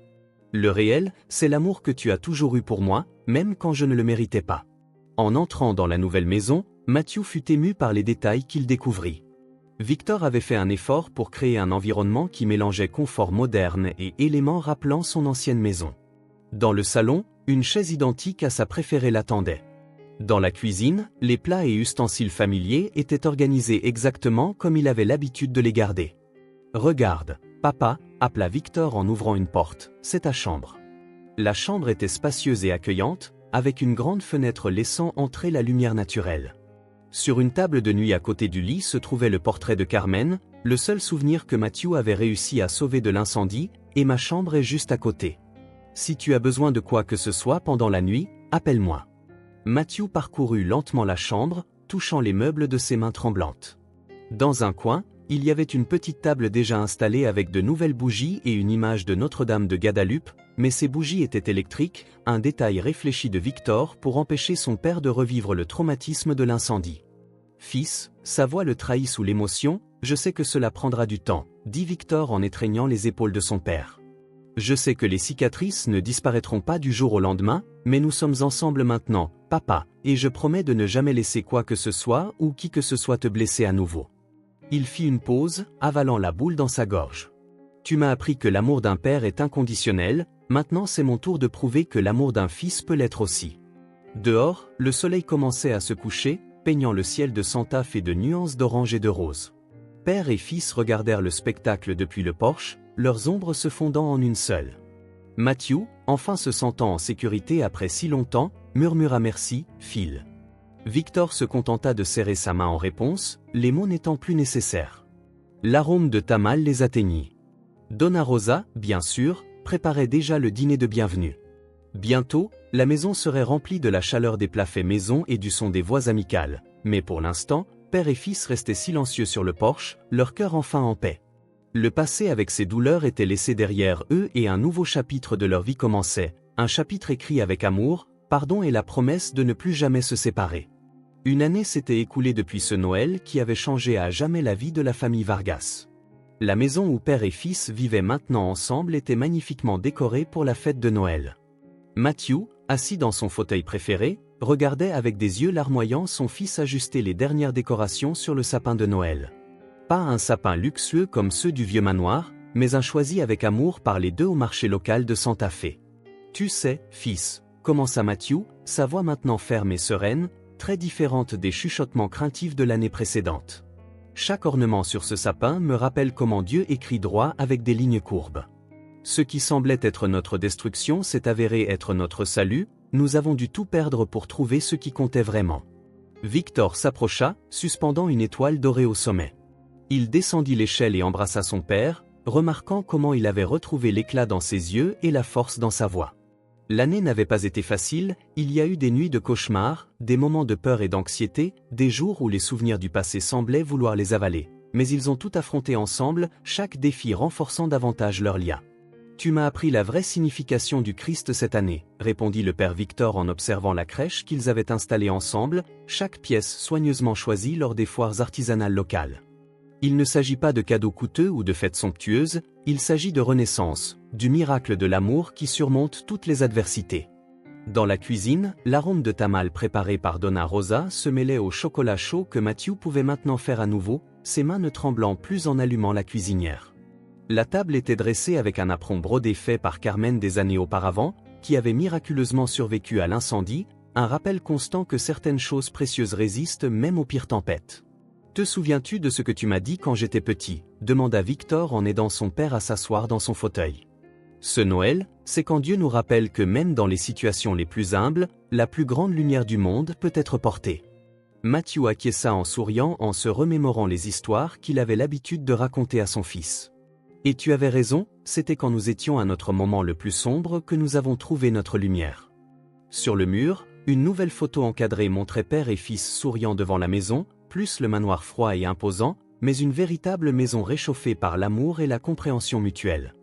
Le réel, c'est l'amour que tu as toujours eu pour moi, même quand je ne le méritais pas. » En entrant dans la nouvelle maison, Matthew fut ému par les détails qu'il découvrit. Victor avait fait un effort pour créer un environnement qui mélangeait confort moderne et éléments rappelant son ancienne maison. Dans le salon, une chaise identique à sa préférée l'attendait. Dans la cuisine, les plats et ustensiles familiers étaient organisés exactement comme il avait l'habitude de les garder. « Regarde, papa » appela Victor en ouvrant une porte, « c'est ta chambre. » La chambre était spacieuse et accueillante, avec une grande fenêtre laissant entrer la lumière naturelle. Sur une table de nuit à côté du lit se trouvait le portrait de Carmen, le seul souvenir que Matthew avait réussi à sauver de l'incendie, et ma chambre est juste à côté. Si tu as besoin de quoi que ce soit pendant la nuit, appelle-moi. Matthew parcourut lentement la chambre, touchant les meubles de ses mains tremblantes. Dans un coin, il y avait une petite table déjà installée avec de nouvelles bougies et une image de Notre-Dame de Guadalupe, mais ces bougies étaient électriques, un détail réfléchi de Victor pour empêcher son père de revivre le traumatisme de l'incendie. « Fils » sa voix le trahit sous l'émotion, « je sais que cela prendra du temps » dit Victor en étreignant les épaules de son père. « Je sais que les cicatrices ne disparaîtront pas du jour au lendemain, mais nous sommes ensemble maintenant, papa, et je promets de ne jamais laisser quoi que ce soit ou qui que ce soit te blesser à nouveau. » Il fit une pause, avalant la boule dans sa gorge. « Tu m'as appris que l'amour d'un père est inconditionnel, maintenant c'est mon tour de prouver que l'amour d'un fils peut l'être aussi. » Dehors, le soleil commençait à se coucher, peignant le ciel de Santa Fe de nuances d'orange et de rose. Père et fils regardèrent le spectacle depuis le porche, leurs ombres se fondant en une seule. Matthew, enfin se sentant en sécurité après si longtemps, murmura merci, Phil. Victor se contenta de serrer sa main en réponse, les mots n'étant plus nécessaires. L'arôme de tamal les atteignit. Donna Rosa, bien sûr, préparait déjà le dîner de bienvenue. Bientôt, la maison serait remplie de la chaleur des plats faits maison et du son des voix amicales, mais pour l'instant, père et fils restaient silencieux sur le porche, leur cœur enfin en paix. Le passé avec ses douleurs était laissé derrière eux et un nouveau chapitre de leur vie commençait, un chapitre écrit avec amour, pardon et la promesse de ne plus jamais se séparer. Une année s'était écoulée depuis ce Noël qui avait changé à jamais la vie de la famille Vargas. La maison où père et fils vivaient maintenant ensemble était magnifiquement décorée pour la fête de Noël. Matthew, assis dans son fauteuil préféré, regardait avec des yeux larmoyants son fils ajuster les dernières décorations sur le sapin de Noël. Pas un sapin luxueux comme ceux du vieux manoir, mais un choisi avec amour par les deux au marché local de Santa Fe. « Tu sais, fils » commença Matthew, sa voix maintenant ferme et sereine, très différente des chuchotements craintifs de l'année précédente. Chaque ornement sur ce sapin me rappelle comment Dieu écrit droit avec des lignes courbes. Ce qui semblait être notre destruction s'est avéré être notre salut, nous avons dû tout perdre pour trouver ce qui comptait vraiment. Victor s'approcha, suspendant une étoile dorée au sommet. Il descendit l'échelle et embrassa son père, remarquant comment il avait retrouvé l'éclat dans ses yeux et la force dans sa voix. L'année n'avait pas été facile, il y a eu des nuits de cauchemars, des moments de peur et d'anxiété, des jours où les souvenirs du passé semblaient vouloir les avaler. Mais ils ont tout affronté ensemble, chaque défi renforçant davantage leur lien. « Tu m'as appris la vraie signification du Christ cette année » répondit le père Victor en observant la crèche qu'ils avaient installée ensemble, chaque pièce soigneusement choisie lors des foires artisanales locales. Il ne s'agit pas de cadeaux coûteux ou de fêtes somptueuses, il s'agit de renaissance, du miracle de l'amour qui surmonte toutes les adversités. Dans la cuisine, l'arôme de tamal préparé par Donna Rosa se mêlait au chocolat chaud que Matthew pouvait maintenant faire à nouveau, ses mains ne tremblant plus en allumant la cuisinière. La table était dressée avec un apron brodé fait par Carmen des années auparavant, qui avait miraculeusement survécu à l'incendie, un rappel constant que certaines choses précieuses résistent même aux pires tempêtes. « Te souviens-tu de ce que tu m'as dit quand j'étais petit ?» demanda Victor en aidant son père à s'asseoir dans son fauteuil. Ce Noël, c'est quand Dieu nous rappelle que même dans les situations les plus humbles, la plus grande lumière du monde peut être portée. Matthew acquiesça en souriant en se remémorant les histoires qu'il avait l'habitude de raconter à son fils. « Et tu avais raison, c'était quand nous étions à notre moment le plus sombre que nous avons trouvé notre lumière. » Sur le mur, une nouvelle photo encadrée montrait père et fils souriant devant la maison, plus le manoir froid et imposant, mais une véritable maison réchauffée par l'amour et la compréhension mutuelle.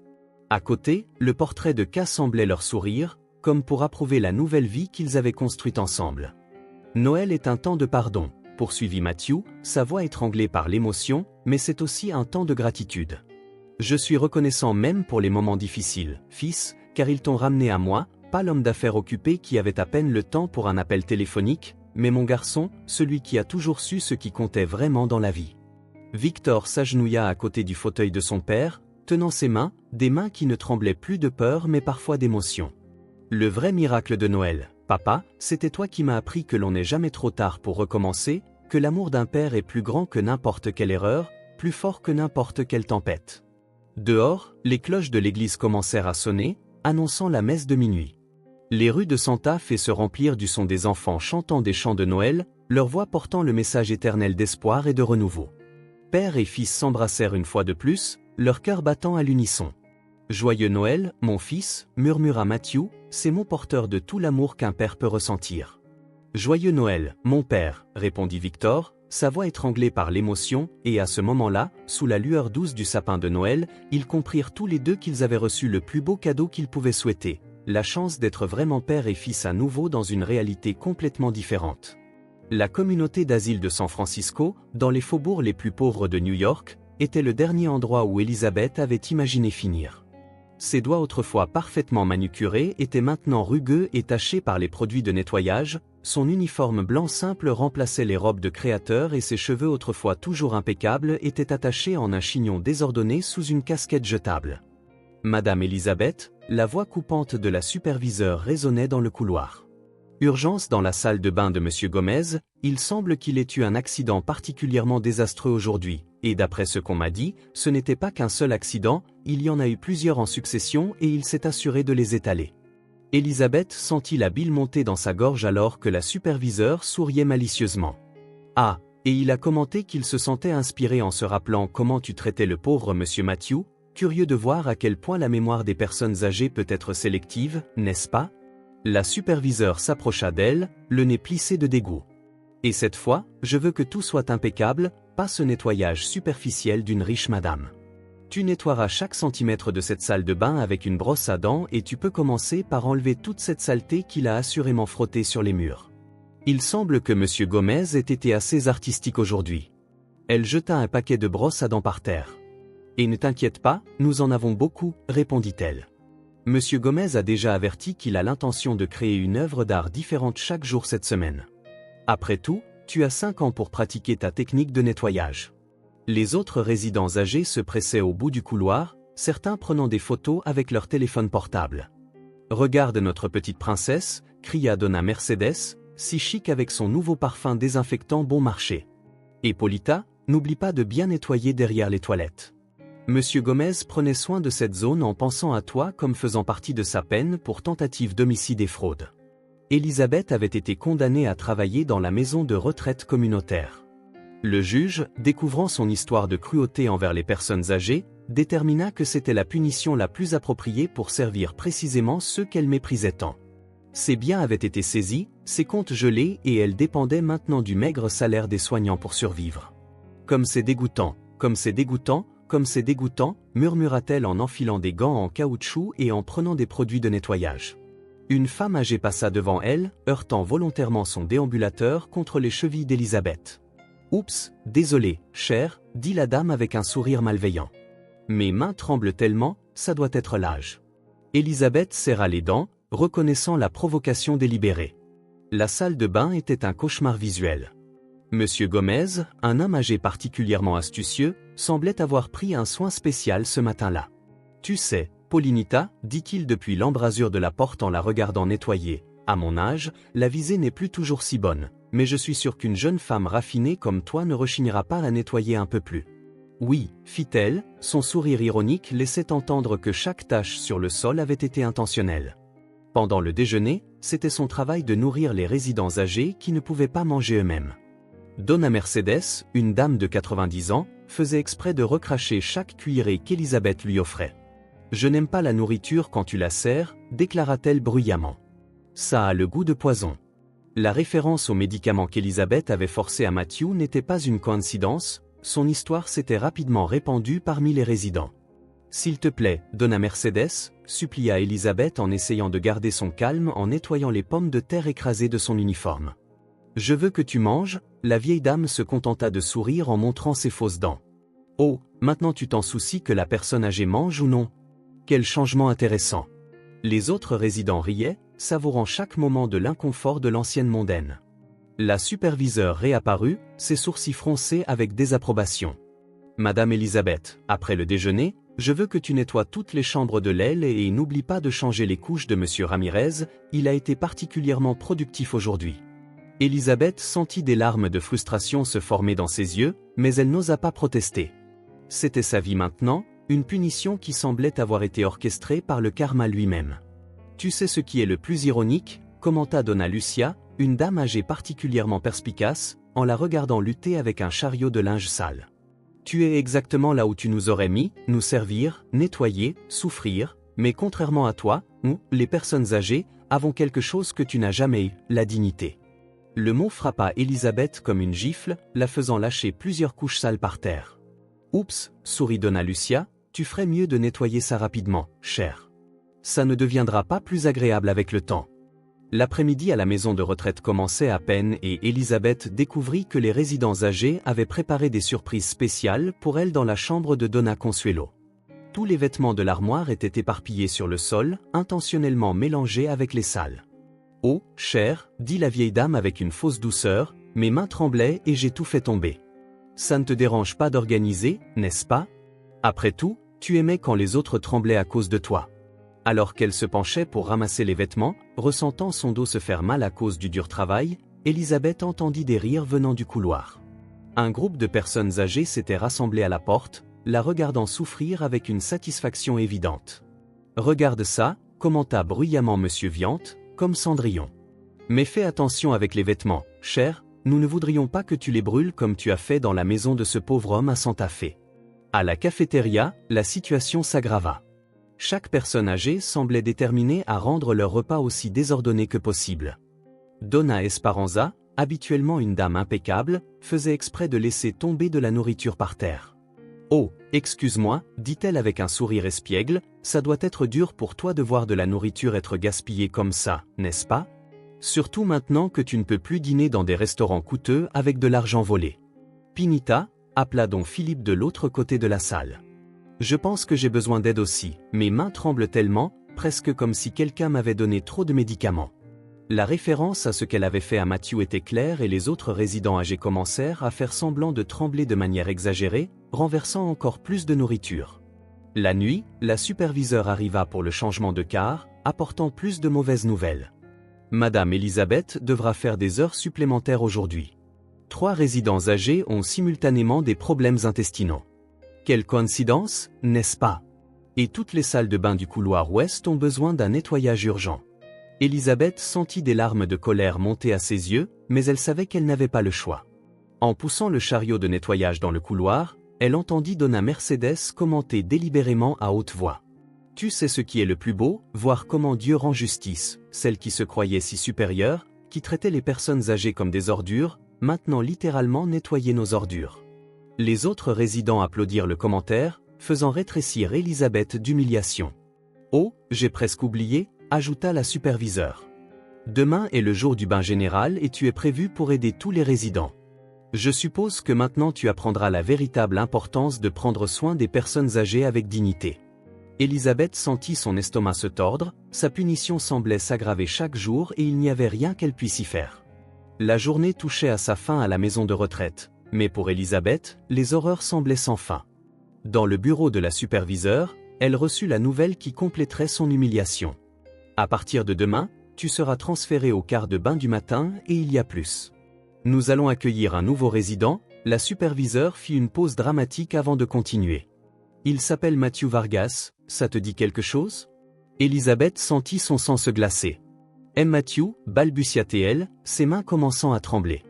À côté, le portrait de K semblait leur sourire, comme pour approuver la nouvelle vie qu'ils avaient construite ensemble. « Noël est un temps de pardon, » poursuivit Matthew, sa voix étranglée par l'émotion, mais c'est aussi un temps de gratitude. « Je suis reconnaissant même pour les moments difficiles, fils, car ils t'ont ramené à moi, pas l'homme d'affaires occupé qui avait à peine le temps pour un appel téléphonique, mais mon garçon, celui qui a toujours su ce qui comptait vraiment dans la vie. » Victor s'agenouilla à côté du fauteuil de son père, tenant ses mains, des mains qui ne tremblaient plus de peur mais parfois d'émotion. « Le vrai miracle de Noël, papa, c'était toi qui m'as appris que l'on n'est jamais trop tard pour recommencer, que l'amour d'un père est plus grand que n'importe quelle erreur, plus fort que n'importe quelle tempête. » Dehors, les cloches de l'église commencèrent à sonner, annonçant la messe de minuit. Les rues de Santa Fe se remplirent du son des enfants chantant des chants de Noël, leur voix portant le message éternel d'espoir et de renouveau. Père et fils s'embrassèrent une fois de plus, leur cœur battant à l'unisson. « Joyeux Noël, mon fils » murmura Matthew, ces mots porteurs de tout l'amour qu'un père peut ressentir. « Joyeux Noël, mon père » répondit Victor, sa voix étranglée par l'émotion, et à ce moment-là, sous la lueur douce du sapin de Noël, ils comprirent tous les deux qu'ils avaient reçu le plus beau cadeau qu'ils pouvaient souhaiter, la chance d'être vraiment père et fils à nouveau dans une réalité complètement différente. La communauté d'asile de San Francisco, dans les faubourgs les plus pauvres de New York, était le dernier endroit où Elizabeth avait imaginé finir. Ses doigts autrefois parfaitement manucurés étaient maintenant rugueux et tachés par les produits de nettoyage, son uniforme blanc simple remplaçait les robes de créateur et ses cheveux autrefois toujours impeccables étaient attachés en un chignon désordonné sous une casquette jetable. Madame Elizabeth, la voix coupante de la superviseure résonnait dans le couloir. Urgence dans la salle de bain de Monsieur Gomez, il semble qu'il ait eu un accident particulièrement désastreux aujourd'hui, et d'après ce qu'on m'a dit, ce n'était pas qu'un seul accident, il y en a eu plusieurs en succession et il s'est assuré de les étaler. Elizabeth sentit la bile monter dans sa gorge alors que la superviseure souriait malicieusement. Ah, et il a commenté qu'il se sentait inspiré en se rappelant comment tu traitais le pauvre Monsieur Matthew, curieux de voir à quel point la mémoire des personnes âgées peut être sélective, n'est-ce pas? La superviseure s'approcha d'elle, le nez plissé de dégoût. Et cette fois, je veux que tout soit impeccable, pas ce nettoyage superficiel d'une riche madame. Tu nettoieras chaque centimètre de cette salle de bain avec une brosse à dents et tu peux commencer par enlever toute cette saleté qu'il a assurément frottée sur les murs. Il semble que Monsieur Gomez ait été assez artistique aujourd'hui. Elle jeta un paquet de brosses à dents par terre. Et ne t'inquiète pas, nous en avons beaucoup, répondit-elle. Monsieur Gomez a déjà averti qu'il a l'intention de créer une œuvre d'art différente chaque jour cette semaine. Après tout, tu as 5 ans pour pratiquer ta technique de nettoyage. Les autres résidents âgés se pressaient au bout du couloir, certains prenant des photos avec leur téléphone portable. « Regarde notre petite princesse » cria Donna Mercedes, si chic avec son nouveau parfum désinfectant bon marché. « Et Polita, n'oublie pas de bien nettoyer derrière les toilettes. » Monsieur Gomez prenait soin de cette zone en pensant à toi comme faisant partie de sa peine pour tentative d'homicide et fraude. Elizabeth avait été condamnée à travailler dans la maison de retraite communautaire. Le juge, découvrant son histoire de cruauté envers les personnes âgées, détermina que c'était la punition la plus appropriée pour servir précisément ceux qu'elle méprisait tant. Ses biens avaient été saisis, ses comptes gelés et elle dépendait maintenant du maigre salaire des soignants pour survivre. « Comme c'est dégoûtant, comme c'est dégoûtant, comme c'est dégoûtant » murmura-t-elle en enfilant des gants en caoutchouc et en prenant des produits de nettoyage. Une femme âgée passa devant elle, heurtant volontairement son déambulateur contre les chevilles d'Elizabeth. « Oups, désolé, chère » dit la dame avec un sourire malveillant. « Mes mains tremblent tellement, ça doit être l'âge. » Elizabeth serra les dents, reconnaissant la provocation délibérée. La salle de bain était un cauchemar visuel. Monsieur Gomez, un homme âgé particulièrement astucieux, semblait avoir pris un soin spécial ce matin-là. « Tu sais, Paulinita, dit-il depuis l'embrasure de la porte en la regardant nettoyer, à mon âge, la visée n'est plus toujours si bonne, mais je suis sûr qu'une jeune femme raffinée comme toi ne rechignera pas à la nettoyer un peu plus. » Oui, fit-elle, son sourire ironique laissait entendre que chaque tache sur le sol avait été intentionnelle. Pendant le déjeuner, c'était son travail de nourrir les résidents âgés qui ne pouvaient pas manger eux-mêmes. Donna Mercedes, une dame de 90 ans, faisait exprès de recracher chaque cuillerée qu'Elisabeth lui offrait. « Je n'aime pas la nourriture quand tu la sers », déclara-t-elle bruyamment. « Ça a le goût de poison. » La référence aux médicaments qu'Elisabeth avait forcés à Matthew n'était pas une coïncidence, son histoire s'était rapidement répandue parmi les résidents. « S'il te plaît, Donna Mercedes », supplia Elisabeth en essayant de garder son calme en nettoyant les pommes de terre écrasées de son uniforme. « Je veux que tu manges », la vieille dame se contenta de sourire en montrant ses fausses dents. « Oh, maintenant tu t'en soucies que la personne âgée mange ou non ? Quel changement intéressant !» Les autres résidents riaient, savourant chaque moment de l'inconfort de l'ancienne mondaine. La superviseure réapparut, ses sourcils froncés avec désapprobation. « Madame Elisabeth, après le déjeuner, je veux que tu nettoies toutes les chambres de l'aile et n'oublie pas de changer les couches de Monsieur Ramirez, il a été particulièrement productif aujourd'hui. » Elisabeth sentit des larmes de frustration se former dans ses yeux, mais elle n'osa pas protester. C'était sa vie maintenant, une punition qui semblait avoir été orchestrée par le karma lui-même. « Tu sais ce qui est le plus ironique ?» commenta Donna Lucia, une dame âgée particulièrement perspicace, en la regardant lutter avec un chariot de linge sale. « Tu es exactement là où tu nous aurais mis, nous servir, nettoyer, souffrir, mais contrairement à toi, nous, les personnes âgées, avons quelque chose que tu n'as jamais eu, la dignité. » Le mot frappa Elisabeth comme une gifle, la faisant lâcher plusieurs couches sales par terre. « Oups, sourit Donna Lucia, tu ferais mieux de nettoyer ça rapidement, cher. Ça ne deviendra pas plus agréable avec le temps. » L'après-midi à la maison de retraite commençait à peine et Elisabeth découvrit que les résidents âgés avaient préparé des surprises spéciales pour elle dans la chambre de Donna Consuelo. Tous les vêtements de l'armoire étaient éparpillés sur le sol, intentionnellement mélangés avec les sales. « Oh, cher, dit la vieille dame avec une fausse douceur, mes mains tremblaient et j'ai tout fait tomber. Ça ne te dérange pas d'organiser, n'est-ce pas? Après tout, tu aimais quand les autres tremblaient à cause de toi. » Alors qu'elle se penchait pour ramasser les vêtements, ressentant son dos se faire mal à cause du dur travail, Elisabeth entendit des rires venant du couloir. Un groupe de personnes âgées s'était rassemblé à la porte, la regardant souffrir avec une satisfaction évidente. « Regarde ça », commenta bruyamment Monsieur Viante, comme Cendrillon. « Mais fais attention avec les vêtements, cher, nous ne voudrions pas que tu les brûles comme tu as fait dans la maison de ce pauvre homme à Santa Fe. » À la cafétéria, la situation s'aggrava. Chaque personne âgée semblait déterminée à rendre leur repas aussi désordonné que possible. Donna Esperanza, habituellement une dame impeccable, faisait exprès de laisser tomber de la nourriture par terre. « Oh, excuse-moi, dit-elle avec un sourire espiègle, ça doit être dur pour toi de voir de la nourriture être gaspillée comme ça, n'est-ce pas? Surtout maintenant que tu ne peux plus dîner dans des restaurants coûteux avec de l'argent volé. » Pinita, appela donc Philippe de l'autre côté de la salle. « Je pense que j'ai besoin d'aide aussi, mes mains tremblent tellement, presque comme si quelqu'un m'avait donné trop de médicaments. » La référence à ce qu'elle avait fait à Matthew était claire et les autres résidents âgés commencèrent à faire semblant de trembler de manière exagérée, renversant encore plus de nourriture. La nuit, la superviseure arriva pour le changement de quart, apportant plus de mauvaises nouvelles. « Madame Elisabeth devra faire des heures supplémentaires aujourd'hui. 3 résidents âgés ont simultanément des problèmes intestinaux. Quelle coïncidence, n'est-ce pas? Et toutes les salles de bain du couloir ouest ont besoin d'un nettoyage urgent. » Elisabeth sentit des larmes de colère monter à ses yeux, mais elle savait qu'elle n'avait pas le choix. En poussant le chariot de nettoyage dans le couloir, elle entendit Donna Mercedes commenter délibérément à haute voix. « Tu sais ce qui est le plus beau, voir comment Dieu rend justice, celle qui se croyait si supérieure, qui traitait les personnes âgées comme des ordures, maintenant littéralement nettoyer nos ordures. » Les autres résidents applaudirent le commentaire, faisant rétrécir Elisabeth d'humiliation. « Oh, j'ai presque oublié », ajouta la superviseure. « Demain est le jour du bain général et tu es prévu pour aider tous les résidents. Je suppose que maintenant tu apprendras la véritable importance de prendre soin des personnes âgées avec dignité. » Elisabeth sentit son estomac se tordre, sa punition semblait s'aggraver chaque jour et il n'y avait rien qu'elle puisse y faire. La journée touchait à sa fin à la maison de retraite, mais pour Elisabeth, les horreurs semblaient sans fin. Dans le bureau de la superviseure, elle reçut la nouvelle qui compléterait son humiliation. À partir de demain, tu seras transféré au quart de bain du matin et il y a plus. Nous allons accueillir un nouveau résident, la superviseure fit une pause dramatique avant de continuer. Il s'appelle Matthew Vargas, ça te dit quelque chose? Elisabeth sentit son sang se glacer. Matthew, balbutia-t-elle, ses mains commençant à trembler.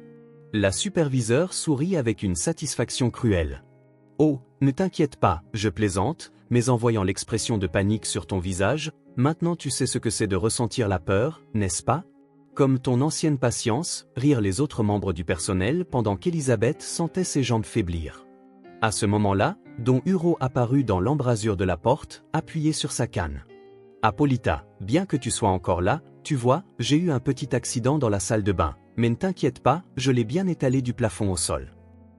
La superviseure sourit avec une satisfaction cruelle. Oh, ne t'inquiète pas, je plaisante, mais en voyant l'expression de panique sur ton visage, maintenant tu sais ce que c'est de ressentir la peur, n'est-ce pas? Comme ton ancienne patience, rirent les autres membres du personnel pendant qu'Elisabeth sentait ses jambes faiblir. À ce moment-là, Don Huro apparut dans l'embrasure de la porte, appuyé sur sa canne. « Apolita, bien que tu sois encore là, tu vois, j'ai eu un petit accident dans la salle de bain, mais ne t'inquiète pas, je l'ai bien étalé du plafond au sol. »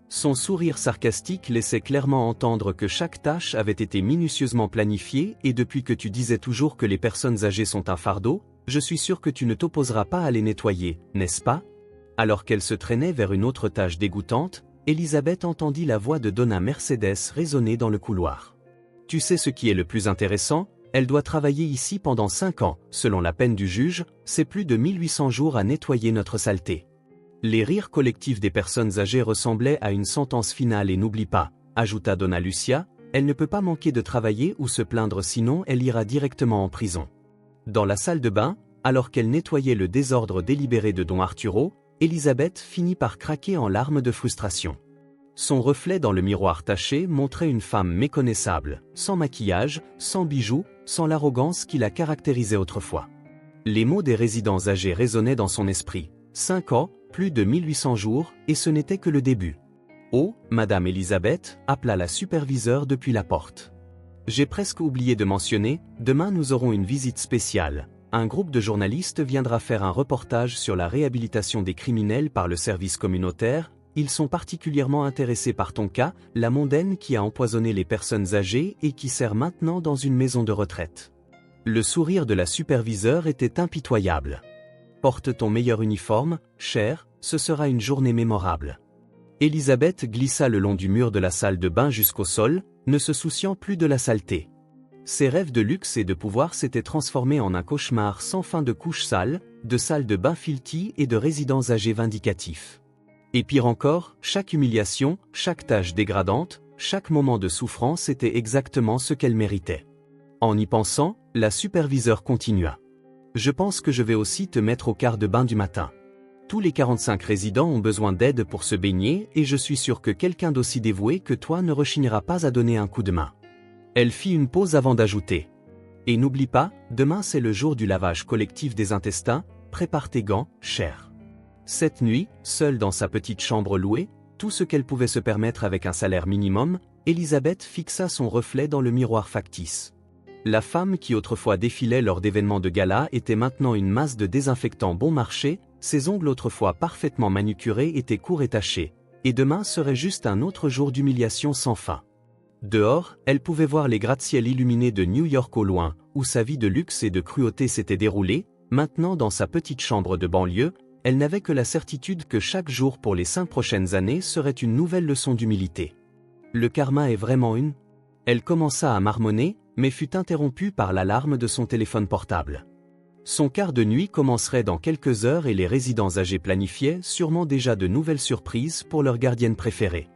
Son sourire sarcastique laissait clairement entendre que chaque tâche avait été minutieusement planifiée et depuis que tu disais toujours que les personnes âgées sont un fardeau, je suis sûr que tu ne t'opposeras pas à les nettoyer, n'est-ce pas? Alors qu'elle se traînait vers une autre tâche dégoûtante, Elisabeth entendit la voix de Donna Mercedes résonner dans le couloir. Tu sais ce qui est le plus intéressant? Elle doit travailler ici pendant 5 ans, selon la peine du juge, c'est plus de 1800 jours à nettoyer notre saleté. Les rires collectifs des personnes âgées ressemblaient à une sentence finale et n'oublie pas, ajouta Donna Lucia, elle ne peut pas manquer de travailler ou se plaindre sinon elle ira directement en prison. Dans la salle de bain, alors qu'elle nettoyait le désordre délibéré de Don Arturo, Elisabeth finit par craquer en larmes de frustration. Son reflet dans le miroir taché montrait une femme méconnaissable, sans maquillage, sans bijoux, sans l'arrogance qui la caractérisait autrefois. Les mots des résidents âgés résonnaient dans son esprit. 5 ans, plus de 1800 jours, et ce n'était que le début. Oh, Madame Elisabeth, appela la superviseure depuis la porte. J'ai presque oublié de mentionner, demain nous aurons une visite spéciale. Un groupe de journalistes viendra faire un reportage sur la réhabilitation des criminels par le service communautaire. Ils sont particulièrement intéressés par ton cas, la mondaine qui a empoisonné les personnes âgées et qui sert maintenant dans une maison de retraite. Le sourire de la superviseure était impitoyable. Porte ton meilleur uniforme, cher, ce sera une journée mémorable. Elisabeth glissa le long du mur de la salle de bain jusqu'au sol, ne se souciant plus de la saleté. Ses rêves de luxe et de pouvoir s'étaient transformés en un cauchemar sans fin de couches sales, de salles de bain filthy et de résidents âgés vindicatifs. Et pire encore, chaque humiliation, chaque tâche dégradante, chaque moment de souffrance était exactement ce qu'elle méritait. En y pensant, la superviseure continua. Je pense que je vais aussi te mettre au quart de bain du matin. Tous les 45 résidents ont besoin d'aide pour se baigner et je suis sûr que quelqu'un d'aussi dévoué que toi ne rechignera pas à donner un coup de main. Elle fit une pause avant d'ajouter. Et n'oublie pas, demain c'est le jour du lavage collectif des intestins, prépare tes gants, cher. Cette nuit, seule dans sa petite chambre louée, tout ce qu'elle pouvait se permettre avec un salaire minimum, Elisabeth fixa son reflet dans le miroir factice. La femme qui autrefois défilait lors d'événements de gala était maintenant une masse de désinfectants bon marché, ses ongles autrefois parfaitement manucurés étaient courts et tachés, et demain serait juste un autre jour d'humiliation sans fin. Dehors, elle pouvait voir les gratte-ciels illuminés de New York au loin, où sa vie de luxe et de cruauté s'était déroulée. Maintenant dans sa petite chambre de banlieue, elle n'avait que la certitude que chaque jour pour les 5 prochaines années serait une nouvelle leçon d'humilité. Le karma est vraiment une... Elle commença à marmonner, mais fut interrompue par l'alarme de son téléphone portable. Son quart de nuit commencerait dans quelques heures et les résidents âgés planifiaient sûrement déjà de nouvelles surprises pour leur gardienne préférée.